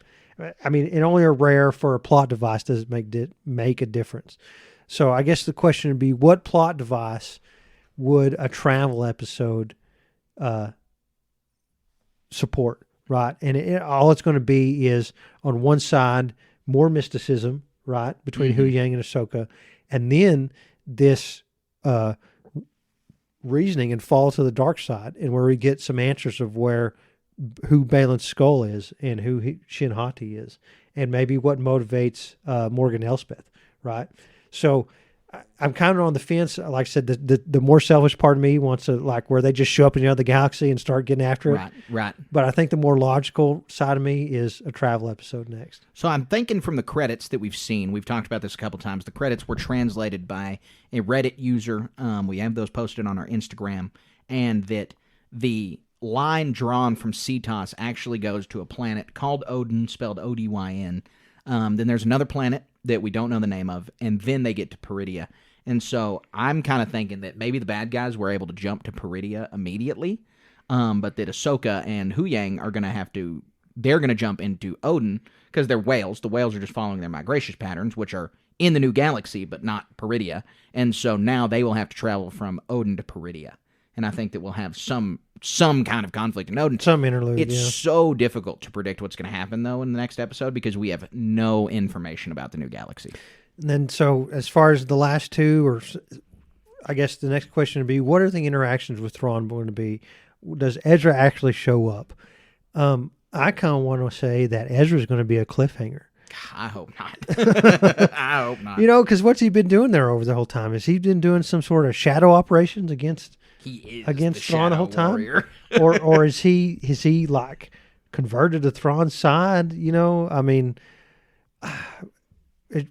I mean, it only are rare for a plot device does it make a difference. So I guess the question would be, what plot device would a travel episode support, right? And all it's going to be is, on one side, more mysticism, right, between Hu Yang and Ahsoka, and then this reasoning and fall to the dark side, and where we get some answers of who Balin's skull is and who Shin Hati is, and maybe what motivates Morgan Elspeth, right? So I'm kind of on the fence. Like I said, the more selfish part of me wants to, like, where they just show up in the other galaxy and start getting after it. Right. But I think the more logical side of me is a travel episode next. So I'm thinking from the credits that we've seen, we've talked about this a couple times, the credits were translated by a Reddit user. We have those posted on our Instagram, and that the line drawn from CETOS actually goes to a planet called Odin, spelled Odyn. Then there's another planet that we don't know the name of, and then they get to Peridia. And so I'm kind of thinking that maybe the bad guys were able to jump to Peridia immediately, but that Ahsoka and Huyang are going to they're going to jump into Odin because they're whales. The whales are just following their migration patterns, which are in the new galaxy, but not Peridia. And so now they will have to travel from Odin to Peridia. And I think that we'll have some kind of conflict in Odin. Some interlude, It's so difficult to predict what's going to happen, though, in the next episode because we have no information about the new galaxy. And then, so as far as the last two, or I guess the next question would be, what are the interactions with Thrawn going to be? Does Ezra actually show up? I kind of want to say that Ezra is going to be a cliffhanger. I hope not. I hope not. You know, because what's he been doing there over the whole time? Has he been doing some sort of shadow operations against Thrawn the whole time? or is he like converted to Thrawn's side? You know, I mean,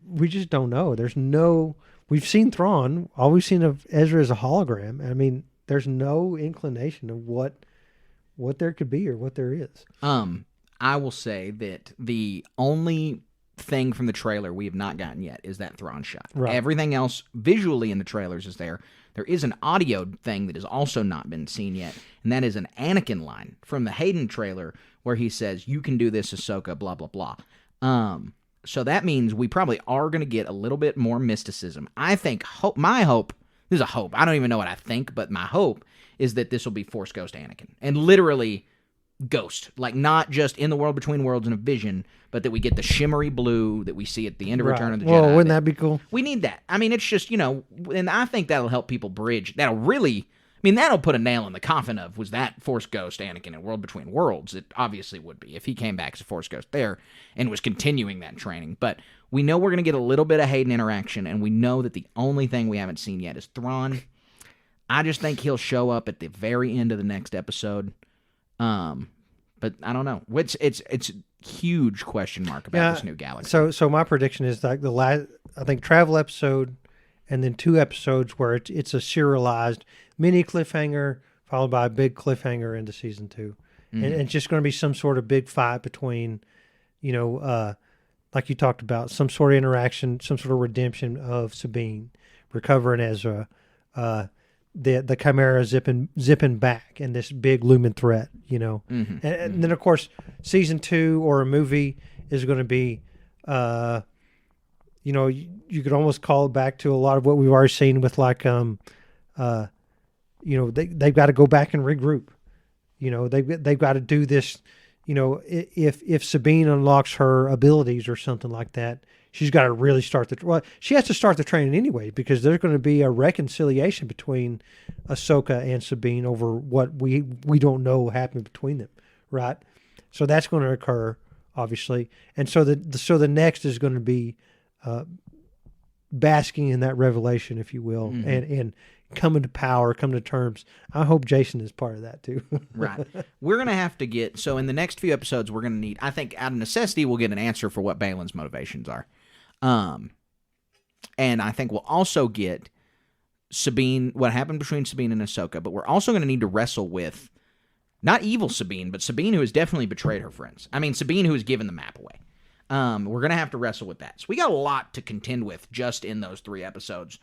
we just don't know. We've seen Thrawn. All we've seen of Ezra is a hologram. I mean, there's no inclination of what there could be or what there is. I will say that the only thing from the trailer we have not gotten yet is that Thrawn shot. Right. Everything else visually in the trailers is there. There is an audio thing that has also not been seen yet, and that is an Anakin line from the Hayden trailer where he says, "You can do this, Ahsoka, blah, blah, blah." So that means we probably are going to get a little bit more mysticism. I think, my hope, this is a hope, I don't even know what I think, but my hope is that this will be Force Ghost Anakin. And literally ghost, like not just in the world between worlds in a vision, but that we get the shimmery blue that we see at the end of Return of the Jedi. Well, wouldn't that be cool? We need that. I mean, it's just, and I think that'll help people bridge. That'll put a nail in the coffin of, was that Force Ghost Anakin in World Between Worlds? It obviously would be if he came back as a Force Ghost there and was continuing that training. But we know we're going to get a little bit of Hayden interaction, and we know that the only thing we haven't seen yet is Thrawn. I just think he'll show up at the very end of the next episode. But I don't know. It's a huge question mark about this new galaxy. So my prediction is like I think travel episode, and then 2 episodes where it's a serialized mini cliffhanger followed by a big cliffhanger into season 2, and it's just going to be some sort of big fight between, like you talked about, some sort of interaction, some sort of redemption of Sabine, recovering Ezra, the Chimera zipping back, and this big looming threat, and then of course season 2 or a movie is going to be, you could almost call it back to a lot of what we've already seen with like, they've got to go back and regroup. They've got to do this. If Sabine unlocks her abilities or something like that, she's got to really she has to start the training anyway, because there's going to be a reconciliation between Ahsoka and Sabine over what we don't know happened between them, right? So that's going to occur, obviously, and so the next is going to be basking in that revelation, if you will, and coming to power, coming to terms. I hope Jason is part of that too. Right. We're going to have to get, so in the next few episodes, we're going to need, I think out of necessity, we'll get an answer for what Balin's motivations are. And I think we'll also get Sabine, what happened between Sabine and Ahsoka, but we're also going to need to wrestle with not evil Sabine, but Sabine who has definitely betrayed her friends. I mean, Sabine who has given the map away. We're going to have to wrestle with that. So we got a lot to contend with just in those 3 episodes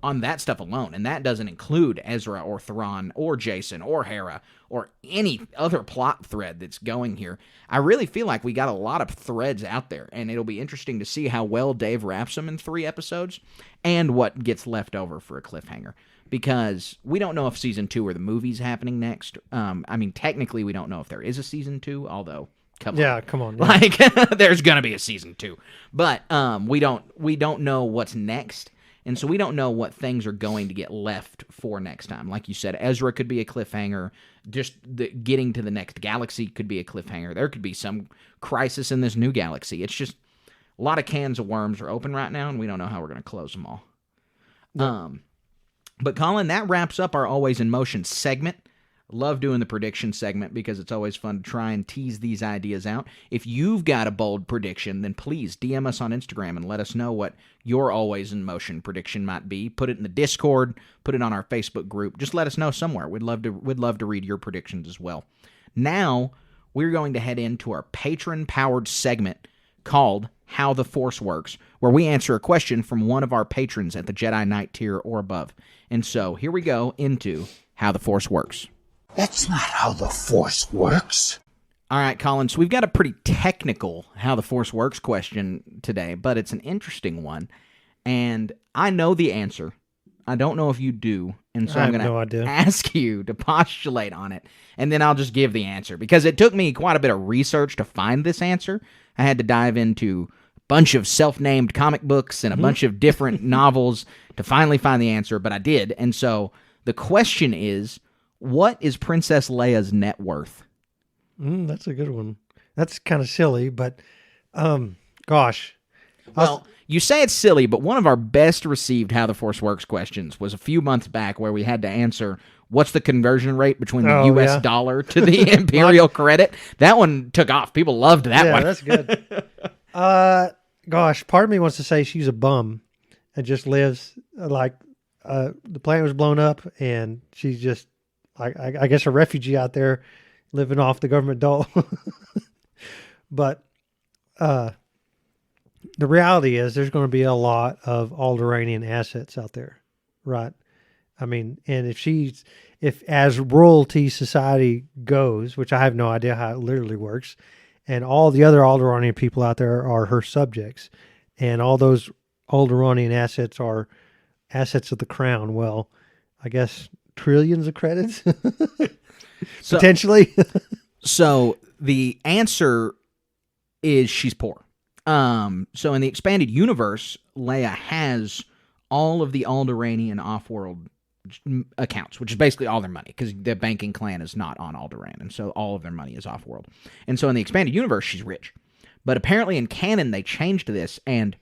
on that stuff alone, and that doesn't include Ezra or Thrawn or Jason or Hera or any other plot thread that's going here. I really feel like we got a lot of threads out there, and it'll be interesting to see how well Dave wraps them in 3 episodes and what gets left over for a cliffhanger, because we don't know if season 2 or the movie's happening next. I mean, technically we don't know if there is a season 2, although come on. Yeah. Like there's going to be a season 2, but we don't know what's next. And so we don't know what things are going to get left for next time. Like you said, Ezra could be a cliffhanger. Just getting to the next galaxy could be a cliffhanger. There could be some crisis in this new galaxy. It's just a lot of cans of worms are open right now, and we don't know how we're going to close them all. But Colin, that wraps up our Always in Motion segment. Love doing the prediction segment because it's always fun to try and tease these ideas out. If you've got a bold prediction, then please DM us on Instagram and let us know what your Always in Motion prediction might be. Put it in the Discord, put it on our Facebook group. Just let us know somewhere. We'd love to read your predictions as well. Now, we're going to head into our patron-powered segment called How the Force Works, where we answer a question from one of our patrons at the Jedi Knight tier or above. And so, here we go into How the Force Works. That's not how the Force works. All right, Colin, so we've got a pretty technical How the Force Works question today, but it's an interesting one, and I know the answer. I don't know if you do, and so I'm going to ask you to postulate on it, and then I'll just give the answer, because it took me quite a bit of research to find this answer. I had to dive into a bunch of self-named comic books and a bunch of different novels to finally find the answer, but I did, and so the question is, what is Princess Leia's net worth? That's a good one. That's kind of silly, but gosh. Well, you say it's silly, but one of our best received How the Force Works questions was a few months back where we had to answer what's the conversion rate between the U.S. dollar to the imperial credit. That one took off. People loved that one. Yeah, that's good. Gosh, part of me wants to say she's a bum and just lives like the planet was blown up and she's just I guess a refugee out there living off the government dole. But the reality is there's going to be a lot of Alderaanian assets out there, right? I mean, and if as royalty society goes, which I have no idea how it literally works, and all the other Alderaanian people out there are her subjects, and all those Alderaanian assets are assets of the crown, well, I guess trillions of credits potentially. So the answer is she's poor. So in the expanded universe, Leia has all of the Alderaanian off-world accounts, which is basically all their money, because the banking clan is not on Alderaan, and so all of their money is off-world. And so in the expanded universe, she's rich. But apparently in canon, they changed this, and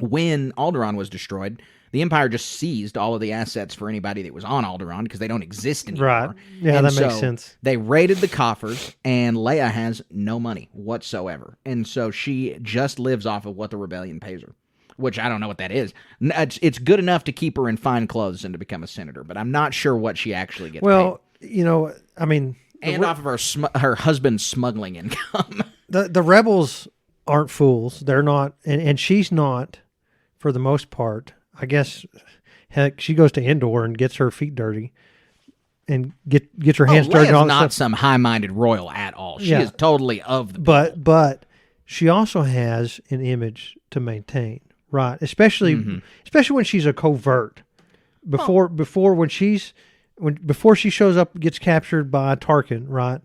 when Alderaan was destroyed, the Empire just seized all of the assets for anybody that was on Alderaan because they don't exist anymore. Right. Yeah, that makes sense. They raided the coffers, and Leia has no money whatsoever. And so she just lives off of what the rebellion pays her, which I don't know what that is. It's good enough to keep her in fine clothes and to become a senator, but I'm not sure what she actually gets paid. Well, you know, I mean... And off of her husband's smuggling income. The rebels aren't fools. They're not, and she's not, for the most part. I guess, heck, she goes to Endor and gets her feet dirty and gets her hands dirty. Leia's and all not that stuff. some high-minded royal at all. She is totally of the people. But she also has an image to maintain, right? Especially when she's a covert. Before she shows up, gets captured by Tarkin, right?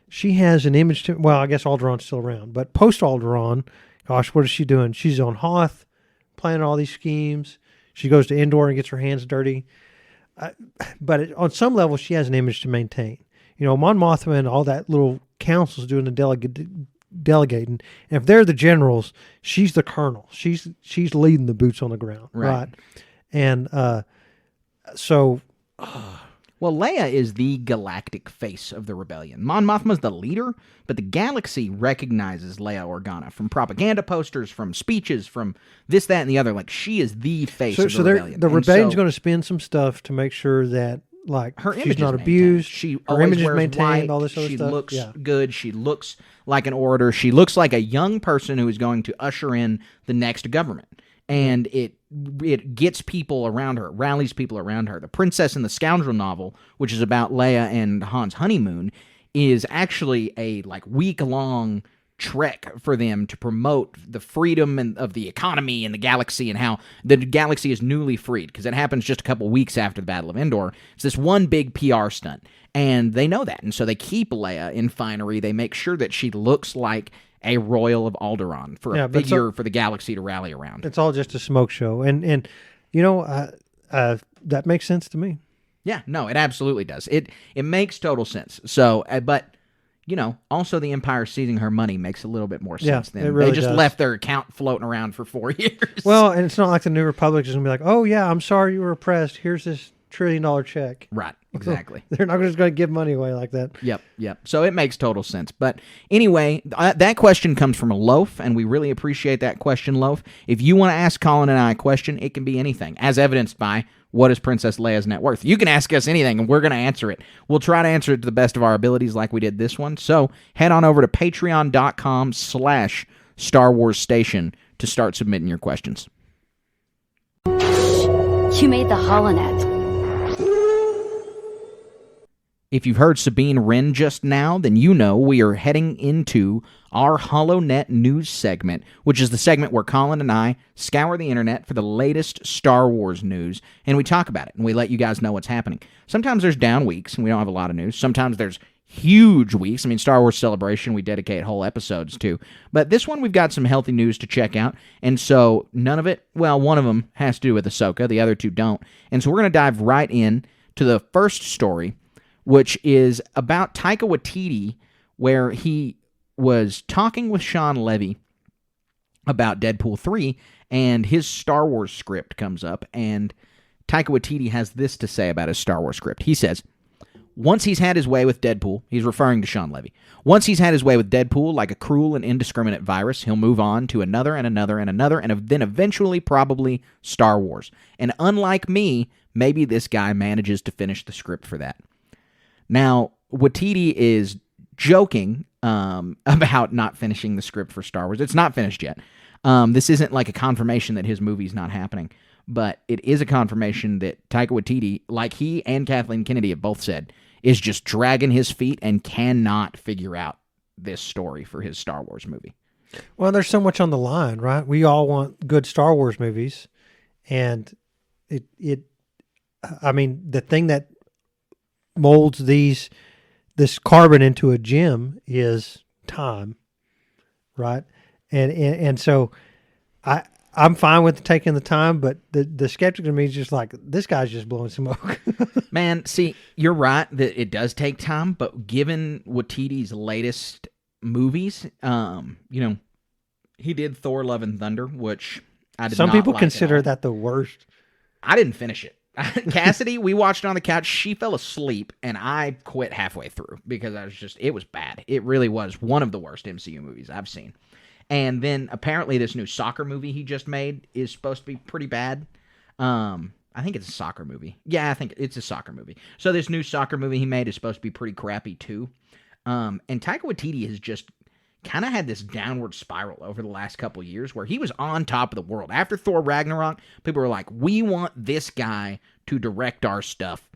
She has an image to. Well, I guess Alderaan's still around, but post Alderaan, gosh, what is she doing? She's on Hoth, planning all these schemes. She goes to Endor and gets her hands dirty. But on some level, she has an image to maintain. You know, Mon Mothma and all that little council's doing the delegating. And if they're the generals, she's the colonel. She's leading the boots on the ground, right? And so... Well, Leia is the galactic face of the rebellion. Mon Mothma's the leader, but the galaxy recognizes Leia Organa from propaganda posters, from speeches, from this, that, and the other. Like, she is the face of the rebellion. The rebellion's going to spend some stuff to make sure that, like, her she's not abused. Her image is maintained. maintained. All this other stuff. She looks good. She looks like an orator. She looks like a young person who is going to usher in the next government. And it gets people around her, rallies people around her. The Princess and the Scoundrel novel, which is about Leia and Han's honeymoon, is actually a week-long trek for them to promote the freedom of the economy and the galaxy, and how the galaxy is newly freed, because it happens just a couple weeks after the Battle of Endor. It's this one big PR stunt, and they know that, and so they keep Leia in finery. They make sure that she looks like a royal of Alderaan, for a figure for the galaxy to rally around. It's all just a smoke show. And That makes sense to me. Yeah, no, it absolutely does. It makes total sense. So, but also the Empire seizing her money makes a little bit more sense than it really they just does. left their account floating around for 4 years. Well, and it's not like the New Republic is going to be like, oh, yeah, I'm sorry you were oppressed. Here's this $1 trillion check. Right, exactly. They're not just going to give money away like that. Yep. So it makes total sense. But anyway, that question comes from a Loaf, and we really appreciate that question, Loaf. If you want to ask Colin and I a question, it can be anything, as evidenced by what is Princess Leia's net worth. You can ask us anything, and we're going to answer it. We'll try to answer it to the best of our abilities like we did this one. So head on over to patreon.com/Star Wars Station to start submitting your questions. You made the HoloNet. If you've heard Sabine Wren just now, then you know we are heading into our HoloNet news segment, which is the segment where Colin and I scour the internet for the latest Star Wars news, and we talk about it, and we let you guys know what's happening. Sometimes there's down weeks, and we don't have a lot of news. Sometimes there's huge weeks. I mean, Star Wars Celebration, we dedicate whole episodes to. But this one, we've got some healthy news to check out, and so none of it, well, one of them has to do with Ahsoka, the other two don't. And so we're going to dive right in to the first story, which is about Taika Waititi, where he was talking with Sean Levy about Deadpool 3, and his Star Wars script comes up, and Taika Waititi has this to say about his Star Wars script. He says, once he's had his way with Deadpool, he's referring to Sean Levy, once he's had his way with Deadpool, like a cruel and indiscriminate virus, he'll move on to another and another and another, and then eventually probably Star Wars. And unlike me, maybe this guy manages to finish the script for that. Now, Waititi is joking about not finishing the script for Star Wars. It's not finished yet. This isn't like a confirmation that his movie's not happening, but it is a confirmation that Taika Waititi, like he and Kathleen Kennedy have both said, is just dragging his feet and cannot figure out this story for his Star Wars movie. Well, there's so much on the line, right? We all want good Star Wars movies, and the thing that molds this carbon into a gem is time, right? And so I'm fine with taking the time, but the skeptic in me is just like, this guy's just blowing smoke. Man, see, you're right that it does take time, but given Waititi's latest movies, he did Thor: Love and Thunder, which I did Some not people like consider at all. that the worst. I didn't finish it. Cassidy, we watched it on the couch. She fell asleep, and I quit halfway through because it was bad. It really was one of the worst MCU movies I've seen. And then apparently this new soccer movie he just made is supposed to be pretty bad. I think it's a soccer movie. Yeah, I think it's a soccer movie. So this new soccer movie he made is supposed to be pretty crappy too. And Taika Waititi has just kind of had this downward spiral over the last couple of years where he was on top of the world. After Thor Ragnarok, people were like, we want this guy to direct our stuff.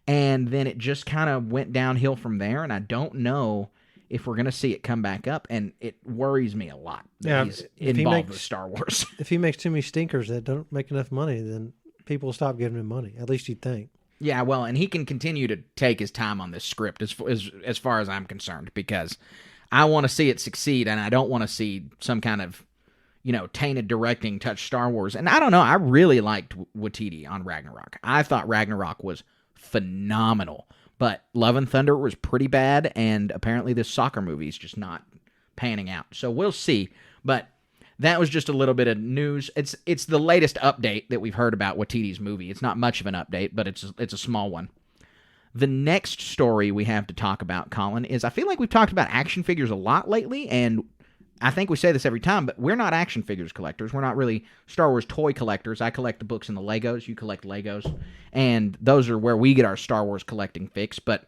And then it just kind of went downhill from there, and I don't know if we're going to see it come back up, and it worries me a lot that he's involved with Star Wars. If he makes too many stinkers that don't make enough money, then people will stop giving him money, at least you'd think. Yeah, well, and he can continue to take his time on this script as far as I'm concerned, because I want to see it succeed, and I don't want to see some kind of, tainted directing touch Star Wars. And I don't know, I really liked Waititi on Ragnarok. I thought Ragnarok was phenomenal, but Love and Thunder was pretty bad, and apparently this soccer movie is just not panning out. So we'll see, but that was just a little bit of news. It's the latest update that we've heard about Waititi's movie. It's not much of an update, but it's a small one. The next story we have to talk about, Colin, is I feel like we've talked about action figures a lot lately, and I think we say this every time, but we're not action figures collectors. We're not really Star Wars toy collectors. I collect the books and the Legos. You collect Legos, and those are where we get our Star Wars collecting fix, but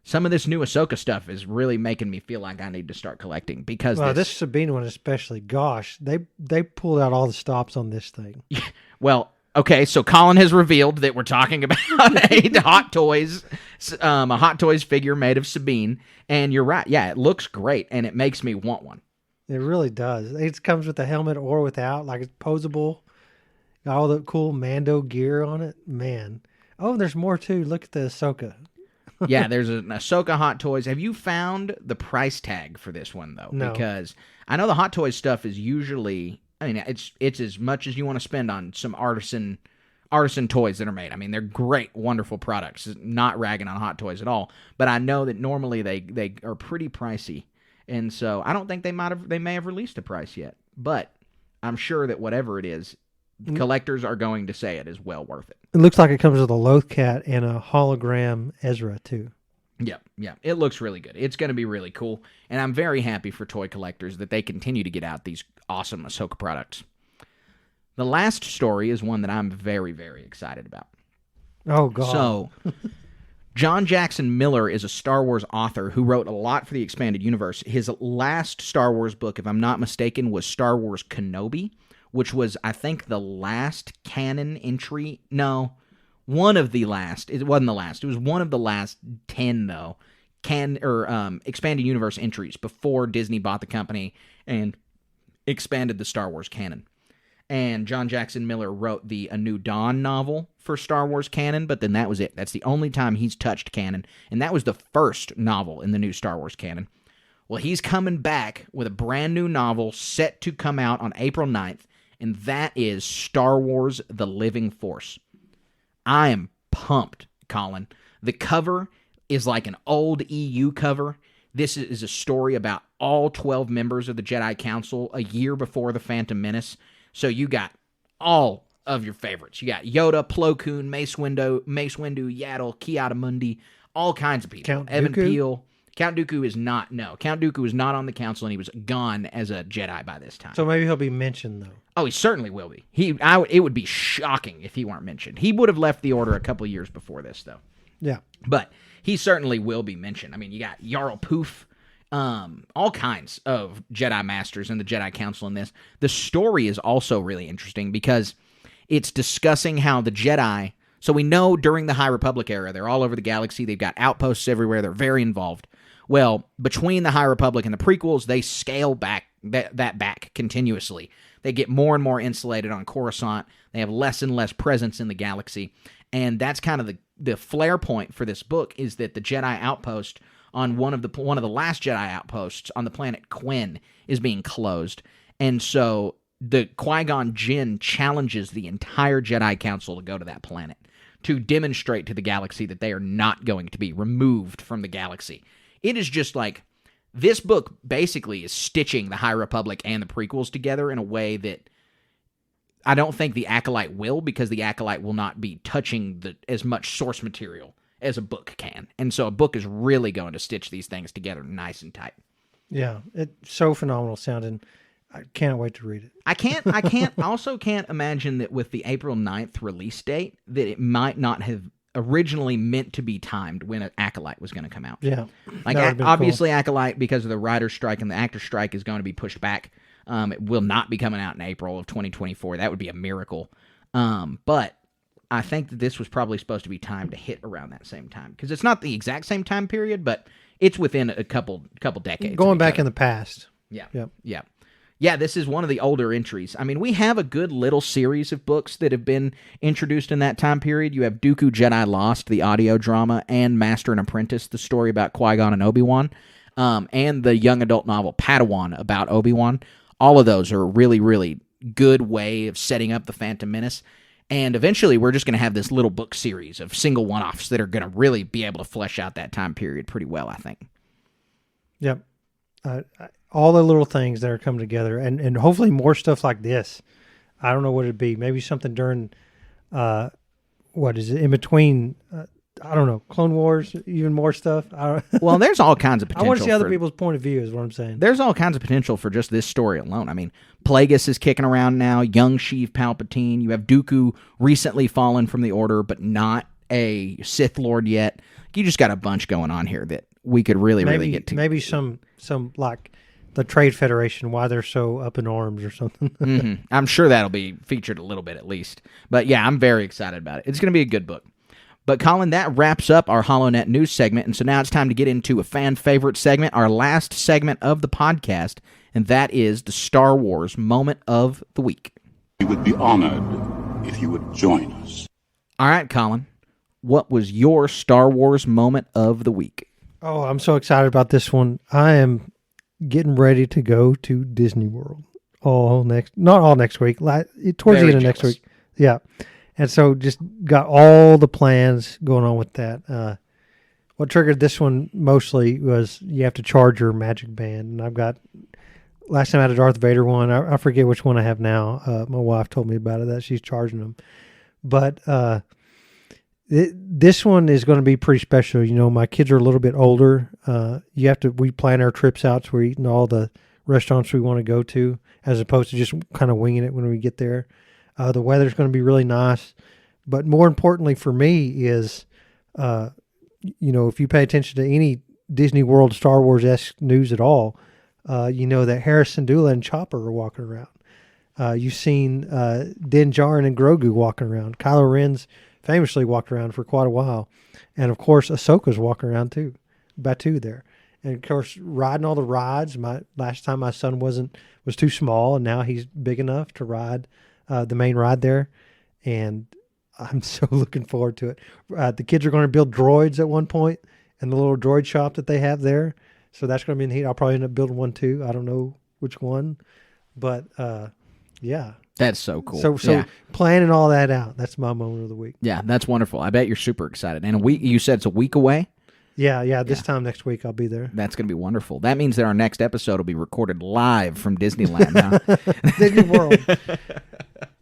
some of this new Ahsoka stuff is really making me feel like I need to start collecting because this Sabine one especially, gosh, they pulled out all the stops on this thing. Well, okay, so Colin has revealed that we're talking about a Hot Toys figure made of Sabine, and you're right. Yeah, it looks great, and it makes me want one. It really does. It comes with a helmet or without, like it's posable. Got all the cool Mando gear on it. Man. Oh, there's more too. Look at the Ahsoka. Yeah, there's an Ahsoka Hot Toys. Have you found the price tag for this one, though? No. Because I know the Hot Toys stuff is usually, it's as much as you want to spend on some artisan artisan toys that are made. I mean, they're great, wonderful products. Not ragging on Hot Toys at all. But I know that normally they are pretty pricey. And so I don't think they may have released a price yet. But I'm sure that whatever it is, collectors are going to say it is well worth it. It looks like it comes with a Lothcat and a hologram Ezra, too. Yeah. It looks really good. It's going to be really cool. And I'm very happy for toy collectors that they continue to get out these awesome Ahsoka products. The last story is one that I'm very, very excited about. Oh, God. So, John Jackson Miller is a Star Wars author who wrote a lot for the expanded universe. His last Star Wars book, if I'm not mistaken, was Star Wars Kenobi, which was, I think, the last canon entry. No, one of the last. It wasn't the last. It was one of the last 10, though, expanded universe entries before Disney bought the company and expanded the Star Wars canon. And John Jackson Miller wrote the A New Dawn novel for Star Wars canon, but then that was it. That's the only time he's touched canon, and that was the first novel in the new Star Wars canon. Well, he's coming back with a brand new novel set to come out on April 9th, and that is Star Wars The Living Force. I am pumped, Colin. The cover is like an old EU cover. This is a story about all 12 members of the Jedi Council a year before The Phantom Menace. So you got all of your favorites. You got Yoda, Plo Koon, Mace Windu, Yaddle, Ki-Adi-Mundi, all kinds of people. Count Evan Dooku? Peel. Count Dooku is not, no. Count Dooku is not on the council, and he was gone as a Jedi by this time. So maybe he'll be mentioned, though. Oh, he certainly will be. It would be shocking if he weren't mentioned. He would have left the Order a couple years before this, though. Yeah. But he certainly will be mentioned. I mean, you got Jarl Poof, all kinds of Jedi Masters in the Jedi Council in this. The story is also really interesting because it's discussing how the Jedi... So we know during the High Republic era, they're all over the galaxy. They've got outposts everywhere. They're very involved. Well, between the High Republic and the prequels, they scale back that back continuously. They get more and more insulated on Coruscant. They have less and less presence in the galaxy. And that's kind of the flare point for this book is that the Jedi outpost on one of the last Jedi outposts on the planet Quinn is being closed. And so the Qui-Gon Jinn challenges the entire Jedi Council to go to that planet to demonstrate to the galaxy that they are not going to be removed from the galaxy. It is just like, this book basically is stitching the High Republic and the prequels together in a way that I don't think the Acolyte will, because the Acolyte will not be touching as much source material as a book can. And so a book is really going to stitch these things together nice and tight. Yeah, it's so phenomenal sounding. I can't wait to read it. I also can't imagine that with the April 9th release date that it might not have originally meant to be timed when an Acolyte was going to come out. Yeah. Like, obviously cool. Acolyte, because of the writer's strike and the actor's strike, is going to be pushed back. It will not be coming out in April of 2024. That would be a miracle. But I think that this was probably supposed to be timed to hit around that same time, because it's not the exact same time period, but it's within a couple decades. Going back in the past. Yeah. Yep. Yeah. Yeah, this is one of the older entries. I mean, we have a good little series of books that have been introduced in that time period. You have Dooku Jedi Lost, the audio drama, and Master and Apprentice, the story about Qui-Gon and Obi-Wan, and the young adult novel Padawan about Obi-Wan. All of those are a really, really good way of setting up the Phantom Menace. And eventually, we're just going to have this little book series of single one-offs that are going to really be able to flesh out that time period pretty well, I think. Yep. All the little things that are coming together, and hopefully more stuff like this. I don't know what it'd be. Maybe something during, what is it, in between, I don't know, Clone Wars, even more stuff. Well, there's all kinds of potential. I want to see other people's point of view is what I'm saying. There's all kinds of potential for just this story alone. I mean, Plagueis is kicking around now, young Sheev Palpatine. You have Dooku recently fallen from the Order, but not a Sith Lord yet. You just got a bunch going on here that we could really get to. Maybe some like the Trade Federation, why they're so up in arms or something. Mm-hmm. I'm sure that'll be featured a little bit at least. But yeah, I'm very excited about it. It's going to be a good book. But Colin, that wraps up our HoloNet news segment, and so now it's time to get into a fan favorite segment, our last segment of the podcast, and that is the Star Wars Moment of the Week. We would be honored if you would join us. All right, Colin, what was your Star Wars Moment of the Week? Oh, I'm so excited about this one. I am getting ready to go to Disney World not all next week, towards the end of next week. Yeah. And so just got all the plans going on with that. What triggered this one mostly was you have to charge your Magic Band. And I've got, last time I had a Darth Vader one. I forget which one I have now. My wife told me about it, that she's charging them. But this one is going to be pretty special. You know, my kids are a little bit older. We plan our trips out, so we're eating all the restaurants we want to go to, as opposed to just kind of winging it when we get there. The weather's going to be really nice. But more importantly for me is, you know, if you pay attention to any Disney World Star Wars-esque news at all, you know that Harrison Dula and Chopper are walking around. You've seen Din Djarin and Grogu walking around. Kylo Ren's famously walked around for quite a while. And, of course, Ahsoka's walking around too. Batu there. And, of course, riding all the rides. Last time my son was too small, and now he's big enough to ride the main ride there. And I'm so looking forward to it. The kids are going to build droids at one point in the little droid shop that they have there. So that's going to be neat. I'll probably end up building one too. I don't know which one. But, yeah. That's so cool. So yeah. Planning all that out. That's my moment of the week. Yeah, that's wonderful. I bet you're super excited. And you said it's a week away? Yeah. This time next week I'll be there. That's going to be wonderful. That means that our next episode will be recorded live from Disneyland. Huh? Disney World.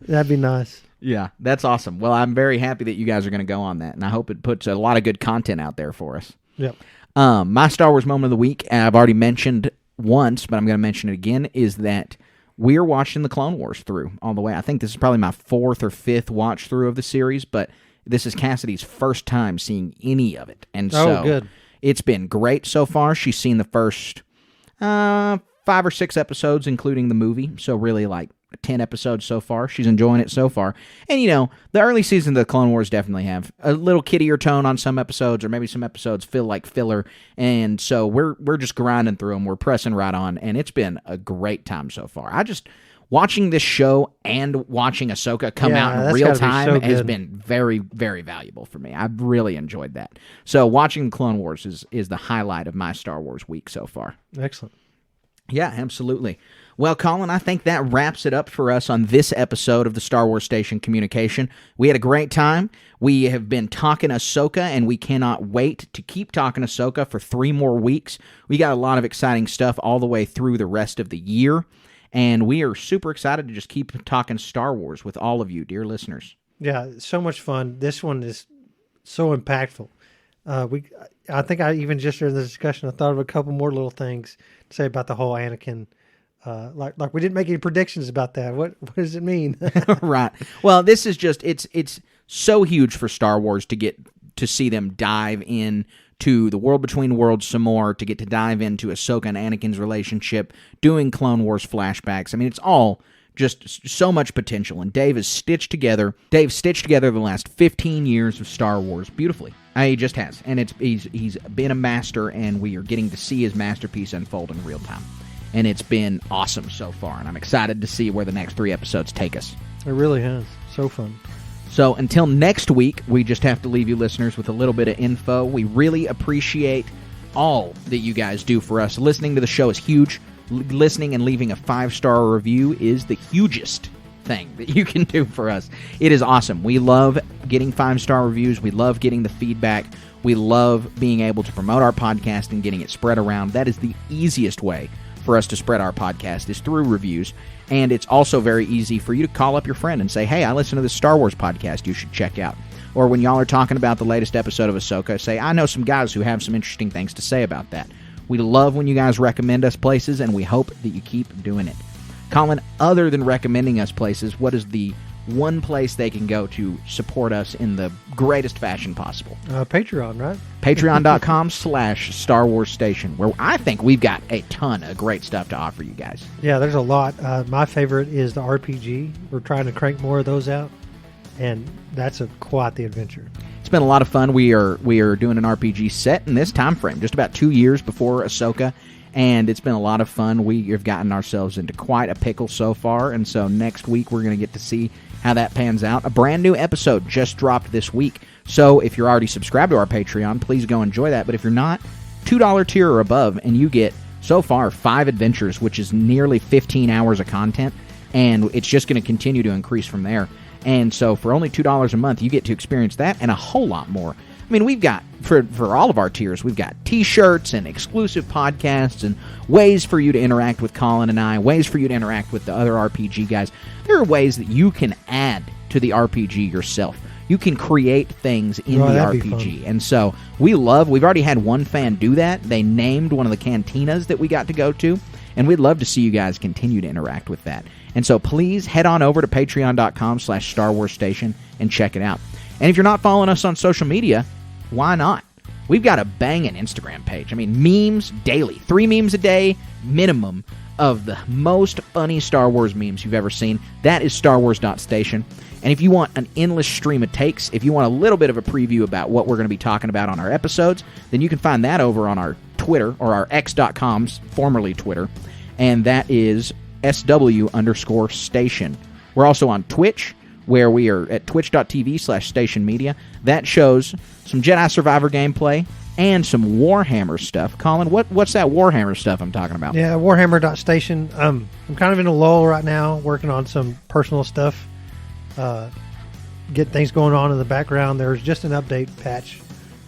That'd be nice. Yeah, that's awesome. Well, I'm very happy that you guys are going to go on that, and I hope it puts a lot of good content out there for us. Yep. My Star Wars moment of the week, I've already mentioned once, but I'm going to mention it again, is that we're watching the Clone Wars through all the way. I think this is probably my 4th or 5th watch through of the series, but this is Cassidy's first time seeing any of it. And so good. It's been great so far. She's seen the first 5 or 6 episodes, including the movie, so really like 10 episodes so far. She's enjoying it so far. And, you know, the early seasons of the Clone Wars definitely have a little kiddier tone on some episodes, or maybe some episodes feel like filler. And so we're just grinding through them. We're pressing right on, and it's been a great time so far. Watching this show and watching Ahsoka come out in real time has been very, very valuable for me. I've really enjoyed that. So watching Clone Wars is the highlight of my Star Wars week so far. Excellent. Yeah, absolutely. Well, Colin, I think that wraps it up for us on this episode of the Star Wars Station Communication. We had a great time. We have been talking Ahsoka, and we cannot wait to keep talking Ahsoka for 3 more weeks. We got a lot of exciting stuff all the way through the rest of the year, and we are super excited to just keep talking Star Wars with all of you, dear listeners. Yeah, so much fun. This one is so impactful. I think I even just during the discussion, I thought of a couple more little things to say about the whole Anakin. Like we didn't make any predictions about that. What does it mean? Right. Well, this is just it's so huge for Star Wars to get to see them dive in to the World Between Worlds some more, to get to dive into Ahsoka and Anakin's relationship, doing Clone Wars flashbacks. I mean, it's all just so much potential, and Dave stitched together the last 15 years of Star Wars beautifully. He just has, and he's been a master, and we are getting to see his masterpiece unfold in real time. And it's been awesome so far, and I'm excited to see where the next 3 episodes take us. It really has. So fun. So until next week, we just have to leave you listeners with a little bit of info. We really appreciate all that you guys do for us. Listening to the show is huge. Listening and leaving a 5-star review is the hugest thing that you can do for us. It is awesome. We love getting 5-star reviews. We love getting the feedback. We love being able to promote our podcast and getting it spread around. That is the easiest way for us to spread our podcast, is through reviews. And it's also very easy for you to call up your friend and say, hey, I listen to this Star Wars podcast you should check out. Or when y'all are talking about the latest episode of Ahsoka, say, I know some guys who have some interesting things to say about that. We love when you guys recommend us places, and we hope that you keep doing it. Colin, other than recommending us places, what is the one place they can go to support us in the greatest fashion possible? Patreon, right? Patreon.com/Star Wars Station, where I think we've got a ton of great stuff to offer you guys. Yeah, there's a lot. My favorite is the RPG. We're trying to crank more of those out, and that's quite the adventure. It's been a lot of fun. We are doing an RPG set in this time frame, just about 2 years before Ahsoka, and it's been a lot of fun. We have gotten ourselves into quite a pickle so far, and so next week we're going to get to see how that pans out. A brand new episode just dropped this week, so if you're already subscribed to our Patreon, please go enjoy that. But if you're not, $2 tier or above, and you get, so far, 5 adventures, which is nearly 15 hours of content, and it's just going to continue to increase from there. And so for only $2 a month, you get to experience that and a whole lot more. I mean, we've got, for all of our tiers, we've got T-shirts and exclusive podcasts and ways for you to interact with Colin and I, ways for you to interact with the other RPG guys. There are ways that you can add to the RPG yourself. You can create things in the RPG. And so we've already had one fan do that. They named one of the cantinas that we got to go to, and we'd love to see you guys continue to interact with that. And so please head on over to patreon.com/Star Wars Station and check it out. And if you're not following us on social media, why not? We've got a banging Instagram page. I mean, memes daily. 3 memes a day minimum of the most funny Star Wars memes you've ever seen. That is StarWars.Station. And if you want an endless stream of takes, if you want a little bit of a preview about what we're going to be talking about on our episodes, then you can find that over on our Twitter, or our X.com's, formerly Twitter, and that is SW_Station. We're also on Twitch, where we are at twitch.tv/Station Media. That shows some Jedi Survivor gameplay and some Warhammer stuff. Colin, what's that Warhammer stuff I'm talking about? Yeah, Warhammer.Station. I'm kind of in a lull right now, working on some personal stuff. Get things going on in the background. There's just an update patch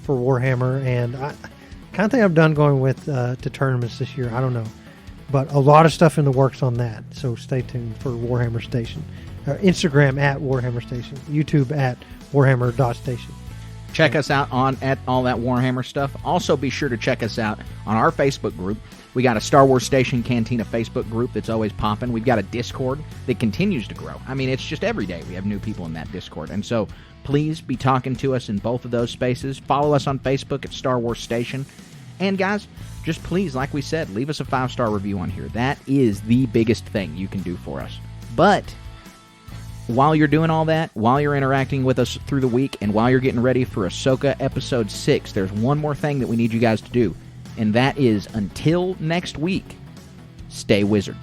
for Warhammer, and I kind of think I'm done going with to tournaments this year. I don't know, but a lot of stuff in the works on that. So stay tuned for Warhammer Station. Instagram at Warhammer Station, YouTube at Warhammer.Station. Check us out at all that Warhammer stuff. Also, be sure to check us out on our Facebook group. We got a Star Wars Station Cantina Facebook group that's always popping. We've got a Discord that continues to grow. I mean, it's just every day we have new people in that Discord. And so please be talking to us in both of those spaces. Follow us on Facebook at Star Wars Station. And guys, just please, like we said, leave us a 5-star review on here. That is the biggest thing you can do for us. But while you're doing all that, while you're interacting with us through the week, and while you're getting ready for Ahsoka Episode 6, there's one more thing that we need you guys to do. And that is, until next week, stay wizard.